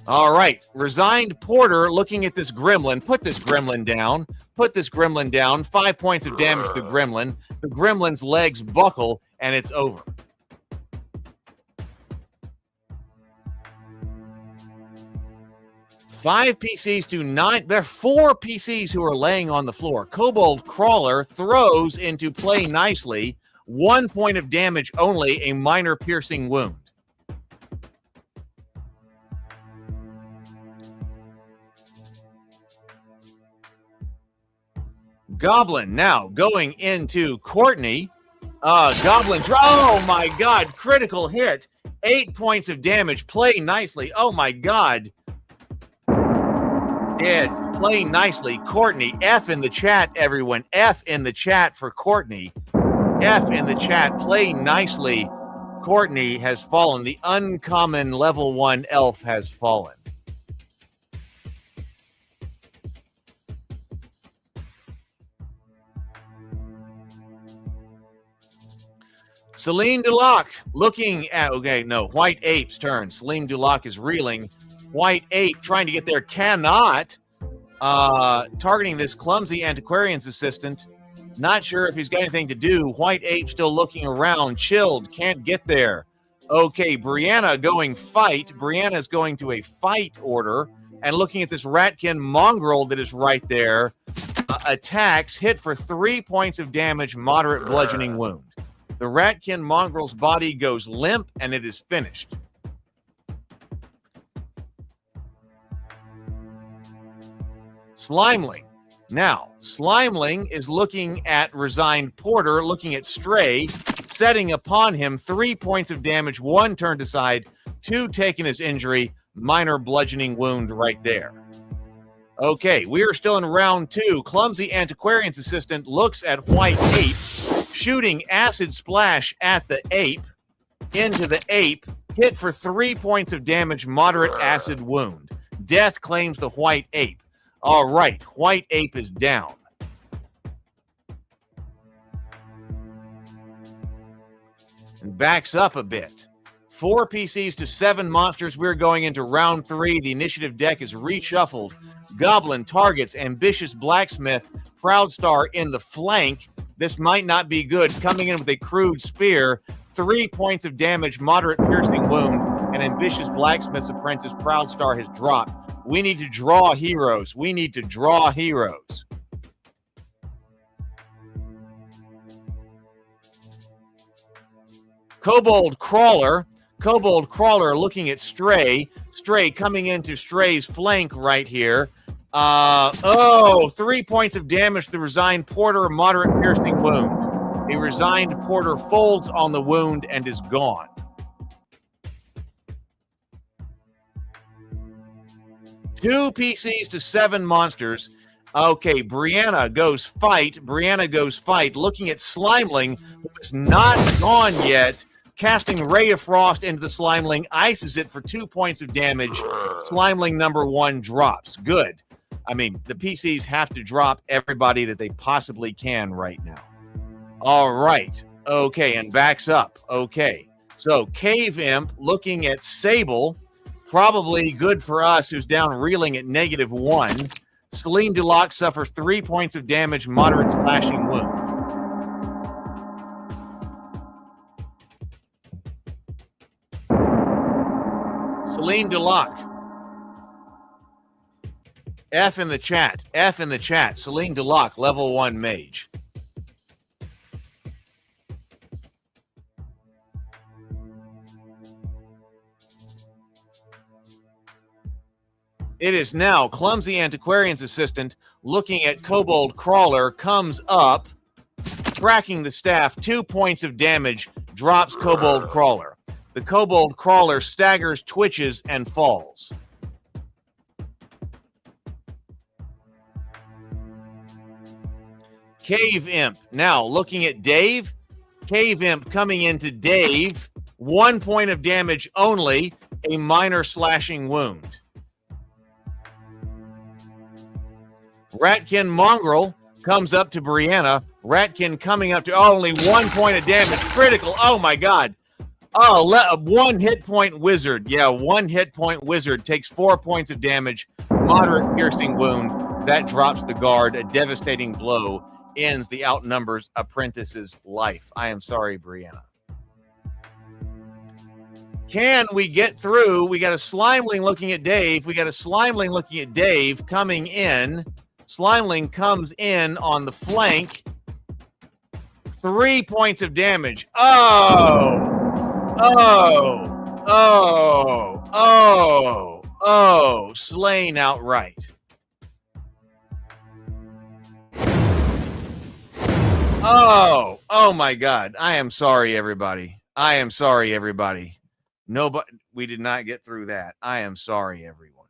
All right. Resigned Porter looking at this gremlin. Put this gremlin down. Put this gremlin down. 5 points of damage to the gremlin. The gremlin's legs buckle, and it's over. Five PCs to 9. There are 4 PCs who are laying on the floor. Kobold Crawler throws into Play Nicely. 1 point of damage only, a minor piercing wound. Goblin now going into Courtney. Goblin, oh my God, critical hit. 8 points of damage. Play Nicely. Oh my God. Dead. Play Nicely. Courtney. F in the chat, everyone. F in the chat for Courtney. F in the chat. Play Nicely. Courtney has fallen. The uncommon level 1 elf has fallen. Celine Dulac looking at, okay, no, White Ape's turn. Celine Dulac is reeling. White Ape trying to get there, cannot. Targeting this Clumsy Antiquarian's assistant. Not sure if he's got anything to do. White Ape still looking around, chilled, can't get there. Okay, Brianna going fight. Brianna's going to a fight order and looking at this Ratkin Mongrel that is right there. Attacks, hit for 3 points of damage, moderate bludgeoning wound. The Ratkin Mongrel's body goes limp and it is finished. Slimeling. Now, Slimeling is looking at Resigned Porter, looking at Stray, setting upon him 3 points of damage, 1 turned aside, 2 taken as injury, minor bludgeoning wound right there. Okay, we are still in round 2. Clumsy Antiquarian's assistant looks at White Ape, shooting acid splash at the ape, into the ape, hit for 3 points of damage, moderate acid wound. Death claims the White Ape. All right, White Ape is down. And backs up a bit. 4 PCs to 7 monsters. We're going into round 3. The initiative deck is reshuffled. Goblin targets Ambitious Blacksmith. Proudstar in the flank. This might not be good. Coming in with a crude spear. 3 points of damage, moderate piercing wound. And Ambitious Blacksmith's apprentice Proudstar has dropped. We need to draw heroes. We need to draw heroes. Kobold Crawler. Kobold Crawler looking at Stray. Stray coming into Stray's flank right here. 3 points of damage to the Resigned Porter, moderate piercing wound. A Resigned Porter folds on the wound and is gone. Two PCs to 7 monsters. Okay, Brianna goes fight. Brianna goes fight. Looking at Slimeling, who is not gone yet. Casting Ray of Frost into the Slimeling, ices it for 2 points of damage. Slimeling number 1 drops. Good. I mean, the PCs have to drop everybody that they possibly can right now. All right. Okay, and backs up. Okay. So, Cave Imp looking at Sable. Probably good for us, who's down reeling at -1. Celine Dulac suffers 3 points of damage, moderate slashing wound. Celine Dulac. F in the chat. F in the chat. Celine Dulac, level 1 mage. It is now Clumsy Antiquarian's assistant looking at Kobold Crawler, comes up, tracking the staff, 2 points of damage, drops Kobold Crawler. The Kobold Crawler staggers, twitches, and falls. Cave Imp now looking at Dave. Cave Imp coming into Dave, 1 point of damage only, a minor slashing wound. Ratkin Mongrel comes up to Brianna. Ratkin coming up to only 1 point of damage. Critical. Oh, my God. Oh, 1 hit point wizard. Yeah, 1 hit point wizard takes 4 points of damage. Moderate piercing wound. That drops the guard. A devastating blow ends the outnumbers apprentice's life. I am sorry, Brianna. Can we get through? We got a Slimeling looking at Dave. We got a Slimeling looking at Dave coming in. Slimeling comes in on the flank. 3 points of damage. Oh, slain outright. Oh my God. I am sorry, everybody. I am sorry, everybody. Nobody, we did not get through that. I am sorry, everyone.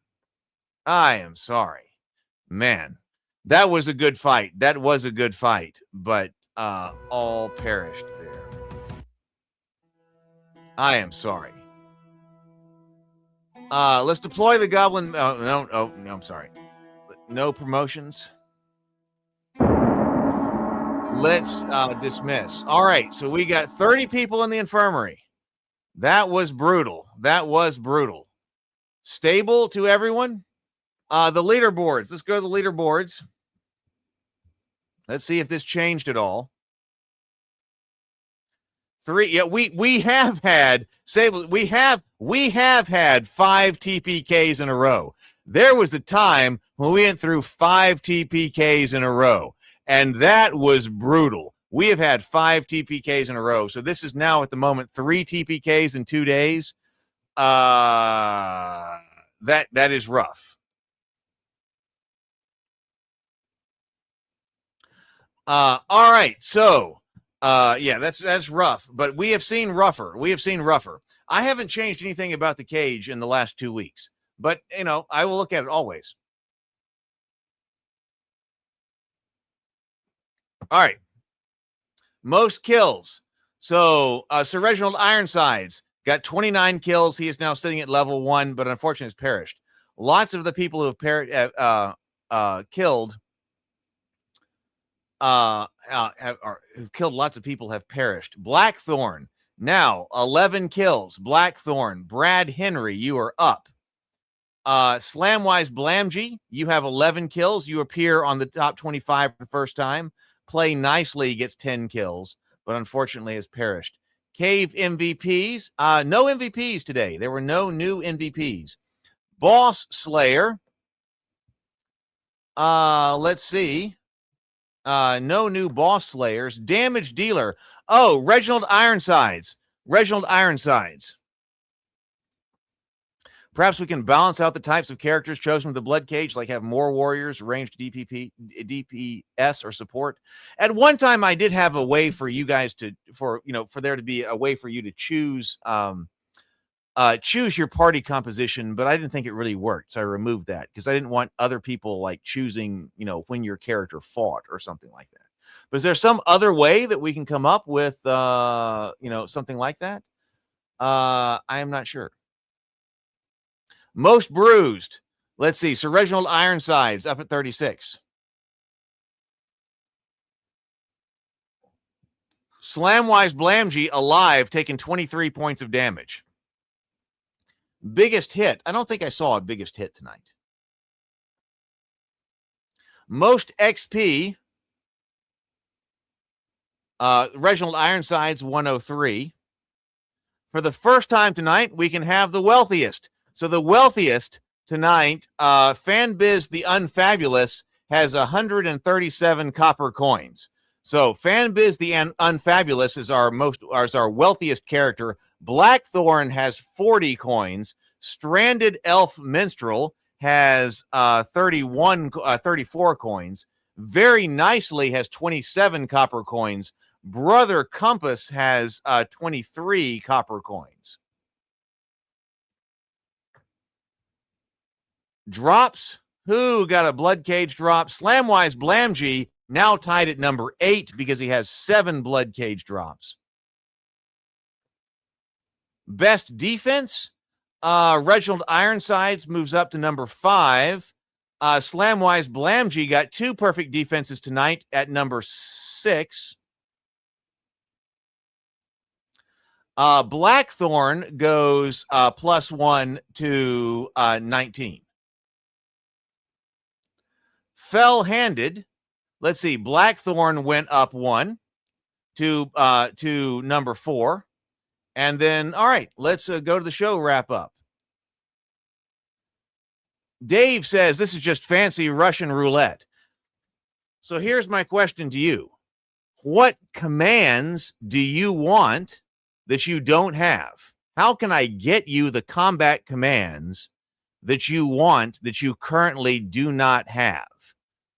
I am sorry. Man, that was a good fight. That was a good fight, but all perished there. I am sorry. Let's deploy the goblin. No, I'm sorry. No promotions. Let's dismiss. All right, so we got 30 people in the infirmary. That was brutal. That was brutal. Stable to everyone. The leaderboards. Let's go to the leaderboards. Let's see if this changed at all. 3. Yeah, we have had Sable. We have had 5 TPKs in a row. There was a time when we went through 5 TPKs in a row, and that was brutal. We have had 5 TPKs in a row. So this is now at the moment 3 TPKs in 2 days. That is rough. All right. So yeah, that's rough, but we have seen rougher. We have seen rougher. I haven't changed anything about the cage in the last 2 weeks, but you know, I will look at it always. All right. Most kills. So Sir Reginald Ironsides got 29 kills. He is now sitting at level 1, but unfortunately has perished. Lots of the people who have killed who've killed lots of people have perished. Blackthorn, now 11 kills. Blackthorn, Brad Henry, you are up. Slamwise Blamgy, you have 11 kills. You appear on the top 25 for the first time. Play Nicely gets 10 kills, but unfortunately has perished. Cave MVPs, no MVPs today. There were no new MVPs. Boss Slayer, let's see. No new boss slayers. Damage dealer. Oh, Reginald Ironsides. Reginald Ironsides. Perhaps we can balance out the types of characters chosen with the Bloodcage, like have more warriors, ranged DPS, or support. At one time, I did have a way for you guys for there to be a way for you to choose your party composition, but I didn't think it really worked. So I removed that because I didn't want other people like choosing, when your character fought or something like that. But is there some other way that we can come up with, something like that? I am not sure. Most bruised. Let's see. Sir Reginald Ironsides up at 36. Slamwise Blamgy alive, taking 23 points of damage. Biggest hit. I don't think I saw a biggest hit tonight. Most XP. Reginald Ironsides 103. For the first time tonight, we can have the wealthiest. So the wealthiest tonight, Fanbiz the Unfabulous has 137 copper coins. So Fanbiz the Unfabulous is our wealthiest character. Blackthorn has 40 coins. Stranded Elf Minstrel has 34 coins. Very Nicely has 27 copper coins. Brother Compass has 23 copper coins. Drops. Who got a Bloodcage drop? Slamwise Blamgee now tied at number 8 because he has 7 Bloodcage drops. Best defense. Reginald Ironsides moves up to number 5. Slamwise Blamgee got 2 perfect defenses tonight at number 6. Blackthorn goes +1 to 19. Fell-handed. Let's see. Blackthorn went up 1 to number 4. And then, all right, let's go to the show wrap up. Dave says this is just fancy Russian roulette. So here's my question to you. What commands do you want that you don't have? How can I get you the combat commands that you want that you currently do not have?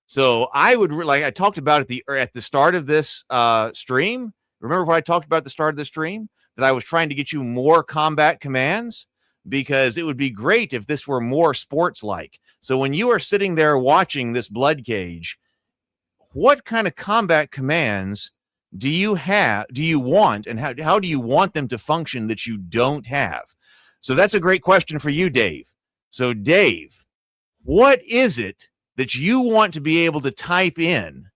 So I would I talked about at the start of this stream. Remember what I talked about at the start of the stream? That I was trying to get you more combat commands, because it would be great if this were more sports-like. So when you are sitting there watching this Bloodcage, what kind of combat commands do you want, and how do you want them to function that you don't have? So that's a great question for you, Dave. So Dave, what is it that you want to be able to type in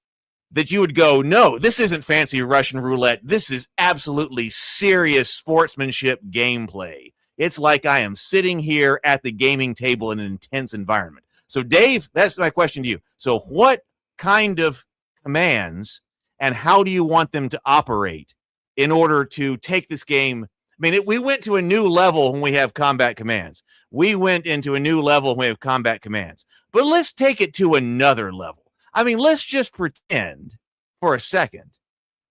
that you would go, no, this isn't fancy Russian roulette. This is absolutely serious sportsmanship gameplay. It's like I am sitting here at the gaming table in an intense environment. So Dave, that's my question to you. So what kind of commands and how do you want them to operate in order to take this game? I mean, we went to a new level when we have combat commands. We went into a new level when we have combat commands. But let's take it to another level. I mean, let's just pretend for a second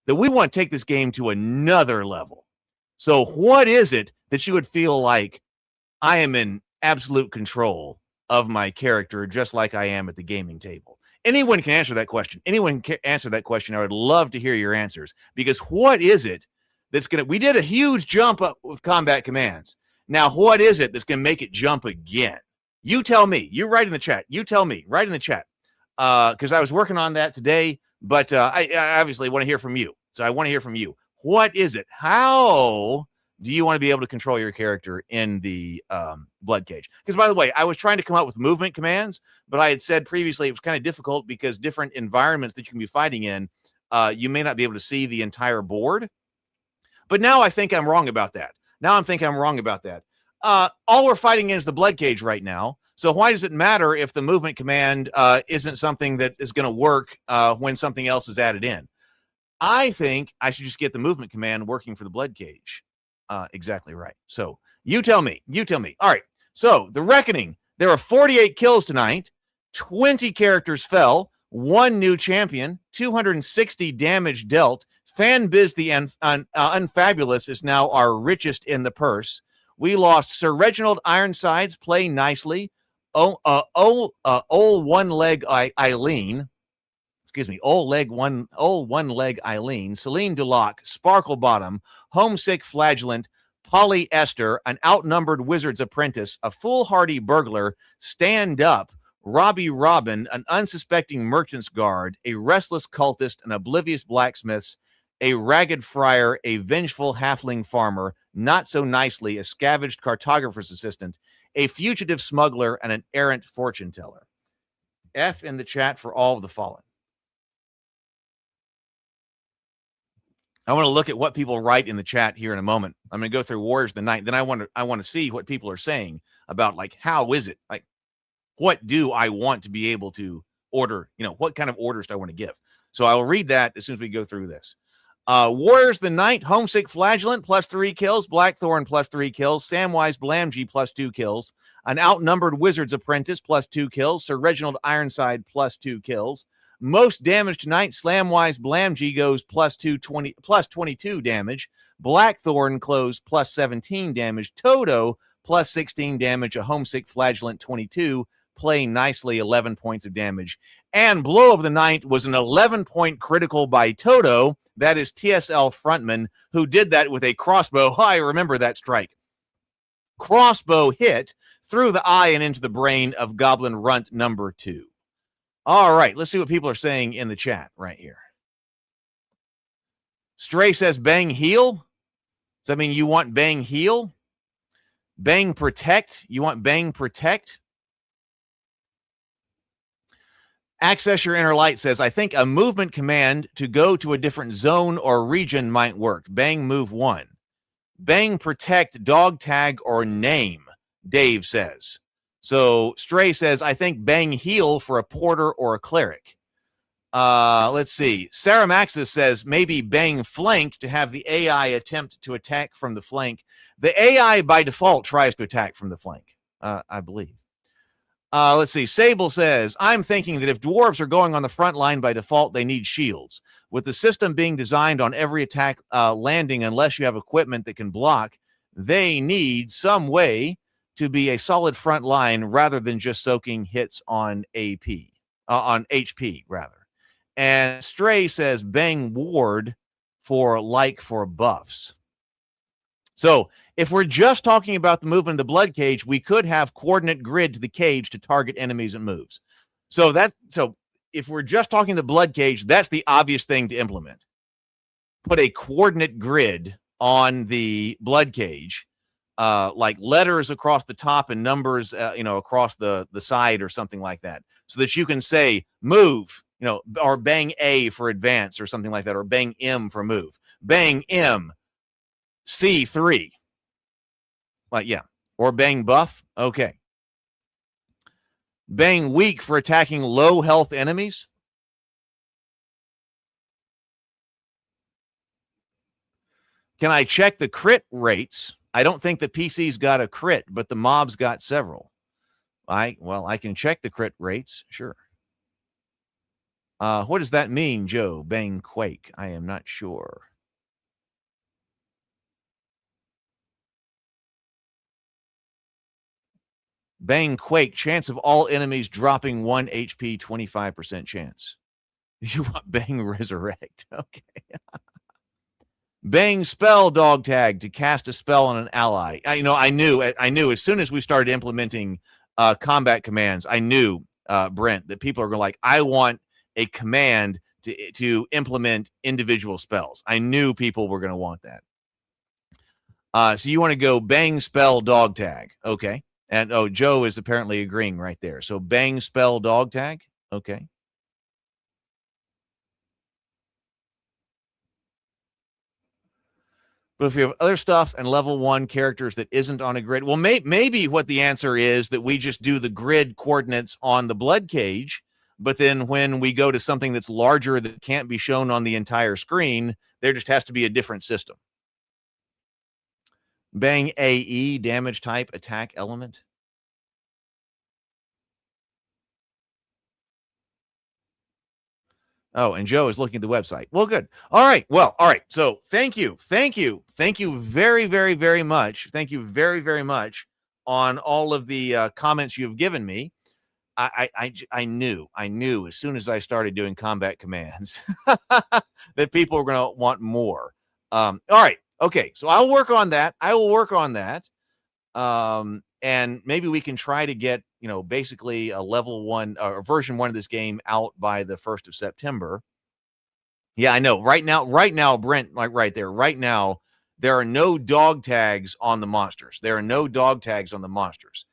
that we want to take this game to another level. So what is it that you would feel like I am in absolute control of my character, just like I am at the gaming table? Anyone can answer that question. Anyone can answer that question. I would love to hear your answers, because what is it that's going to, we did a huge jump up with combat commands. Now, what is it that's going to make it jump again? You tell me. You write in the chat. You tell me. Write in the chat. Because I was working on that today, but I obviously want to hear from you. So I want to hear from you. What is it? How do you want to be able to control your character in the Bloodcage? Because, by the way, I was trying to come up with movement commands, but I had said previously it was kind of difficult because different environments that you can be fighting in, you may not be able to see the entire board. But now I think I'm wrong about that. All we're fighting in is the Bloodcage right now. So why does it matter if the movement command isn't something that is going to work when something else is added in? I think I should just get the movement command working for the Bloodcage. Exactly right. So you tell me. All right. So the Reckoning. There are 48 kills tonight. 20 characters fell. 1 new champion. 260 damage dealt. Fanbiz the Unfabulous is now our richest in the purse. We lost Sir Reginald Ironsides, Play Nicely. Old one leg Eileen. Excuse me, old one leg Eileen, Celine Dulac, Sparkle Bottom, Homesick Flagellant, Polly Esther, an outnumbered wizard's apprentice, a foolhardy burglar, Stand Up, Robbie Robin, an unsuspecting merchant's guard, a restless cultist, an oblivious blacksmith, a ragged friar, a vengeful halfling farmer, Not So Nicely, a scavenged cartographer's assistant, a fugitive smuggler, and an errant fortune teller. F in the chat for all of the fallen. I want to look at what people write in the chat here in a moment. I'm going to go through Warriors of the Night. Then I want to see what people are saying about, like, how is it? Like, what do I want to be able to order? What kind of orders do I want to give? So I will read that as soon as we go through this. Warriors of the Night, Homesick Flagellant, +3 kills. Blackthorn, +3 kills. Samwise Blamgee, +2 kills. An Outnumbered Wizard's Apprentice, +2 kills. Sir Reginald Ironside, +2 kills. Most damage tonight, Slamwise Blamgee goes +22 damage. Blackthorn closed +17 damage. Toto, +16 damage. A Homesick Flagellant, 22. Playing nicely, 11 points of damage. And Blow of the Night was an 11-point critical by Toto. That is TSL frontman, who did that with a crossbow. I remember that strike. Crossbow hit through the eye and into the brain of Goblin Runt number 2. All right, let's see what people are saying in the chat right here. Stray says bang heal. Does that mean you want bang heal? Bang protect. You want bang protect? Access Your Inner Light says, I think a movement command to go to a different zone or region might work. Bang move 1. Bang protect, dog tag, or name, Dave says. So Stray says, I think bang heal for a porter or a cleric. Let's see. Sarah Maxis says maybe bang flank to have the AI attempt to attack from the flank. The AI by default tries to attack from the flank, I believe. Let's see. Sable says, I'm thinking that if dwarves are going on the front line by default, they need shields. With the system being designed on every attack landing, unless you have equipment that can block, they need some way to be a solid front line rather than just soaking hits on on HP rather. And Stray says bang ward for buffs. So if we're just talking about the movement of the Bloodcage, we could have coordinate grid to the cage to target enemies and moves. So if we're just talking the Bloodcage, that's the obvious thing to implement. Put a coordinate grid on the Bloodcage, like letters across the top and numbers, across the side or something like that, so that you can say move, or bang A for advance or something like that, or bang M for move. Bang M, C3. Like, yeah. Or bang buff. Okay. Bang weak for attacking low health enemies. Can I check the crit rates? I don't think the PC's got a crit, but the mob's got several. I can check the crit rates. Sure. What does that mean, Joe? Bang quake. I am not sure. Bang quake, chance of all enemies dropping 1 HP, 25% chance. You want bang resurrect. Okay. Bang spell dog tag to cast a spell on an ally. I knew as soon as we started implementing combat commands, I knew, Brent, that people are going like, I want a command to implement individual spells. I knew people were going to want that. So you want to go bang spell dog tag. Okay. And Joe is apparently agreeing right there. So bang spell dog tag. Okay. But if we have other stuff and level 1 characters that isn't on a grid, well, maybe what the answer is that we just do the grid coordinates on the Bloodcage, but then when we go to something that's larger that can't be shown on the entire screen, there just has to be a different system. Bang AE, damage type, attack element. Oh, and Joe is looking at the website. Well, good. All right. Well, all right. So thank you very, very, very much. Thank you very, very much on all of the comments you've given me. I knew as soon as I started doing combat commands that people were going to want more. All right. Okay. So I'll work on that. I will work on that. And maybe we can try to get, basically a level 1 or version 1 of this game out by the 1st of September. Yeah, I know. Right now, Brent, like right there, right now, there are no dog tags on the monsters. There are no dog tags on the monsters.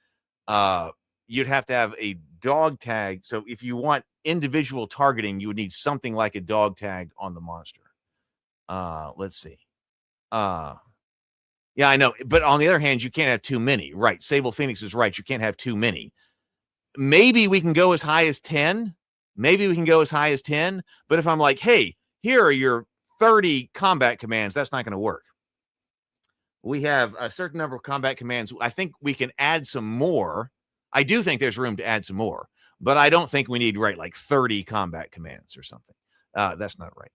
You'd have to have a dog tag. So if you want individual targeting, you would need something like a dog tag on the monster. Let's see. Yeah, I know. But on the other hand, you can't have too many. Right. Sable Phoenix is right. You can't have too many. Maybe we can go as high as 10. Maybe we can go as high as 10. But if I'm like, hey, here are your 30 combat commands, that's not going to work. We have a certain number of combat commands. I think we can add some more. I do think there's room to add some more, but I don't think we need, right, like 30 combat commands or something. That's not right.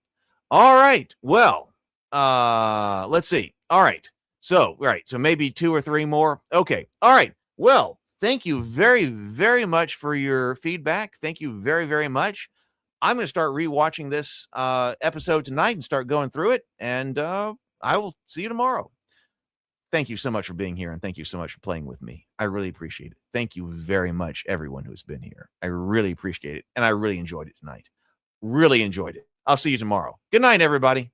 All right. Well, let's see. All right. So, right. So maybe 2 or 3 more. Okay. All right. Well, thank you very, very much for your feedback. Thank you very, very much. I'm going to start rewatching this episode tonight and start going through it. And I will see you tomorrow. Thank you so much for being here. And thank you so much for playing with me. I really appreciate it. Thank you very much, everyone who's been here. I really appreciate it. And I really enjoyed it tonight. Really enjoyed it. I'll see you tomorrow. Good night, everybody.